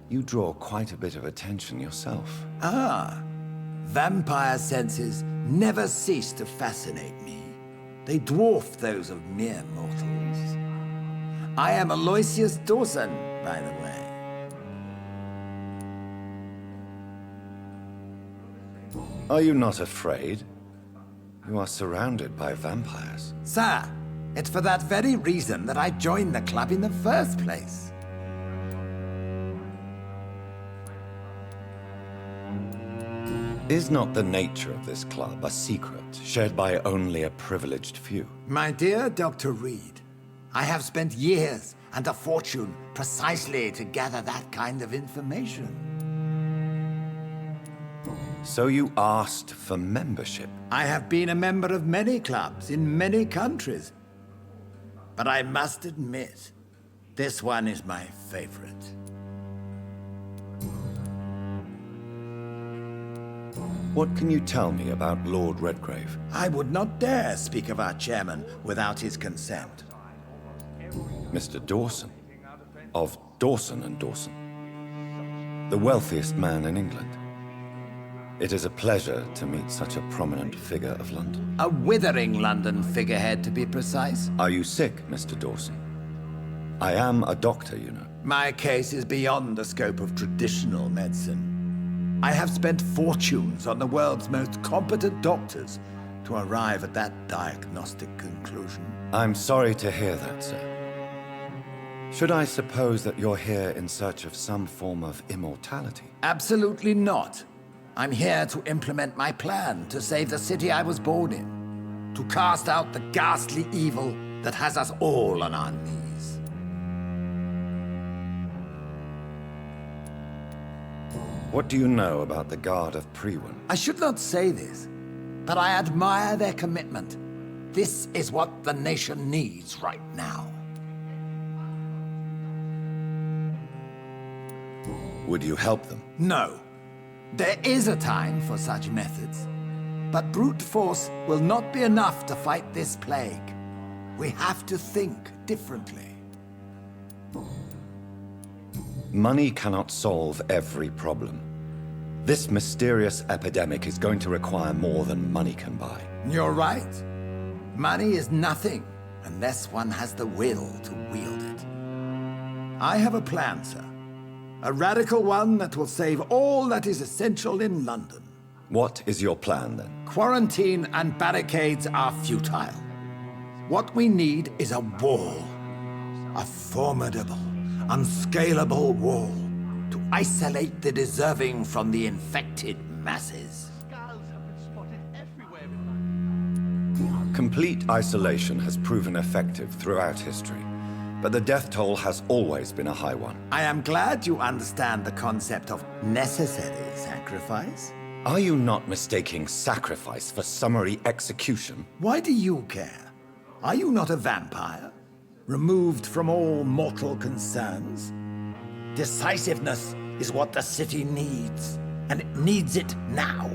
you draw quite a bit of attention yourself. Ah, vampire senses never cease to fascinate me. They dwarf those of mere mortals. I am Aloysius Dawson, by the way. Are you not afraid? You are surrounded by vampires. Sir, it's for that very reason that I joined the club in the first place. Is not the nature of this club a secret shared by only a privileged few? My dear Dr. Reed, I have spent years and a fortune precisely to gather that kind of information. So you asked for membership? I have been a member of many clubs in many countries. But I must admit, this one is my favorite. What can you tell me about Lord Redgrave? I would not dare speak of our chairman without his consent. Mr. Dawson? Of Dawson and Dawson? The wealthiest man in England. It is a pleasure to meet such a prominent figure of London. A withering London figurehead, to be precise. Are you sick, Mr. Dawson? I am a doctor, you know. My case is beyond the scope of traditional medicine. I have spent fortunes on the world's most competent doctors to arrive at that diagnostic conclusion. I'm sorry to hear that, sir. Should I suppose that you're here in search of some form of immortality? Absolutely not. I'm here to implement my plan to save the city I was born in, to cast out the ghastly evil that has us all on our knees. What do you know about the Guard of Priwen? I should not say this, but I admire their commitment. This is what the nation needs right now. Would you help them? No. There is a time for such methods. But brute force will not be enough to fight this plague. We have to think differently. Money cannot solve every problem. This mysterious epidemic is going to require more than money can buy. You're right. Money is nothing unless one has the will to wield it. I have a plan, sir. A radical one that will save all that is essential in London. What is your plan, then? Quarantine and barricades are futile. What we need is a wall. A formidable, unscalable wall to isolate the deserving from the infected masses. Complete isolation has proven effective throughout history, but the death toll has always been a high one. I am glad you understand the concept of necessary sacrifice. Are you not mistaking sacrifice for summary execution? Why do you care? Are you not a vampire? Removed from all mortal concerns? Decisiveness is what the city needs, and it needs it now.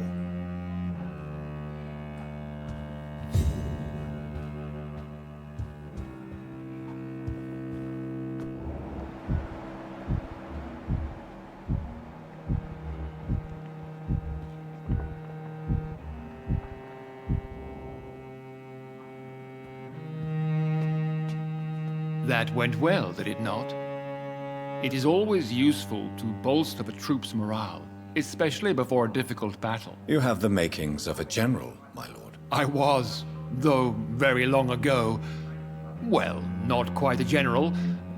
That went well, did it not? It is always useful to bolster the troops' morale, especially before a difficult battle. You have the makings of a general, my lord. I was, though very long ago. Well, not quite a general,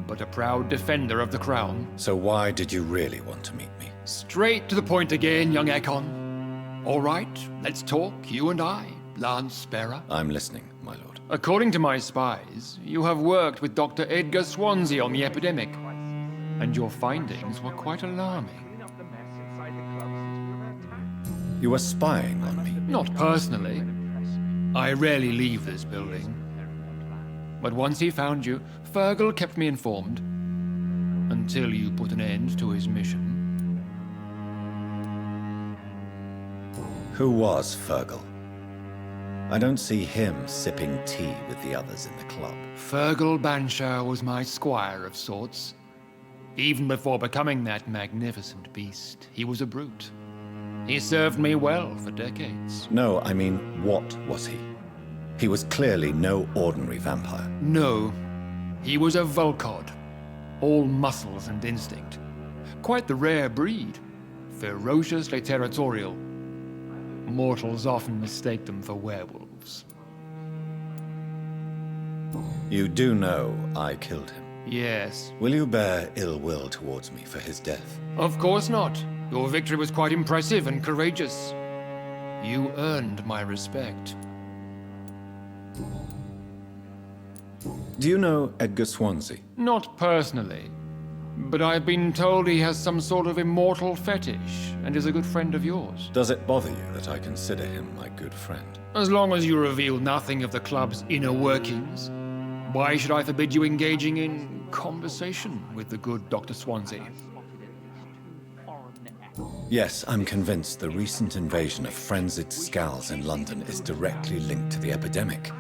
but a proud defender of the crown. So why did you really want to meet me? Straight to the point again, young Ekon. All right, let's talk, you and I, Lance Sparrow. I'm listening, my lord. According to my spies, you have worked with Dr. Edgar Swansea on the epidemic, and your findings were quite alarming. You were spying on me? Not personally. I rarely leave this building. But once he found you, Fergal kept me informed, until you put an end to his mission. Who was Fergal? I don't see him sipping tea with the others in the club. Fergal Banshire was my squire of sorts. Even before becoming that magnificent beast, he was a brute. He served me well for decades. No, I mean, what was he? He was clearly no ordinary vampire. No. He was a Volcod. All muscles and instinct. Quite the rare breed. Ferociously territorial. Mortals often mistake them for werewolves. You do know I killed him? Yes. Will you bear ill will towards me for his death? Of course not. Your victory was quite impressive and courageous. You earned my respect. Do you know Edgar Swansea? Not personally, but I've been told he has some sort of immortal fetish and is a good friend of yours. Does it bother you that I consider him my good friend? As long as you reveal nothing of the club's inner workings, why should I forbid you engaging in conversation with the good Dr. Swansea? Yes, I'm convinced the recent invasion of frenzied Skals in London is directly linked to the epidemic.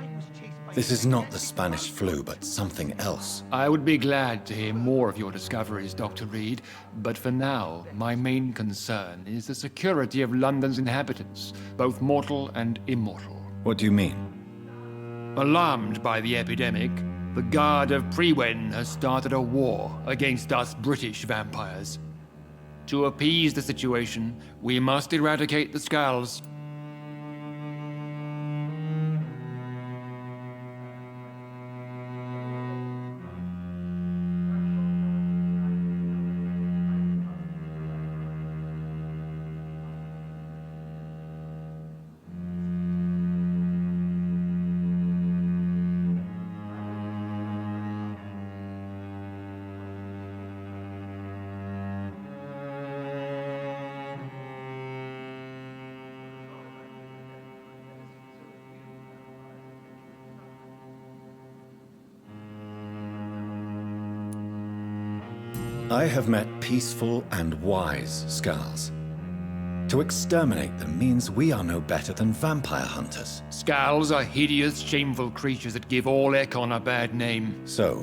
This is not the Spanish flu, but something else. I would be glad to hear more of your discoveries, Dr. Reed, but for now, my main concern is the security of London's inhabitants, both mortal and immortal. What do you mean? Alarmed by the epidemic, the Guard of Priwen has started a war against us British vampires. To appease the situation, we must eradicate the Skals. I have met peaceful and wise Skals. To exterminate them means we are no better than vampire hunters. Skals are hideous, shameful creatures that give all Ekon a bad name. So,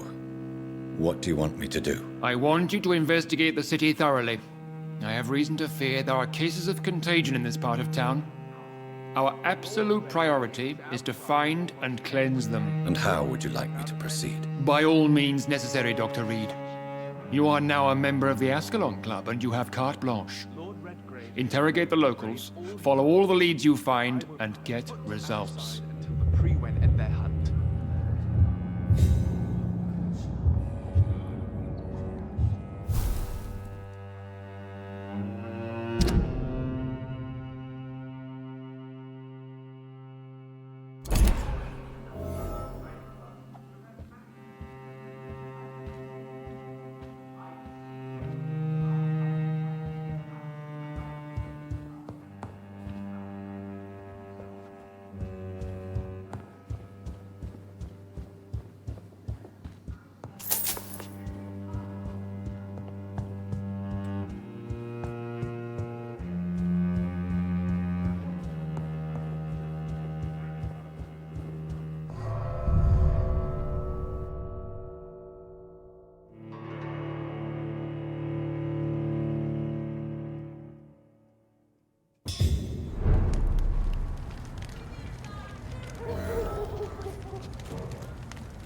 what do you want me to do? I want you to investigate the city thoroughly. I have reason to fear there are cases of contagion in this part of town. Our absolute priority is to find and cleanse them. And how would you like me to proceed? By all means necessary, Dr. Reed. You are now a member of the Ascalon Club and you have carte blanche. Interrogate the locals, follow all the leads you find, and get results.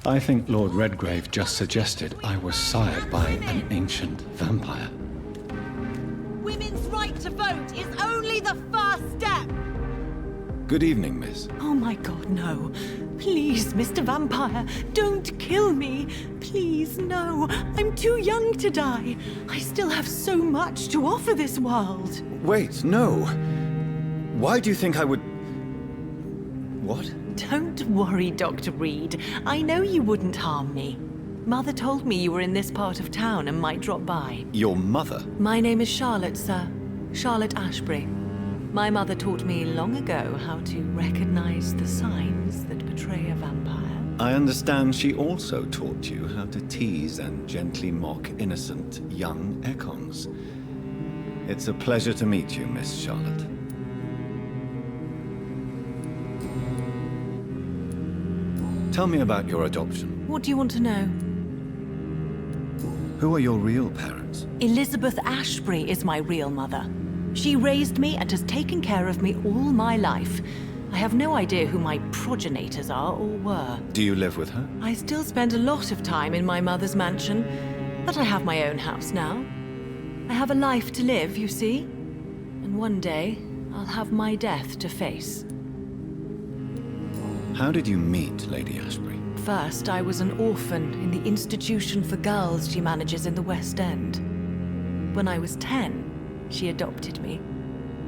I think Lord Redgrave just suggested I was sired by an ancient vampire. Women's right to vote is only the first step! Good evening, miss. Oh my god, no. Please, Mr. Vampire, don't kill me. Please, no. I'm too young to die. I still have so much to offer this world. Wait, no. Why do you think I would... What? Don't worry, Dr. Reed. I know you wouldn't harm me. Mother told me you were in this part of town and might drop by. Your mother? My name is Charlotte, sir. Charlotte Ashbury. My mother taught me long ago how to recognize the signs that betray a vampire. I understand she also taught you how to tease and gently mock innocent young Ekons. It's a pleasure to meet you, Miss Charlotte. Tell me about your adoption. What do you want to know? Who are your real parents? Elizabeth Ashbury is my real mother. She raised me and has taken care of me all my life. I have no idea who my progenitors are or were. Do you live with her? I still spend a lot of time in my mother's mansion, but I have my own house now. I have a life to live, you see. And one day, I'll have my death to face. How did you meet Lady Ashbury? First, I was an orphan in the institution for girls she manages in the West End. When I was 10, she adopted me,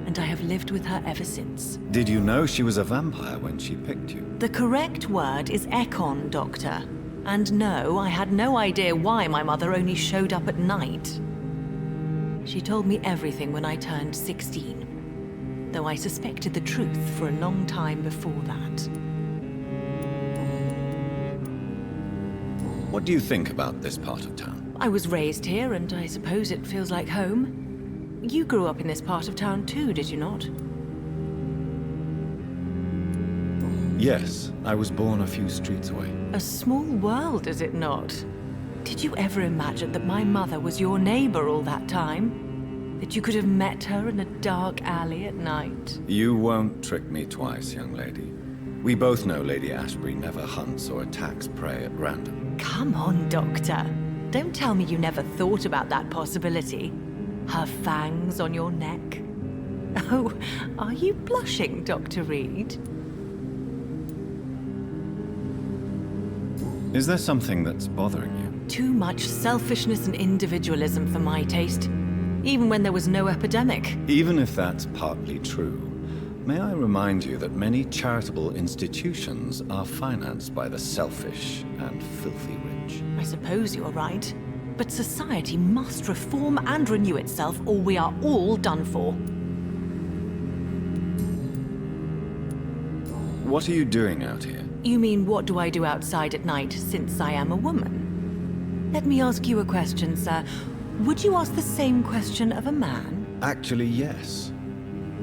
and I have lived with her ever since. Did you know she was a vampire when she picked you? The correct word is Ekon, Doctor. And no, I had no idea why my mother only showed up at night. She told me everything when I turned 16, though I suspected the truth for a long time before that. What do you think about this part of town? I was raised here, and I suppose it feels like home. You grew up in this part of town too, did you not? Yes, I was born a few streets away. A small world, is it not? Did you ever imagine that my mother was your neighbor all that time? That you could have met her in a dark alley at night? You won't trick me twice, young lady. We both know Lady Ashbury never hunts or attacks prey at random. Come on, Doctor. Don't tell me you never thought about that possibility. Her fangs on your neck. Oh, are you blushing, Dr. Reed? Is there something that's bothering you? Too much selfishness and individualism for my taste. Even when there was no epidemic. Even if that's partly true, may I remind you that many charitable institutions are financed by the selfish and filthy rich. I suppose you're right. But society must reform and renew itself, or we are all done for. What are you doing out here? You mean, what do I do outside at night since I am a woman? Let me ask you a question, sir. Would you ask the same question of a man? Actually, yes.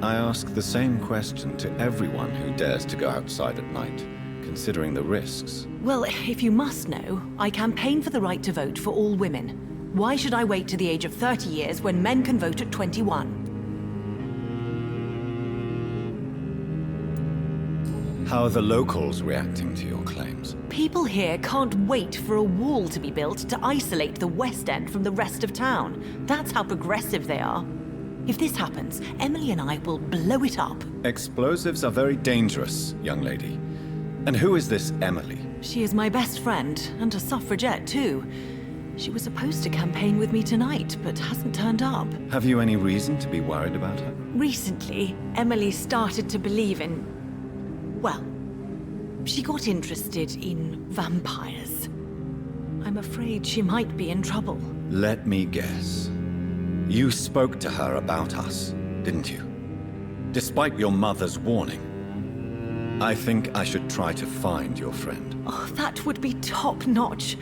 I ask the same question to everyone who dares to go outside at night, considering the risks. Well, if you must know, I campaign for the right to vote for all women. Why should I wait to the age of 30 years when men can vote at 21? How are the locals reacting to your claims? People here can't wait for a wall to be built to isolate the West End from the rest of town. That's how progressive they are. If this happens, Emily and I will blow it up. Explosives are very dangerous, young lady. And who is this Emily? She is my best friend, and a suffragette too. She was supposed to campaign with me tonight, but hasn't turned up. Have you any reason to be worried about her? Recently, Emily started to believe in... well, she got interested in vampires. I'm afraid she might be in trouble. Let me guess. You spoke to her about us, didn't you? Despite your mother's warning. I think I should try to find your friend. Oh, that would be top-notch.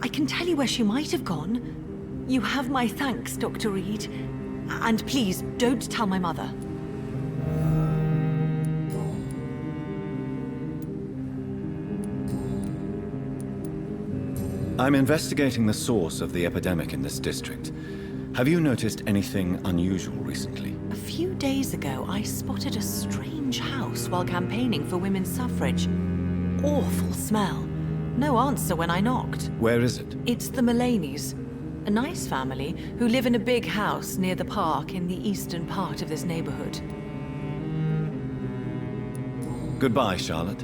I can tell you where she might have gone. You have my thanks, Dr. Reed. And please, don't tell my mother. I'm investigating the source of the epidemic in this district. Have you noticed anything unusual recently? A few days ago, I spotted a strange house while campaigning for women's suffrage. Awful smell. No answer when I knocked. Where is it? It's the Mullaneys, a nice family who live in a big house near the park in the eastern part of this neighborhood. Goodbye, Charlotte.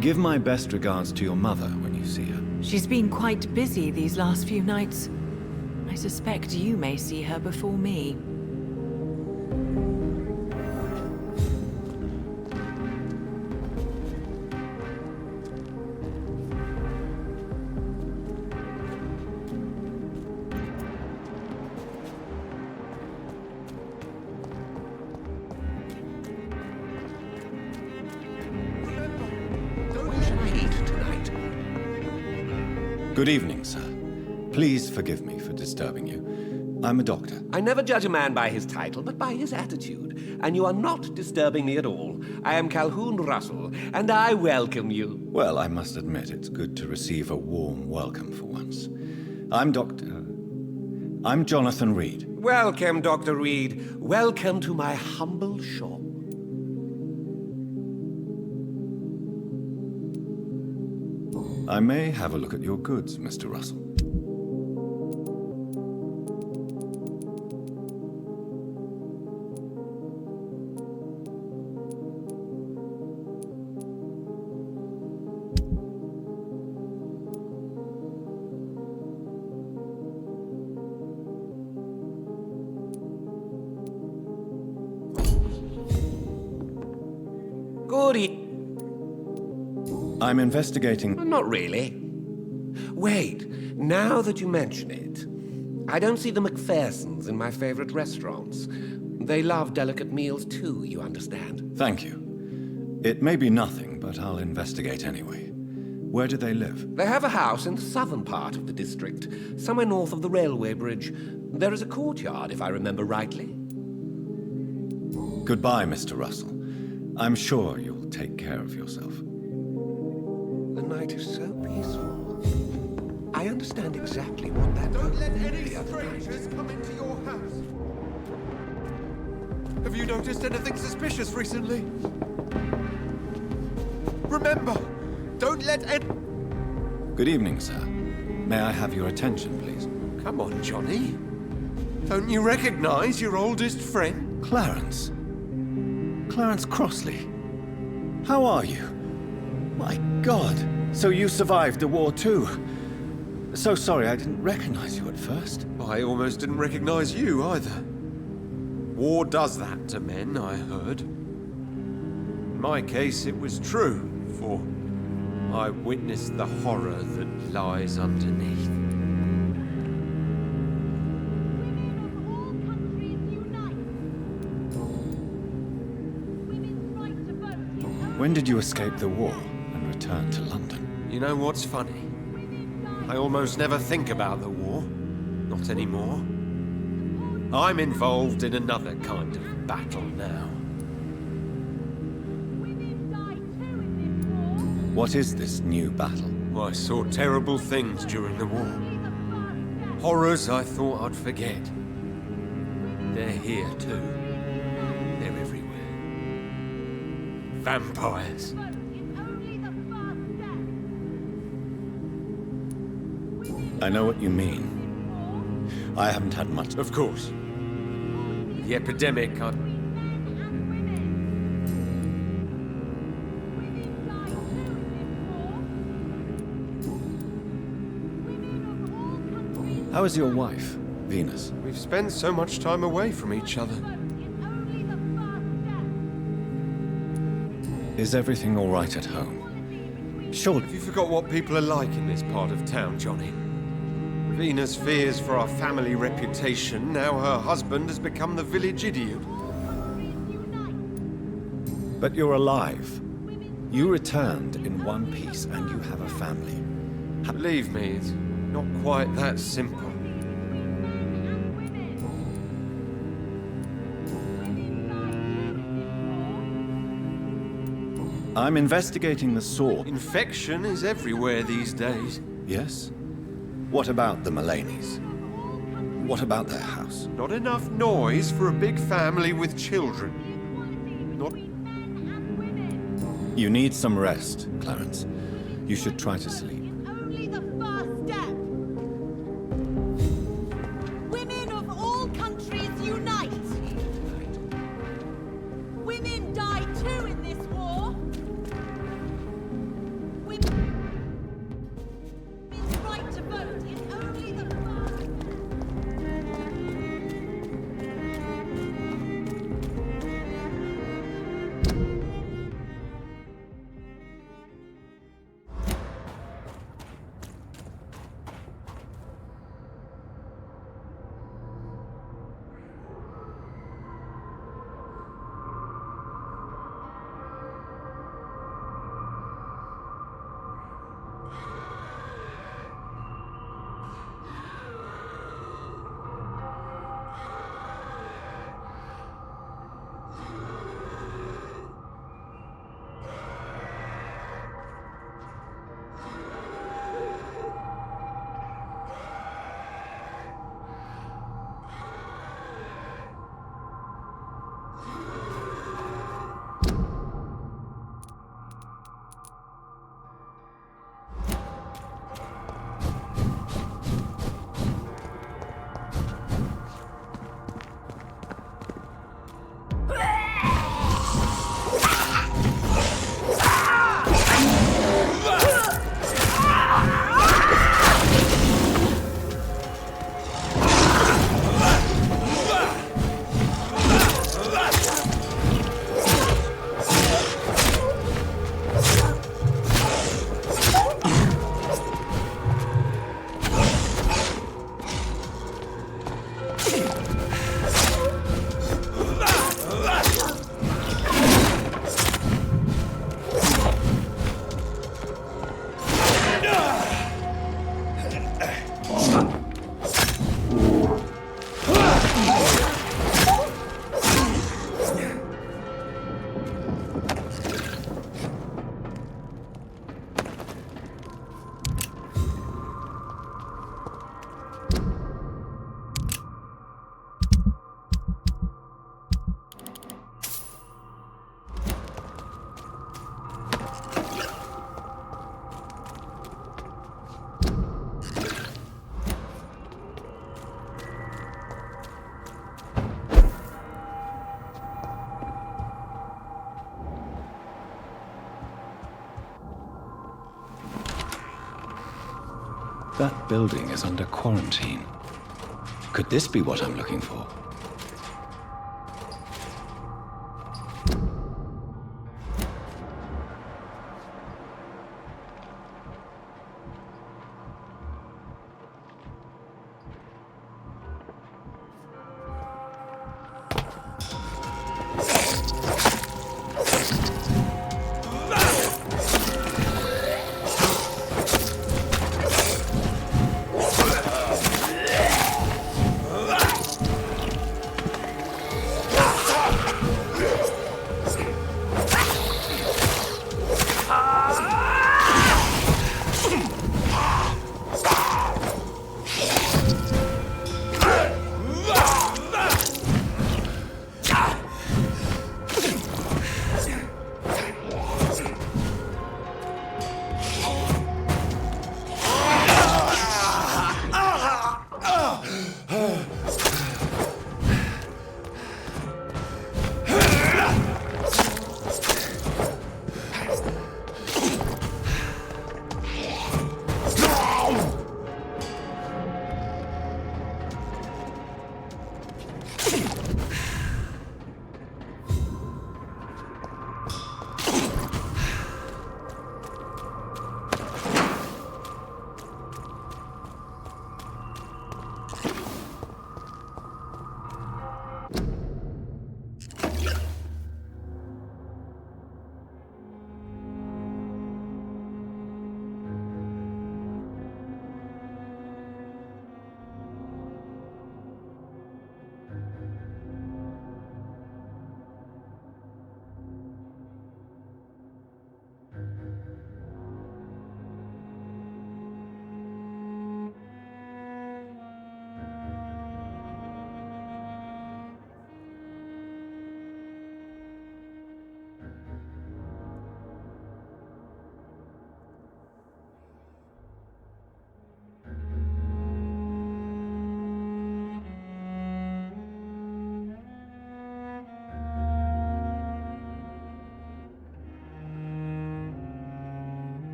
Give my best regards to your mother when you see her. She's been quite busy these last few nights. I suspect you may see her before me. Good evening, sir. Please forgive me for disturbing you. I'm a doctor. I never judge a man by his title, but by his attitude. And you are not disturbing me at all. I am Calhoun Russell, and I welcome you. Well, I must admit it's good to receive a warm welcome for once. I'm Jonathan Reed. Welcome, Dr. Reed. Welcome to my humble shop. I may have a look at your goods, Mr. Russell. Good evening. I'm investigating... Not really. Wait, now that you mention it, I don't see the McPhersons in my favorite restaurants. They love delicate meals too, you understand? Thank you. It may be nothing, but I'll investigate anyway. Where do they live? They have a house in the southern part of the district, somewhere north of the railway bridge. There is a courtyard, if I remember rightly. Goodbye, Mr. Russell. I'm sure you'll take care of yourself. The night is so peaceful. I understand exactly what that... Don't let any strangers come into your house. Have you noticed anything suspicious recently? Remember, don't let any... Good evening, sir. May I have your attention, please? Come on, Johnny. Don't you recognize your oldest friend? Clarence. Clarence Crossley. How are you? My God. So you survived the war too. So sorry I didn't recognize you at first. I almost didn't recognize you either. War does that to men, I heard. In my case, it was true, for I witnessed the horror that lies underneath. When did you escape the war and return to London? You know what's funny? I almost never think about the war. Not anymore. I'm involved in another kind of battle now. What is this new battle? I saw terrible things during the war. Horrors I thought I'd forget. They're here too. They're everywhere. Vampires. I know what you mean. I haven't had much. Of course. The epidemic, How is your wife, Venus? We've spent so much time away from each other. Is everything all right at home? Sure. Have you forgot what people are like in this part of town, Johnny? Venus fears for our family reputation. Now her husband has become the village idiot. But you're alive. You returned in one piece and you have a family. Believe me, it's not quite that simple. I'm investigating the sword. Infection is everywhere these days. Yes? What about the Mulaney's? What about their house? Not enough noise for a big family with children. Not... You need some rest, Clarence. You should try to sleep. Only the first step. Women of all countries unite. Women die too in this war. Women's right to vote is only the first. That building is under quarantine. Could this be what I'm looking for?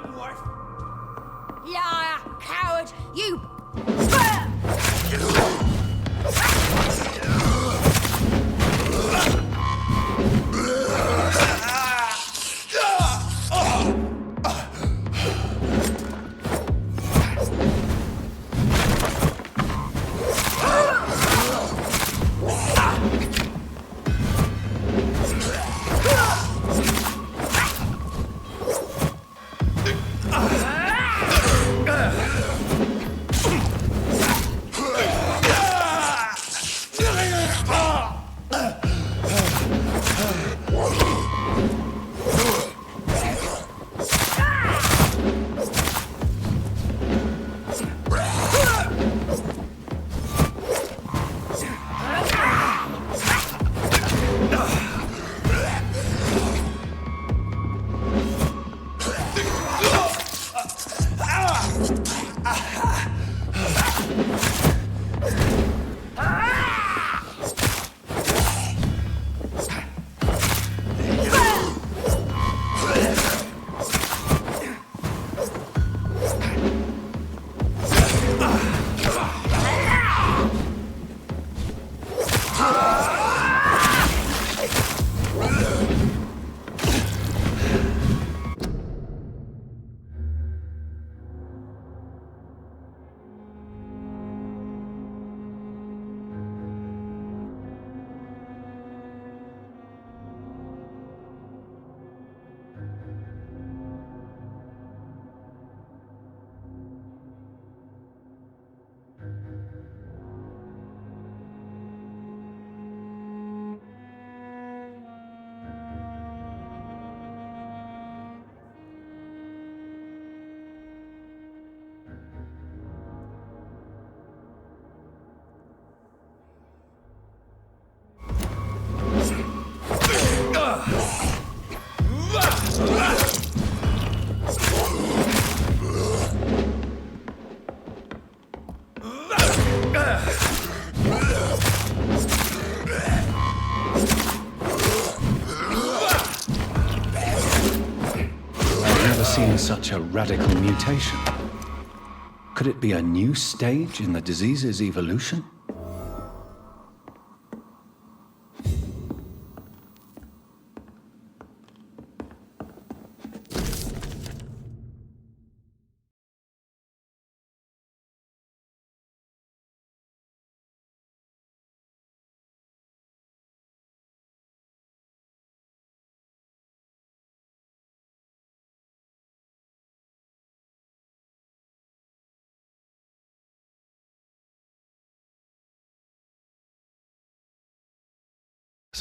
dwarf! Liar! Coward! You... Seen such a radical mutation. Could it be a new stage in the disease's evolution?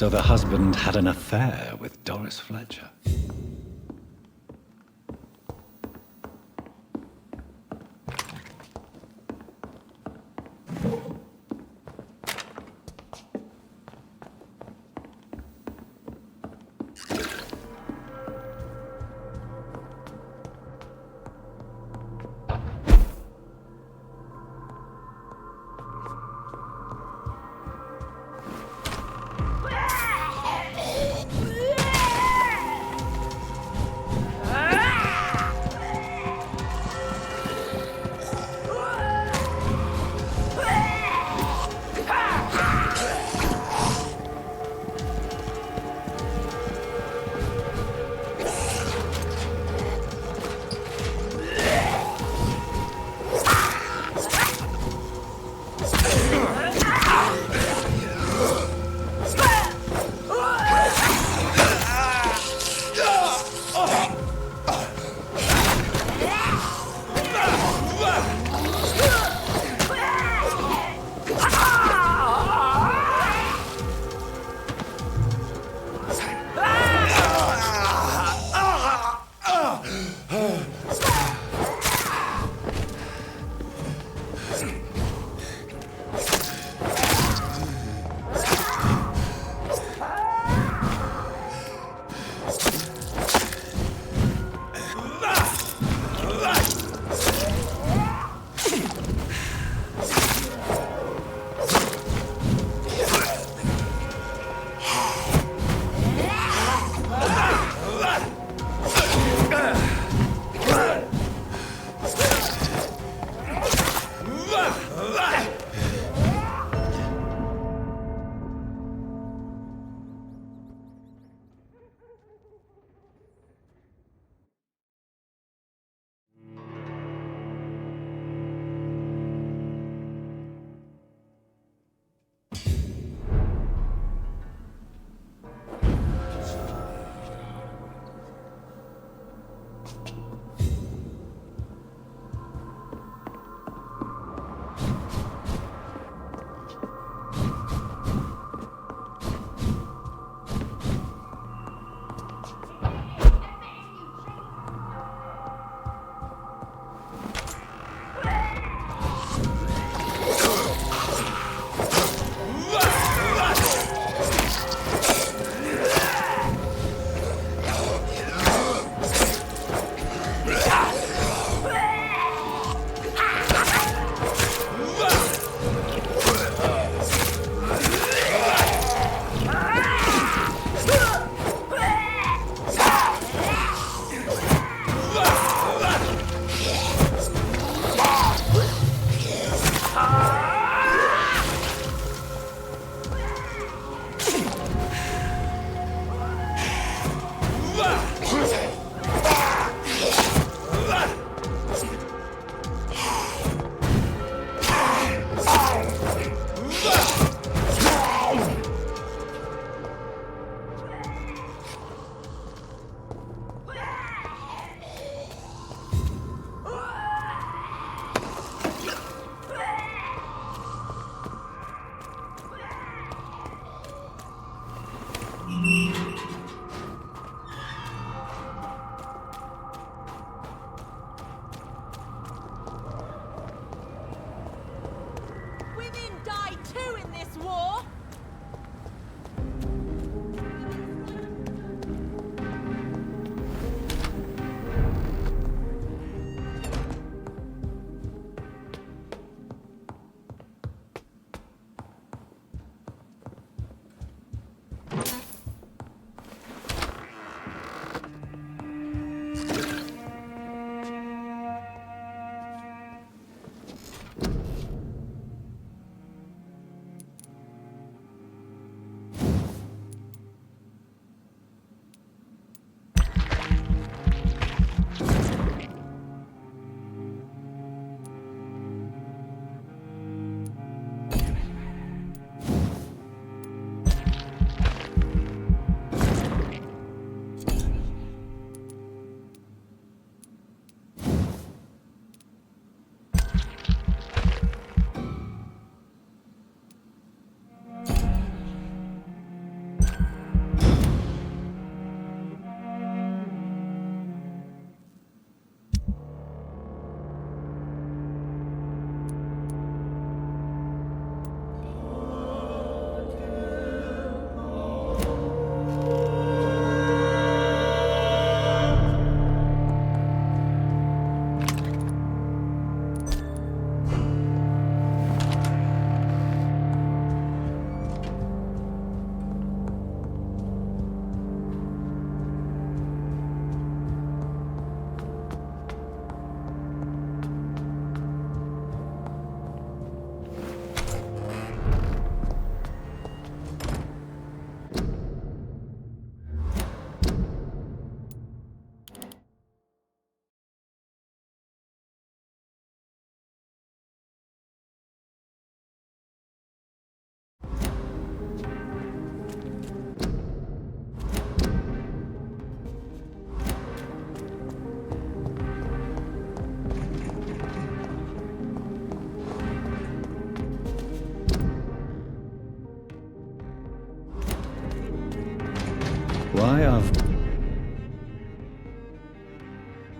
So the husband had an affair with Doris Fletcher.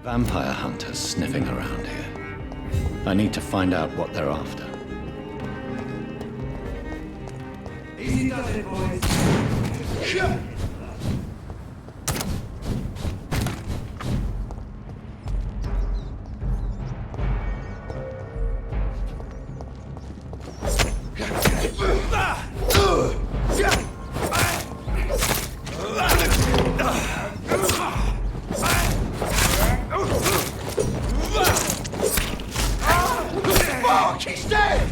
Vampire hunters sniffing around here. I need to find out what they're after. Easy does it, boys. Sure. He's dead!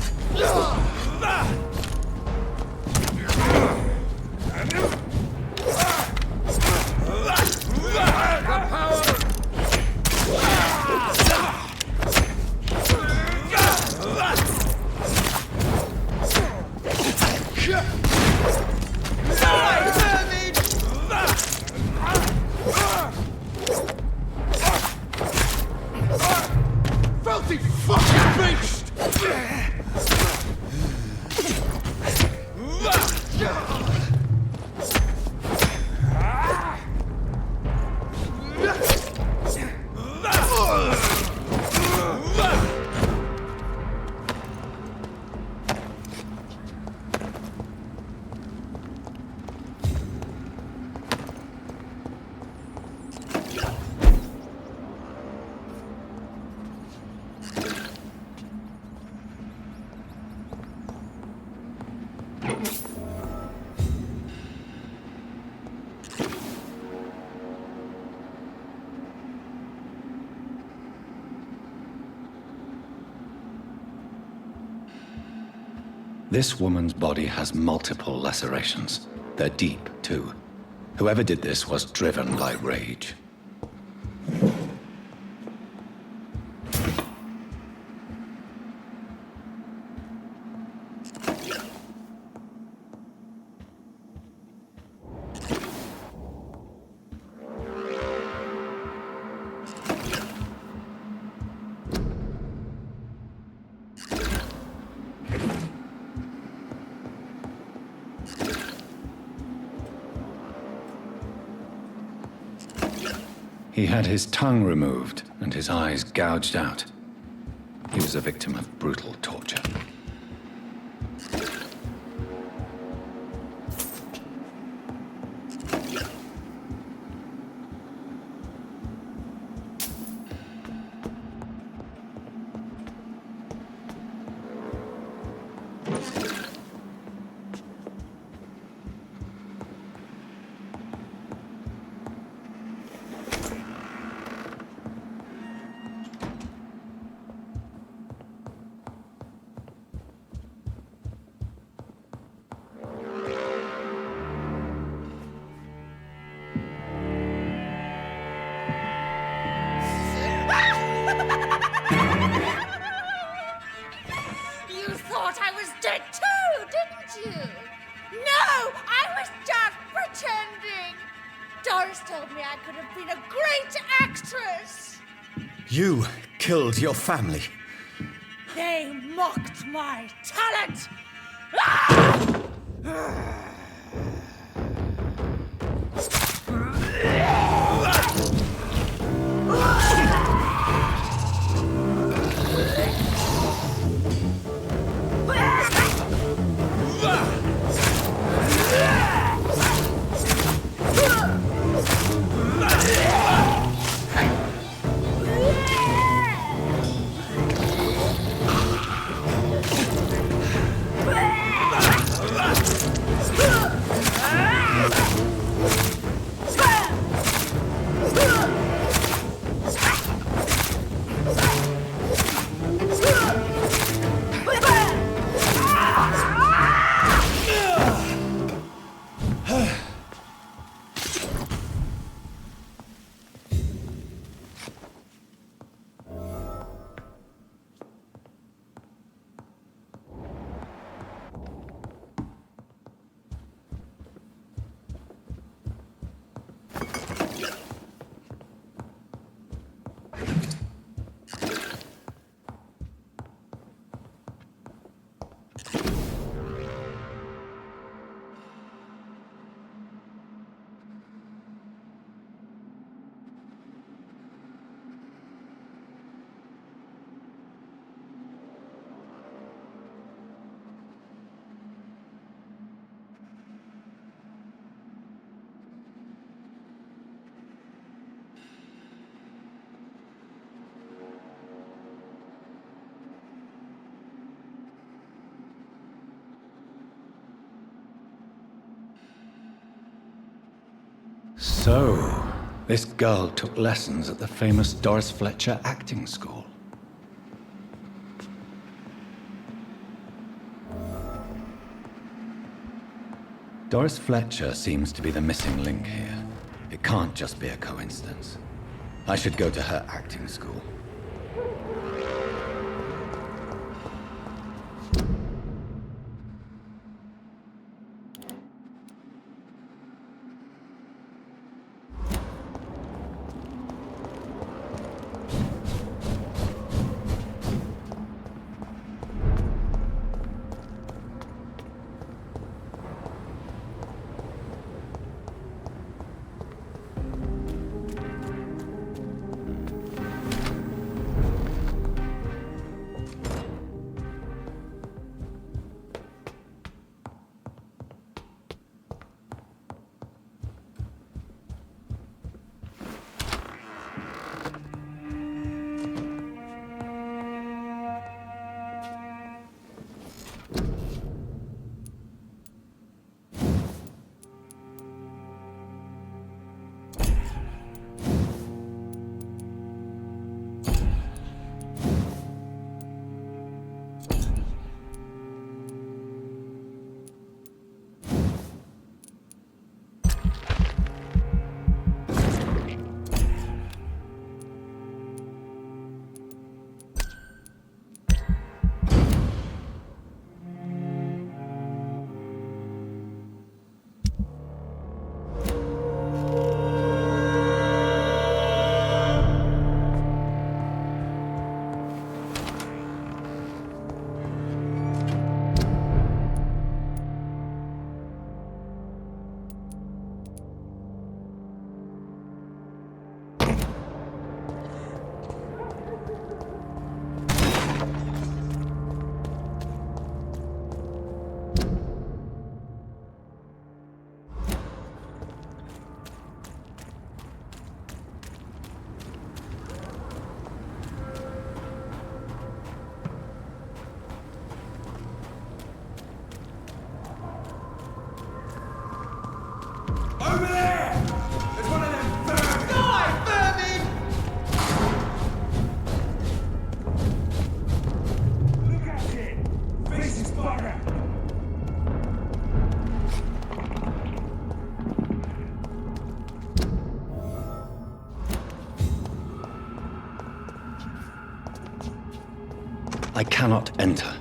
Filthy fucking beast! This woman's body has multiple lacerations. They're deep, too. Whoever did this was driven by rage. He had his tongue removed and his eyes gouged out. He was a victim of brutal torture. You thought I was dead too, didn't you? No, I was just pretending. Doris told me I could have been a great actress. You killed your family. They mocked my talent. Ah! So, this girl took lessons at the famous Doris Fletcher acting school. Doris Fletcher seems to be the missing link here. It can't just be a coincidence. I should go to her acting school. I cannot enter.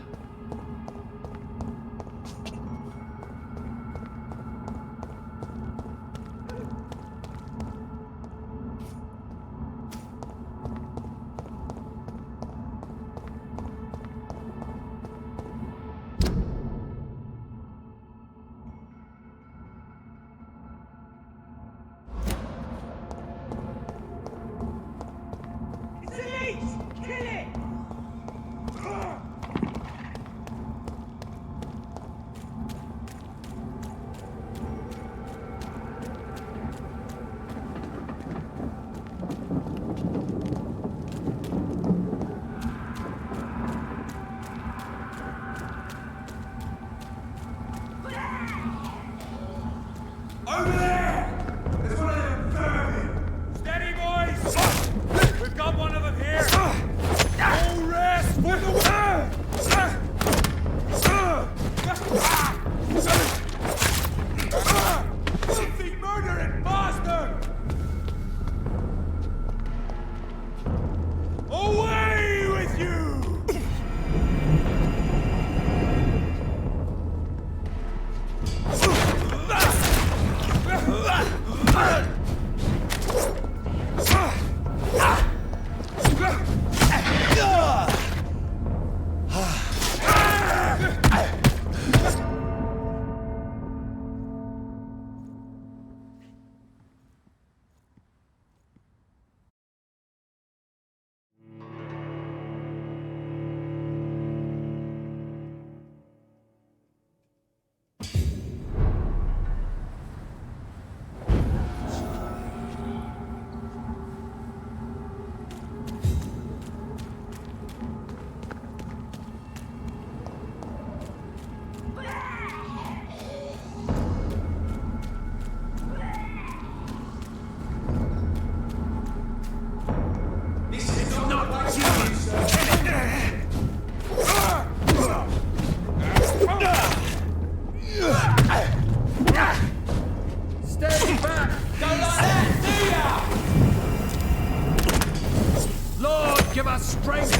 give us strength!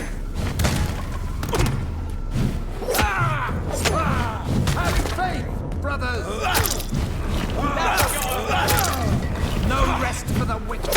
Have faith, brothers! No rest for the wicked!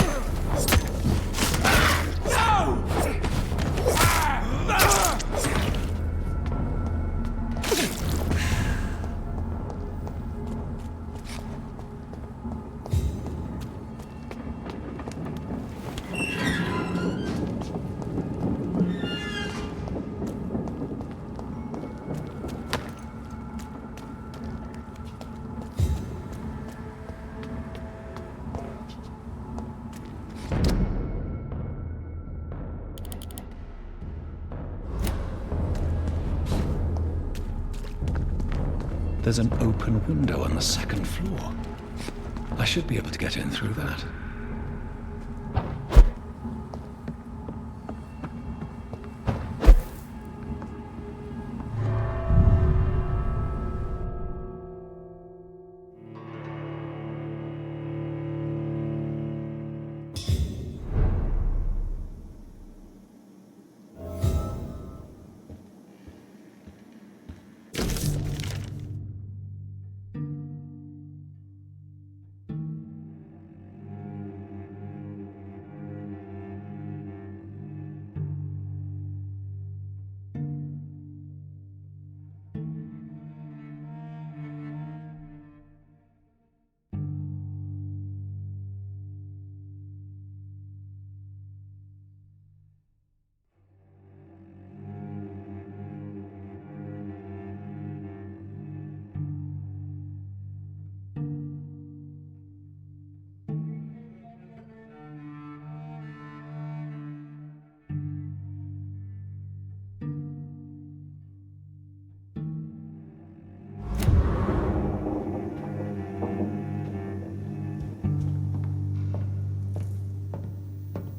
There's an open window on the second floor. I should be able to get in through that.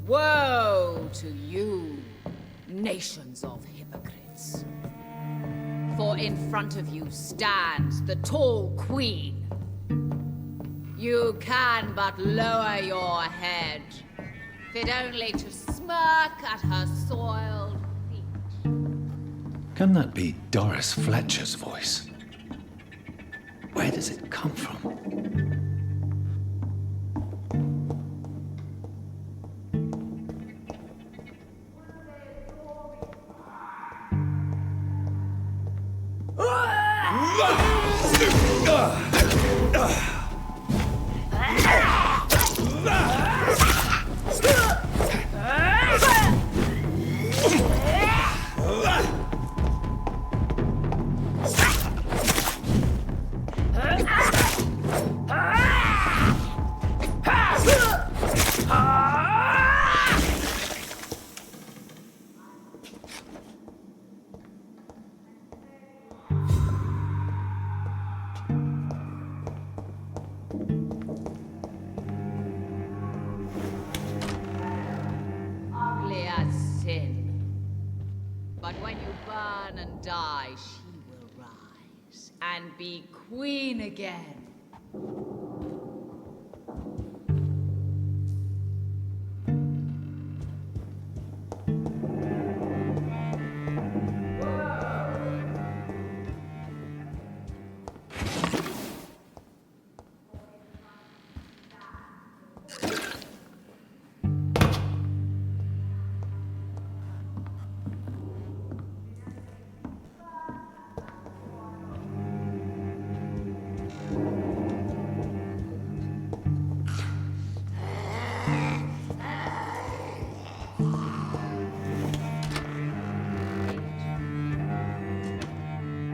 Woe to you, nations of hypocrites. For in front of you stands the tall queen. You can but lower your head, fit only to smirk at her soiled feet. Can that be Doris Fletcher's voice? Where does it come from? Ugly as sin. But when you burn and die, she will rise and be queen again.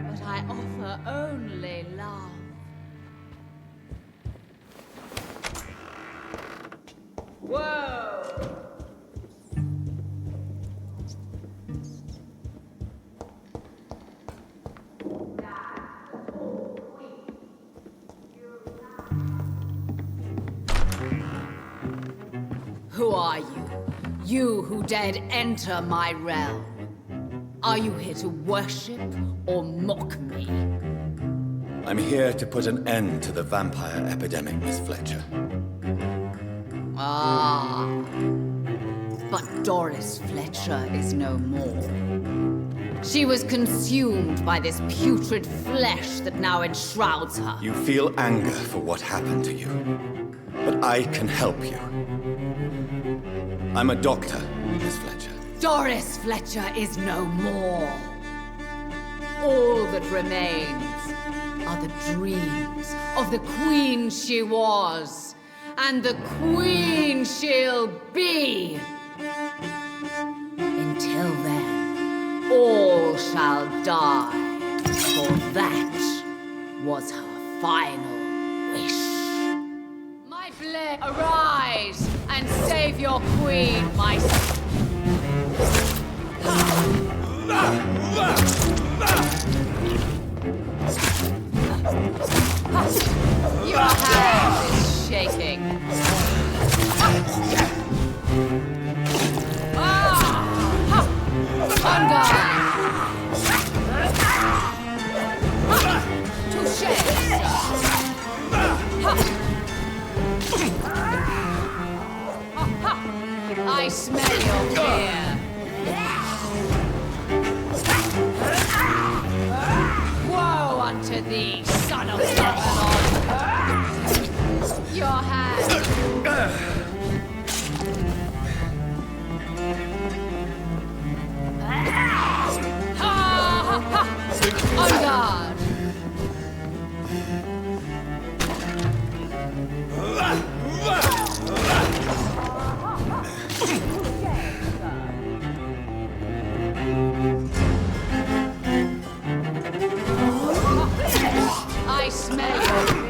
But I offer only love. Whoa! Who are you? You who dared enter my realm. Are you here to worship or mock me? I'm here to put an end to the vampire epidemic, Miss Fletcher. Ah. But Doris Fletcher is no more. She was consumed by this putrid flesh that now enshrouds her. You feel anger for what happened to you, but I can help you. I'm a doctor, Miss Fletcher. Doris Fletcher is no more. All that remains are the dreams of the queen she was, and the queen she'll be. Until then, all shall die, for that was her final wish. My blade, arise and save your queen, my Your hand is shaking. I smell your fear. Woe unto thee, son of Babylon! Your hand. On guard! I smell your fear.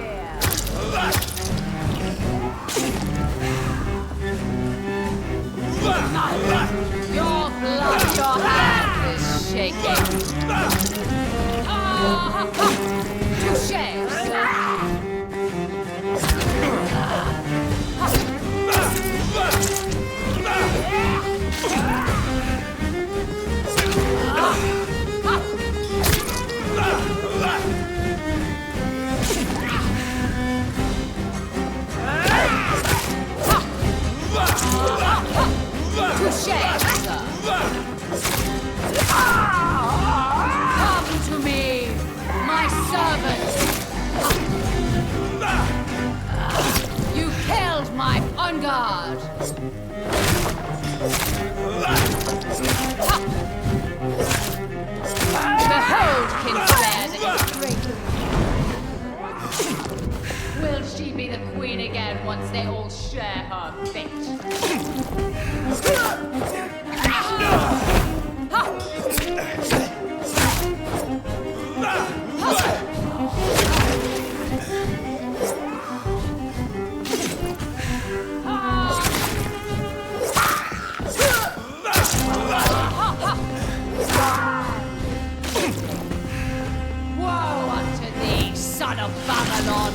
Your blood, your hand is shaking. Touché, come to me, my servant. You killed my on guard. Behold, Kinsale, the great. Will she be the queen again once they all share her fate? Woe unto thee, son of Babylon!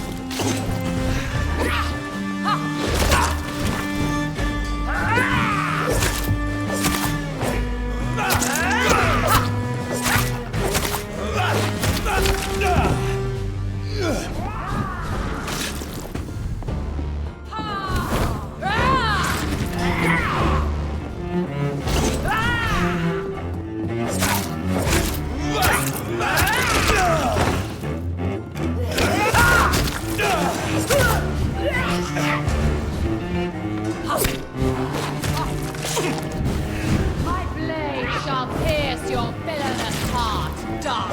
My blade shall pierce your villainous heart, dark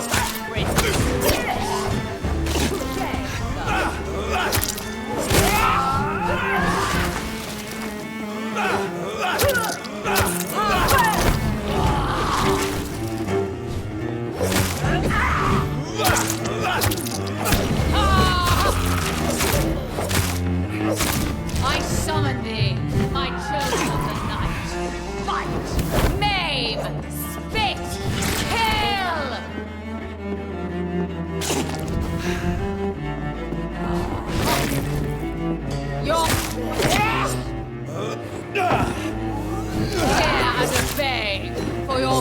prince. I summon thee, my children of the night. Fight, maim, spit, kill! Your hear and obey for your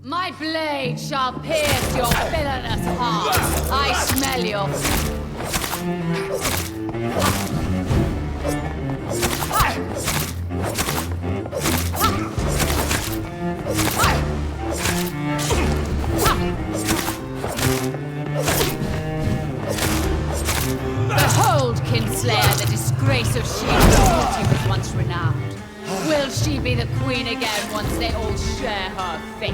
My blade shall pierce your villainous heart. I smell your... Behold, Kinslayer, the disgrace of Shield's beauty was once renowned. Will she be the queen again once they all share her fate?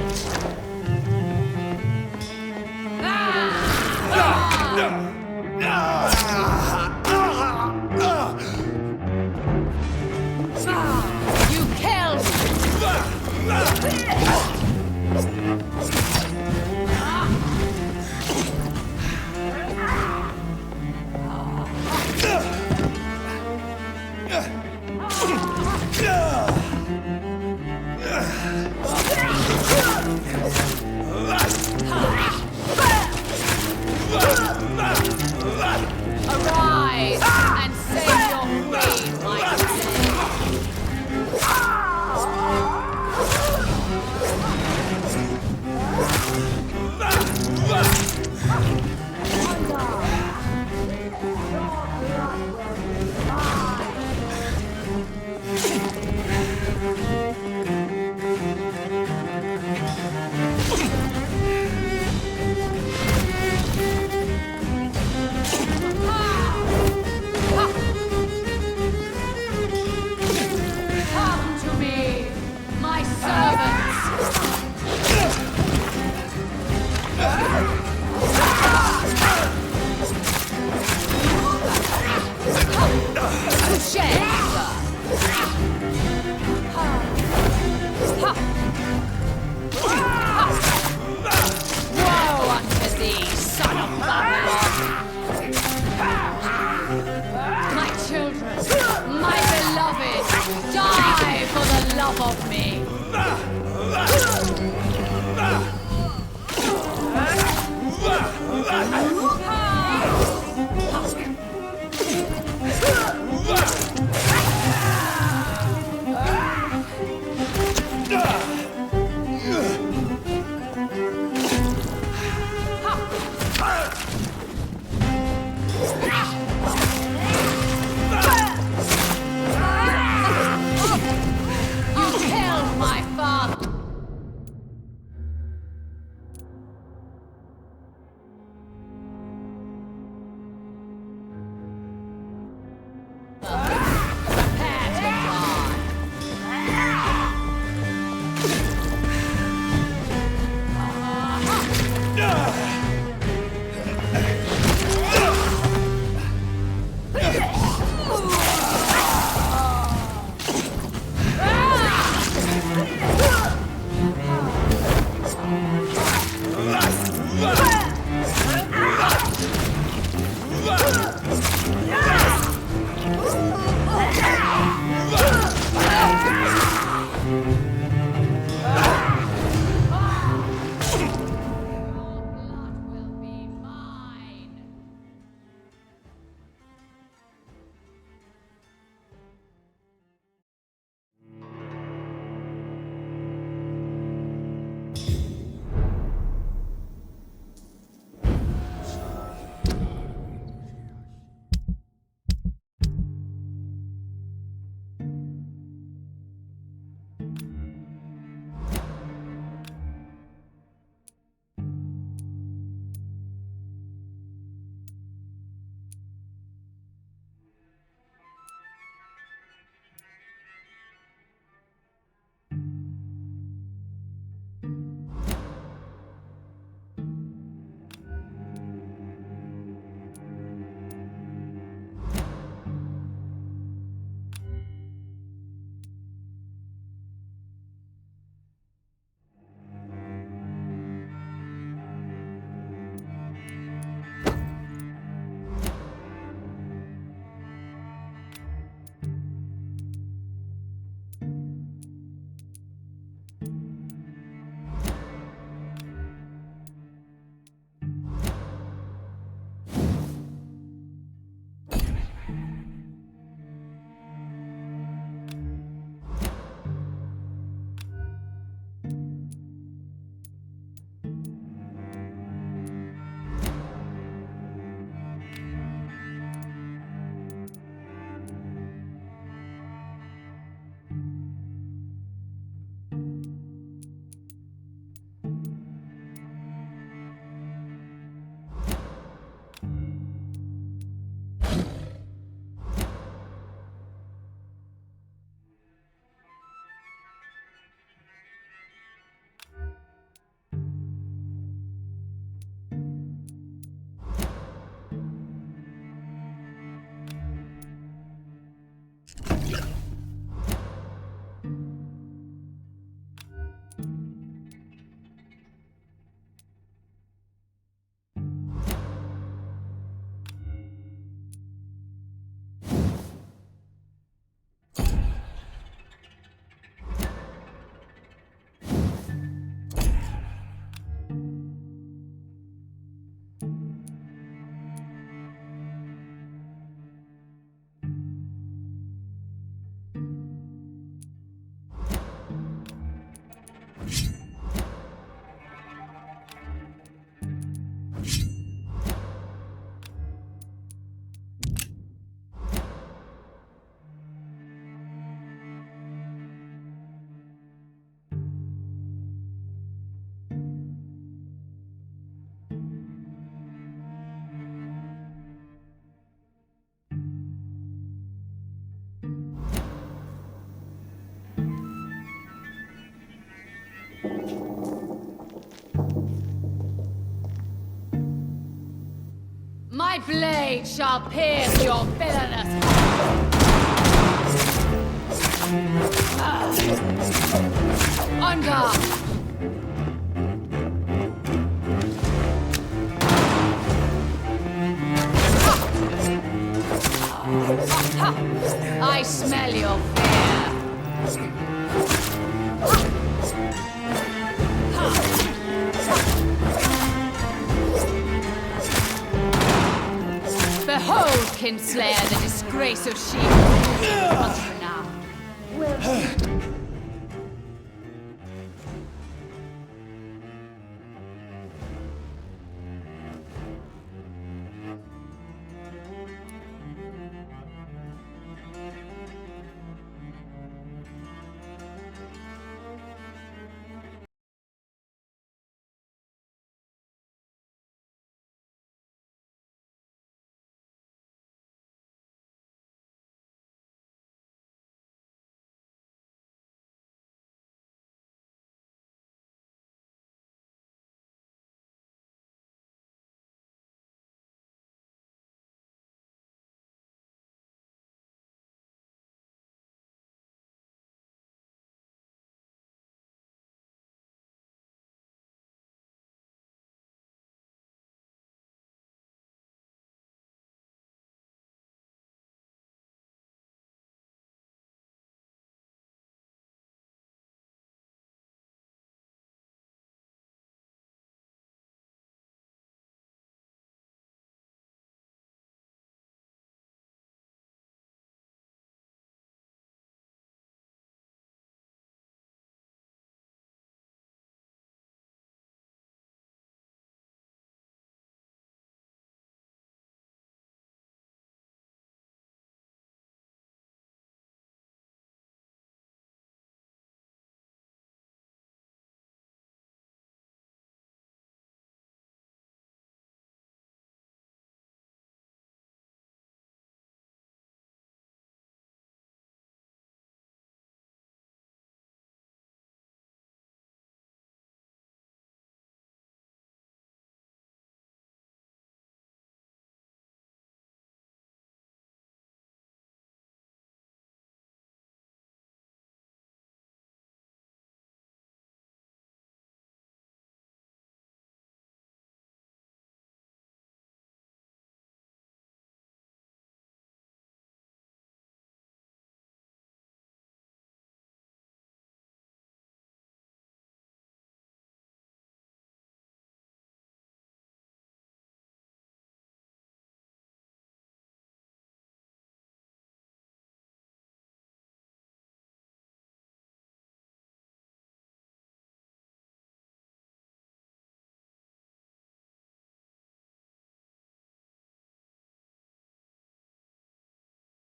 You killed Arise and save your queen, my Come to me, my servants. Woe unto thee, son of Babylon! My children, my beloved, die for the love of me! You killed my father! Prepare to die! My blade shall pierce your villainous on guard! I smell your fear. Behold, Kinslayer, the disgrace of She-Hulk. But for now.